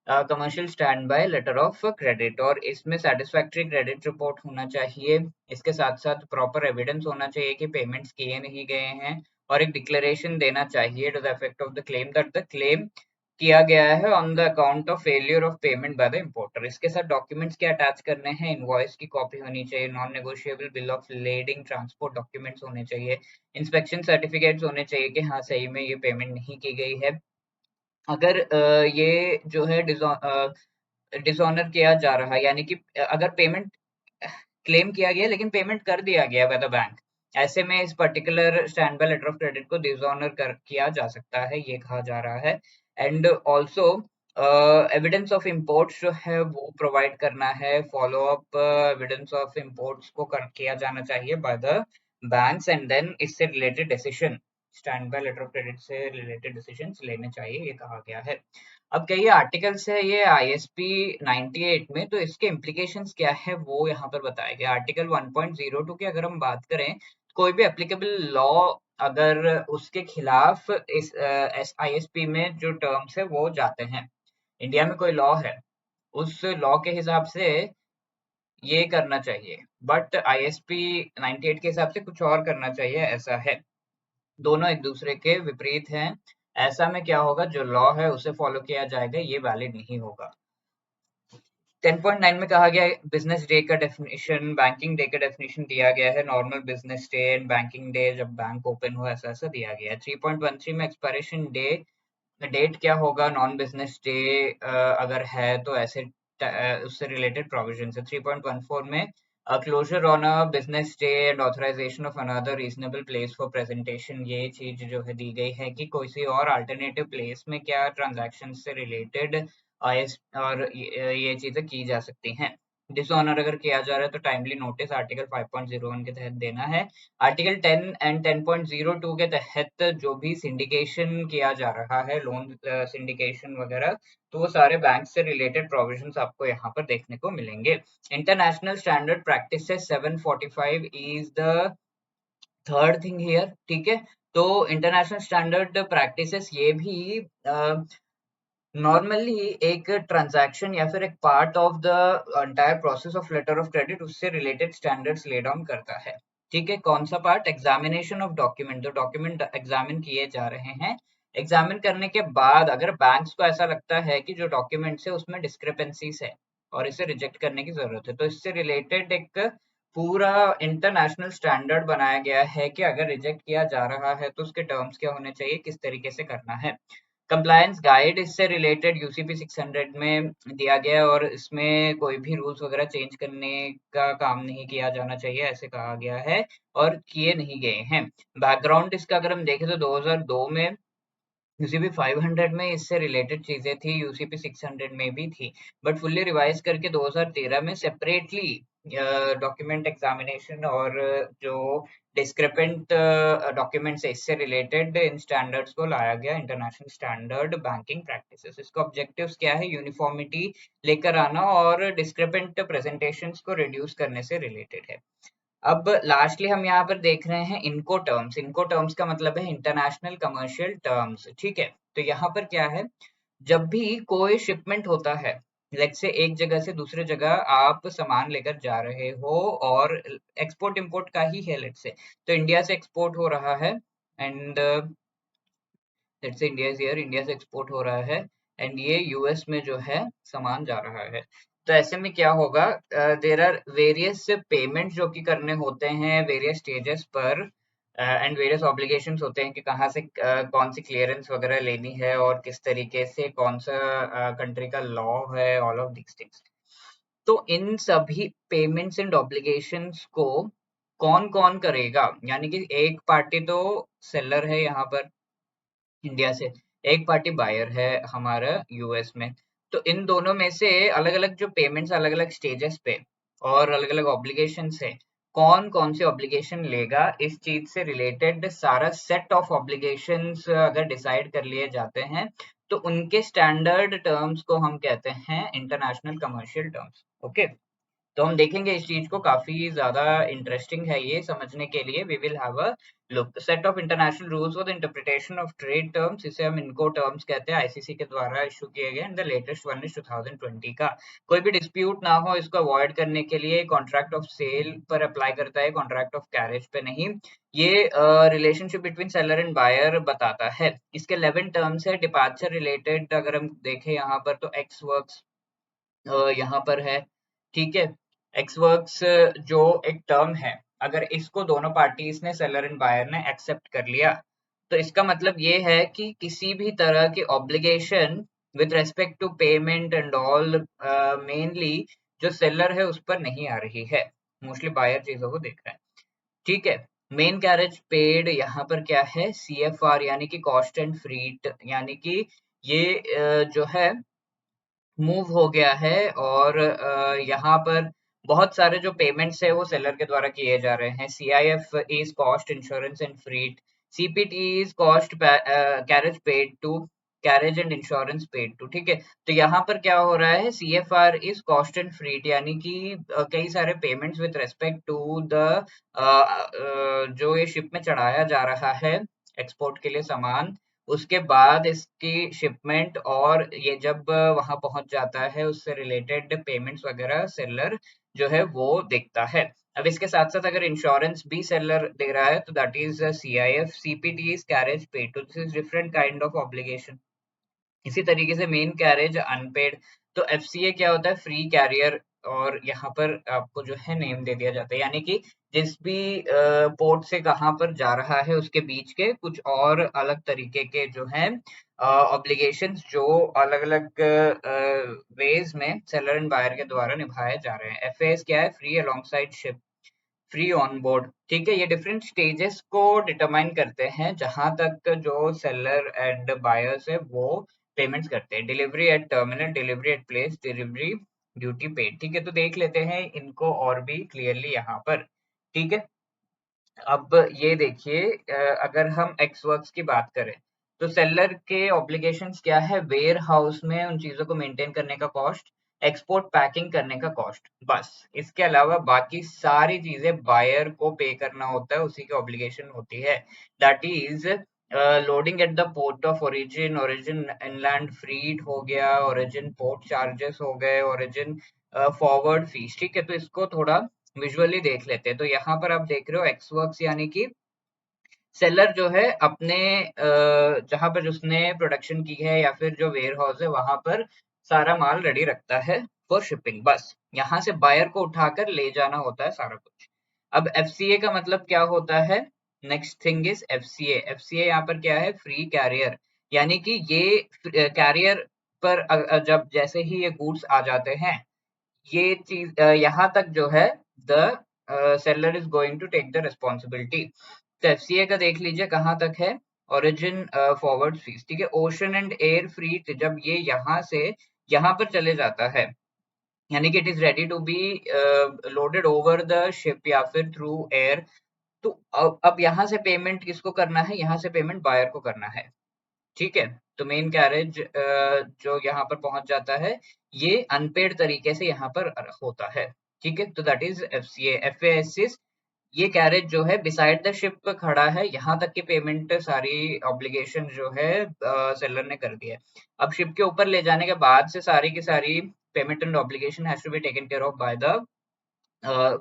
commercial stand by letter of credit. और इसमें सेटिस्फैक्ट्री क्रेडिट रिपोर्ट होना चाहिए, इसके साथ साथ प्रॉपर एविडेंस होना चाहिए कि पेमेंट्स किए नहीं गए हैं, और एक डिक्लेरेशन देना चाहिए to the effect of the claim that the claim किया गया है on the account of failure of payment by the importer. इसके साथ डॉक्यूमेंट्स क्या अटैच करने हैं, इनवॉइस की कॉपी होनी चाहिए, non negotiable bill of lending, transport documents होने चाहिए, इंस्पेक्शन सर्टिफिकेट्स होने चाहिए कि हाँ सही में ये पेमेंट नहीं की गई है। अगर ये जो है डिसऑनर किया जा रहा है, यानी कि अगर पेमेंट क्लेम किया गया लेकिन पेमेंट कर दिया गया बाय द बैंक, ऐसे में इस particular stand by letter of credit को डिसऑनर कर किया जा सकता है, ये कहा जा रहा है। And also evidence of imports जो है वो प्रोवाइड करना है, follow up evidence of imports को किया जाना चाहिए by the banks, and then इससे related decision, stand bye letter of credit से रिलेटेड डिसीजंस लेने चाहिए, ये कहा गया है। अब कई आर्टिकल्स है ये आईएसपी 98 में, तो इसके इम्प्लीकेशंस क्या है वो यहाँ पर बताया गया। आर्टिकल 1.02 की अगर हम बात करें, कोई भी एप्लीकेबल लॉ अगर उसके खिलाफ इस आईएसपी में जो टर्म्स है वो जाते हैं, इंडिया में कोई लॉ है उस लॉ के हिसाब से ये करना चाहिए, बट आईएसपी 98 के हिसाब से कुछ और करना चाहिए, ऐसा है। दोनों एक दूसरे के विपरीत हैं। ऐसा में क्या होगा, जो लॉ है उसे फॉलो किया जाएगा, ये वैलिड नहीं होगा। 10.9 में कहा गया है बिजनेस डे का डेफिनेशन, बैंकिंग डे का डेफिनेशन दिया गया है, normal business day and banking day जब बैंक ओपन हो, ऐसा ऐसा दिया गया है। 3.13 में एक्सपायरेशन डे डेट क्या होगा, नॉन बिजनेस डे अगर है तो ऐसे उससे रिलेटेड प्रोविजन है। 3.14 में closure on a business day and authorisation of another reasonable place for presentation, ये चीज जो है दी गई है कि किसी और अल्टरनेटिव प्लेस में क्या ट्रांजैक्शन से रिलेटेड और ये चीजें की जा सकती हैं। डिसऑनर अगर किया जा रहा है तो टाइमली नोटिस आर्टिकल 5.01 के तहत देना है। आर्टिकल 10 एंड 10.02 के तहत जो भी सिंडिकेशन किया जा रहा है, लोन सिंडिकेशन वगैरह, तो वो सारे बैंक से रिलेटेड प्रोविजंस आपको यहाँ पर देखने को मिलेंगे। International standard practices 745 is the third thing here, ठीक है। तो इंटरनेशनल स्टैंडर्ड प्रैक्टिसेस ये भी नॉर्मली एक ट्रांजैक्शन या फिर एक part of the entire process of letter of credit, उससे रिलेटेड स्टैंडर्ड्स ले डाउन करता है, ठीक है। कौन सा पार्ट, एग्जामिनेशन ऑफ डॉक्यूमेंट, जो डॉक्यूमेंट एग्जामिन किए जा रहे हैं, एग्जामिन करने के बाद अगर बैंक्स को ऐसा लगता है कि जो डॉक्यूमेंट्स है उसमें डिस्क्रिपेंसीज है और इसे रिजेक्ट करने की जरूरत है, तो इससे रिलेटेड एक पूरा इंटरनेशनल स्टैंडर्ड बनाया गया है कि अगर रिजेक्ट किया जा रहा है तो उसके टर्म्स क्या होने चाहिए, किस तरीके से करना है। कंप्लायंस गाइड इससे रिलेटेड यूसीपी 600 में दिया गया है, और इसमें कोई भी रूल्स वगैरह चेंज करने का काम नहीं किया जाना चाहिए, ऐसे कहा गया है और किए नहीं गए हैं। बैकग्राउंड इसका अगर हम देखें तो 2002 में यूसीपी 500 में इससे रिलेटेड चीजें थी, यूसीपी 600 में भी थी, बट फुल्ली रिवाइज करके 2013 में सेपरेटली डॉक्यूमेंट एग्जामिनेशन और जो डिस्क्रिपेंट डॉक्यूमेंट्स है इससे रिलेटेड इन स्टैंडर्ड्स को लाया गया, इंटरनेशनल स्टैंडर्ड बैंकिंग प्रैक्टिसेस। इसका ऑब्जेक्टिव्स क्या है, यूनिफॉर्मिटी लेकर आना और डिस्क्रिपेंट प्रेजेंटेशंस को रिड्यूस करने से रिलेटेड है। अब लास्टली हम यहाँ पर देख रहे हैं इनको टर्म्स, इनको टर्म्स का मतलब है इंटरनेशनल कमर्शियल टर्म्स, ठीक है। तो यहाँ पर क्या है, जब भी कोई शिपमेंट होता है, लेट्स से एक जगह से दूसरे जगह आप सामान लेकर जा रहे हो और एक्सपोर्ट इंपोर्ट का ही है, लेट्स से तो इंडिया से एक्सपोर्ट हो रहा है and let's say India here, India से एक्सपोर्ट हो रहा है एंड ये यूएस में जो है सामान जा रहा है। तो ऐसे में क्या होगा, देयर आर वेरियस पेमेंट जो कि करने होते हैं वेरियस स्टेजेस पर, एंड वेरियस ऑब्लिगेशंस होते हैं कि कहाँ से कौन सी क्लियरेंस वगैरह लेनी है और किस तरीके से कौन सा कंट्री का लॉ है, ऑल ऑफ दिस थिंग्स। तो इन सभी पेमेंट्स एंड ऑब्लिगेशंस को कौन कौन करेगा, यानी कि एक पार्टी तो सेलर है यहाँ पर इंडिया से, एक पार्टी बायर है हमारा यूएस में। तो इन दोनों में से अलग अलग जो पेमेंट्स अलग अलग स्टेजेस पे और अलग अलग ऑब्लिगेशंस है, कौन कौन से ऑब्लिगेशन लेगा, इस चीज से रिलेटेड सारा सेट ऑफ ऑब्लिगेशंस अगर डिसाइड कर लिए जाते हैं तो उनके स्टैंडर्ड टर्म्स को हम कहते हैं इंटरनेशनल कमर्शियल टर्म्स। ओके, तो हम देखेंगे इस चीज को, काफी ज्यादा इंटरेस्टिंग है ये समझने के लिए। We will have a look set of international rules for the interpretation of trade terms, इसे हम इनको टर्म्स कहते हैं, आईसीसी के द्वारा इशू किए गए, and the latest one is 2020 का। कोई भी डिस्प्यूट ना हो इसको अवॉइड करने के लिए कॉन्ट्रैक्ट ऑफ सेल पर अप्लाई करता है, कॉन्ट्रैक्ट ऑफ कैरेज पे नहीं। ये relationship between seller and buyer बताता है। इसके 11 टर्म्स है। डिपार्चर रिलेटेड अगर हम देखें यहाँ पर तो एक्स वर्क्स यहाँ पर है, ठीक है। एक्स वर्क्स जो एक टर्म है, अगर इसको दोनों पार्टीज ने, सेलर एंड बायर ने, एक्सेप्ट कर लिया तो इसका मतलब ये है कि किसी भी तरह की obligation with respect to payment and all mainly जो सेलर है उस पर नहीं आ रही है, मोस्टली बायर चीजों को देख रहा है, ठीक है। मेन कैरेज पेड यहाँ पर क्या है, सीएफआर यानी कि कॉस्ट एंड फ्रीट, यानी कि ये जो है मूव हो गया है और यहाँ पर बहुत सारे जो पेमेंट्स है वो सेलर के द्वारा किए जा रहे हैं। CIF is cost insurance and freight, CPT is cost carriage paid to, carriage and insurance paid to, ठीक है। तो यहाँ पर क्या हो रहा है, CFR is cost and freight, यानी कि कई सारे payments with respect to the जो ये शिप में चढ़ाया जा रहा है एक्सपोर्ट के लिए सामान, उसके बाद इसकी शिपमेंट और ये जब वहां पहुंच जाता है उससे रिलेटेड पेमेंट्स वगैरह सेलर जो है वो देखता है। अब इसके साथ साथ अगर इंश्योरेंस भी सेलर दे रहा है तो that is CIF, CPT is carriage paid to, this is different kind of obligation. इसी तरीके से मेन कैरेज अनपेड, तो एफसीए क्या होता है, फ्री कैरियर, और यहाँ पर आपको जो है नेम दे दिया जाता है, यानी कि जिस भी पोर्ट से कहाँ पर जा रहा है उसके बीच के कुछ और अलग तरीके के जो हैं ऑब्लिगेशंस जो अलग अलग वेज में सेलर एंड बायर के द्वारा निभाए जा रहे हैं। एफएएस क्या है, free alongside ship, free on board, ठीक है। ये डिफरेंट स्टेजेस को डिटरमाइन करते हैं जहां तक जो सेलर एंड बायर्स है वो पेमेंट्स करते हैं। Delivery at terminal, delivery at place, delivery duty paid, ठीक है। तो देख लेते हैं इनको और भी क्लियरली यहाँ पर, ठीक है। अब ये देखिए, अगर हम एक्स वर्क्स की बात करें तो सेलर के ऑब्लिगेशंस क्या है, वेयर हाउस में उन चीजों को मेंटेन करने का कॉस्ट, एक्सपोर्ट पैकिंग करने का कॉस्ट, बस। इसके अलावा बाकी सारी चीजें बायर को पे करना होता है, उसी की ऑब्लिगेशन होती है। That is loading at the port of origin, origin inland freight हो गया, ओरिजिन पोर्ट चार्जेस हो गए, ओरिजिन फॉरवर्ड फीस, ठीक है। तो इसको थोड़ा विजुअली देख लेते हैं। तो यहाँ पर आप देख रहे हो एक्स वर्क्स, यानी कि सेलर जो है अपने जहां पर उसने प्रोडक्शन की है या फिर जो वेयर हाउस है वहां पर सारा माल रेडी रखता है फॉर शिपिंग, बस। यहाँ से बायर को उठाकर ले जाना होता है सारा कुछ। अब एफसीए का मतलब क्या होता है, next thing is FCA. FCA यहाँ पर क्या है, फ्री कैरियर, यानी कि ये कैरियर पर जब जैसे ही ये गुड्स आ जाते हैं, ये चीज यहाँ तक जो है the seller is going to take the responsibility. तो एफसीए का देख लीजिए कहाँ तक है, ओरिजिन फॉरवर्ड फीस, ठीक है। ओशन एंड एयर फ्रीट, जब ये यहाँ से यहाँ पर चले जाता है, यानी कि it is ready to be loaded over the ship या फिर थ्रू एयर, तो अब यहाँ से पेमेंट किसको करना है, यहाँ से पेमेंट बायर को करना है, ठीक है। तो मेन कैरेज जो यहाँ पर पहुंच जाता है ये अनपेड तरीके से यहाँ पर होता है, ठीक है। तो दैट इज एफसीए। एफएएस, ये कैरेज जो है बिसाइड द शिप खड़ा है, यहाँ तक की पेमेंट सारी ऑब्लिगेशन जो है सेलर ने कर दी है। अब शिप के ऊपर ले जाने के बाद से सारी की सारी payment and obligation has to be taken care of by the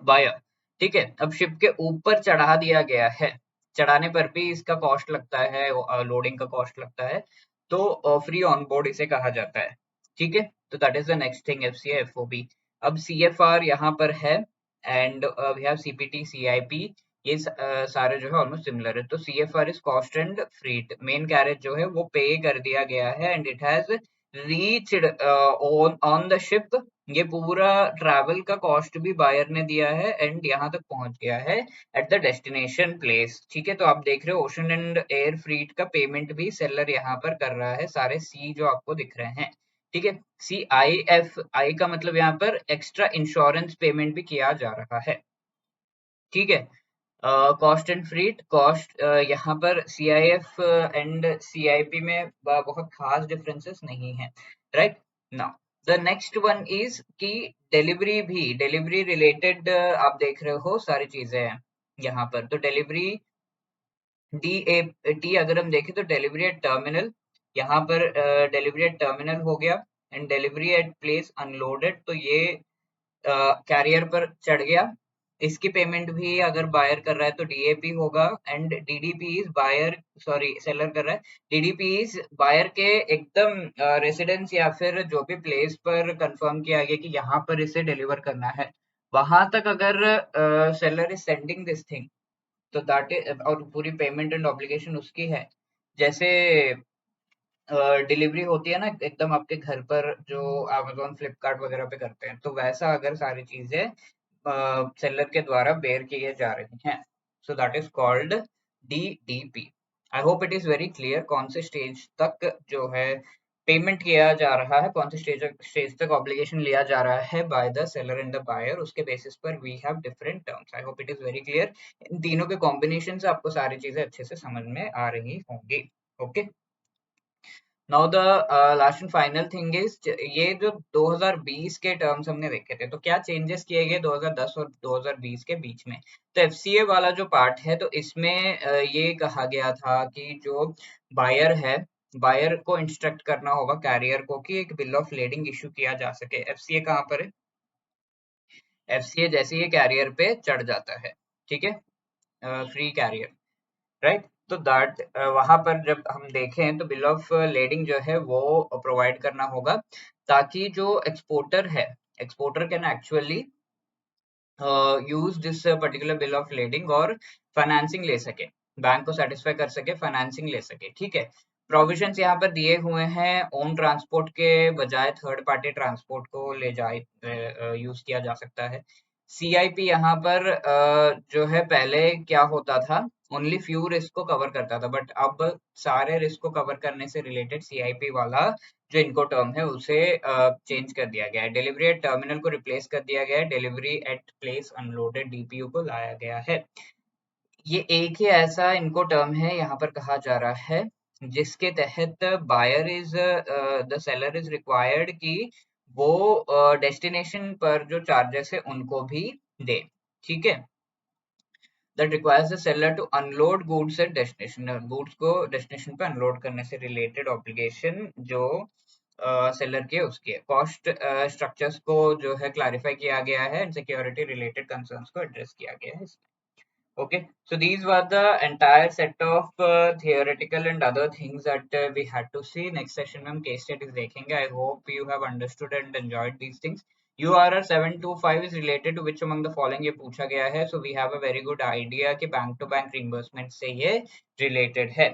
buyer, ठीक है। अब शिप के ऊपर चढ़ा दिया गया है, चढ़ाने पर भी इसका कॉस्ट लगता है, लोडिंग का कॉस्ट लगता है, तो फ्री ऑन बोर्ड इसे कहा जाता है, ठीक है। तो that is the next thing, FCA FOB. अब सीएफआर यहाँ पर है, and we have CPT, CIP, ये सारे जो है ऑलमोस्ट सिमिलर है। तो CFR is cost and freight, main carriage जो है वो पे कर दिया गया है and it has reached on the ship. ये पूरा ट्रैवल का कॉस्ट भी बायर ने दिया है एंड यहाँ तक पहुंच गया है एट द डेस्टिनेशन प्लेस। ठीक है, तो आप देख रहे हो ओशन एंड एयर फ्रीट का पेमेंट भी सेलर यहाँ पर कर रहा है, सारे सी जो आपको दिख रहे हैं। ठीक है, CIFI का मतलब यहाँ पर एक्स्ट्रा इंश्योरेंस पेमेंट भी किया जा रहा है। ठीक है, कॉस्ट एंड फ्रीट कॉस्ट, यहाँ पर CIF एंड CIP में बहुत खास डिफरेंसेस नहीं है, right. Now the next one is कि डिलीवरी भी, डिलीवरी रिलेटेड आप देख रहे हो सारी चीजें हैं यहाँ पर। तो डिलीवरी DAT अगर हम देखें तो डिलीवरी एट टर्मिनल, यहाँ पर डिलीवरी एट टर्मिनल हो गया and delivery at place unloaded, तो ये कैरियर पर चढ़ गया। इसकी पेमेंट भी अगर बायर कर रहा है तो DAP होगा and DDP is buyer, sorry seller कर रहा है, DDP इज बायर के एकदम रेसिडेंस या फिर जो भी प्लेस पर कंफर्म किया गया कि यहाँ पर इसे डिलीवर करना है, वहां तक अगर seller is sending this thing तो दैट इज, और पूरी पेमेंट एंड ऑब्लिगेशन उसकी है। जैसे डिलीवरी होती है ना एकदम आपके घर पर, जो Amazon फ्लिपकार्ट वगैरह पे करते हैं, तो वैसा अगर सारी चीजें सेलर के द्वारा बेयर किए जा रही हैं, सो that is called DDP। I hope it is very clear कौन से स्टेज तक जो है पेमेंट किया जा रहा है, कौन से स्टेज तक ऑब्लिगेशन लिया जा रहा है by the seller and the buyer, उसके बेसिस पर we have different terms. I hope it is very clear. इन तीनों के कॉम्बिनेशन से आपको सारी चीजें अच्छे से समझ में आ रही होंगी। Okay, now the last and final thing is, ये जो 2020 के टर्म्स हमने देखे थे, तो क्या चेंजेस किए गए 2010 और 2020 के बीच में। तो FCA वाला जो पार्ट है, तो इसमें ये कहा गया था कि जो बायर है, बायर को इंस्ट्रक्ट करना होगा कैरियर को कि एक बिल ऑफ लेडिंग इशू किया जा सके। FCA कहाँ पर है? FCA जैसे ये कैरियर पे चढ़ जाता है, ठीक है, फ्री कैरियर, राइट। तो दैट वहां पर जब हम देखें तो बिल ऑफ लेडिंग जो है वो प्रोवाइड करना होगा, ताकि जो एक्सपोर्टर है, exporter can actually use this particular bill of lading और फाइनेंसिंग ले सके, बैंक को सेटिस्फाई कर सके, फाइनेंसिंग ले सके। ठीक है, प्रोविजंस यहाँ पर दिए हुए हैं, ओन ट्रांसपोर्ट के बजाय थर्ड पार्टी ट्रांसपोर्ट को ले जाए यूज किया जा सकता है। CIP यहाँ पर जो है पहले क्या होता था, ओनली फ्यू रिस्क को कवर करता था, बट अब सारे रिस्क को कवर करने से रिलेटेड CIP वाला जो इनको टर्म है उसे चेंज कर दिया गया है। डिलीवरी एट टर्मिनल को रिप्लेस कर दिया गया है, delivery at place unloaded DPU को लाया गया है। ये एक ही ऐसा इनको टर्म है यहाँ पर कहा जा रहा है जिसके तहत buyer is the seller is required कि वो डेस्टिनेशन पर जो चार्जेस है उनको भी दे। ठीक है, that requires the seller to unload goods at destination, goods को डेस्टिनेशन पे अनलोड करने से रिलेटेड ऑब्लिगेशन जो सेलर के उसकी है। कॉस्ट स्ट्रक्चर्स को जो है क्लैरिफाई किया गया है एंड सिक्योरिटी रिलेटेड कंसर्न्स को एड्रेस किया गया है। Okay, so these were the entire set of theoretical and other things that we had to see. Next session में हम case studies देखेंगे. I hope you have understood and enjoyed these things. URR 725 is related to which among the following ये पूछा गया है. So we have a very good idea कि bank to bank reimbursement से ये related है.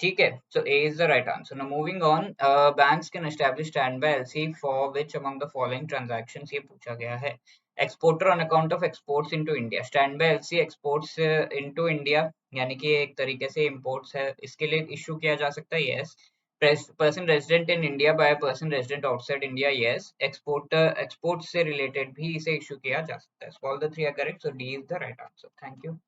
ठीक है, so A is the right answer. Now moving on, banks can establish standby LC for which among the following transactions ये पूछा गया है. Exporter on account of exports into India, stand by LC exports into India, यानी कि एक तरीके से imports है, इसके लिए इशू किया जा सकता है, yes. Person resident in India by person resident outside India, yes. Exporter export से रिलेटेड भी इसे इशू किया जा सकता है। All the three are correct, so D is the right answer. Thank you.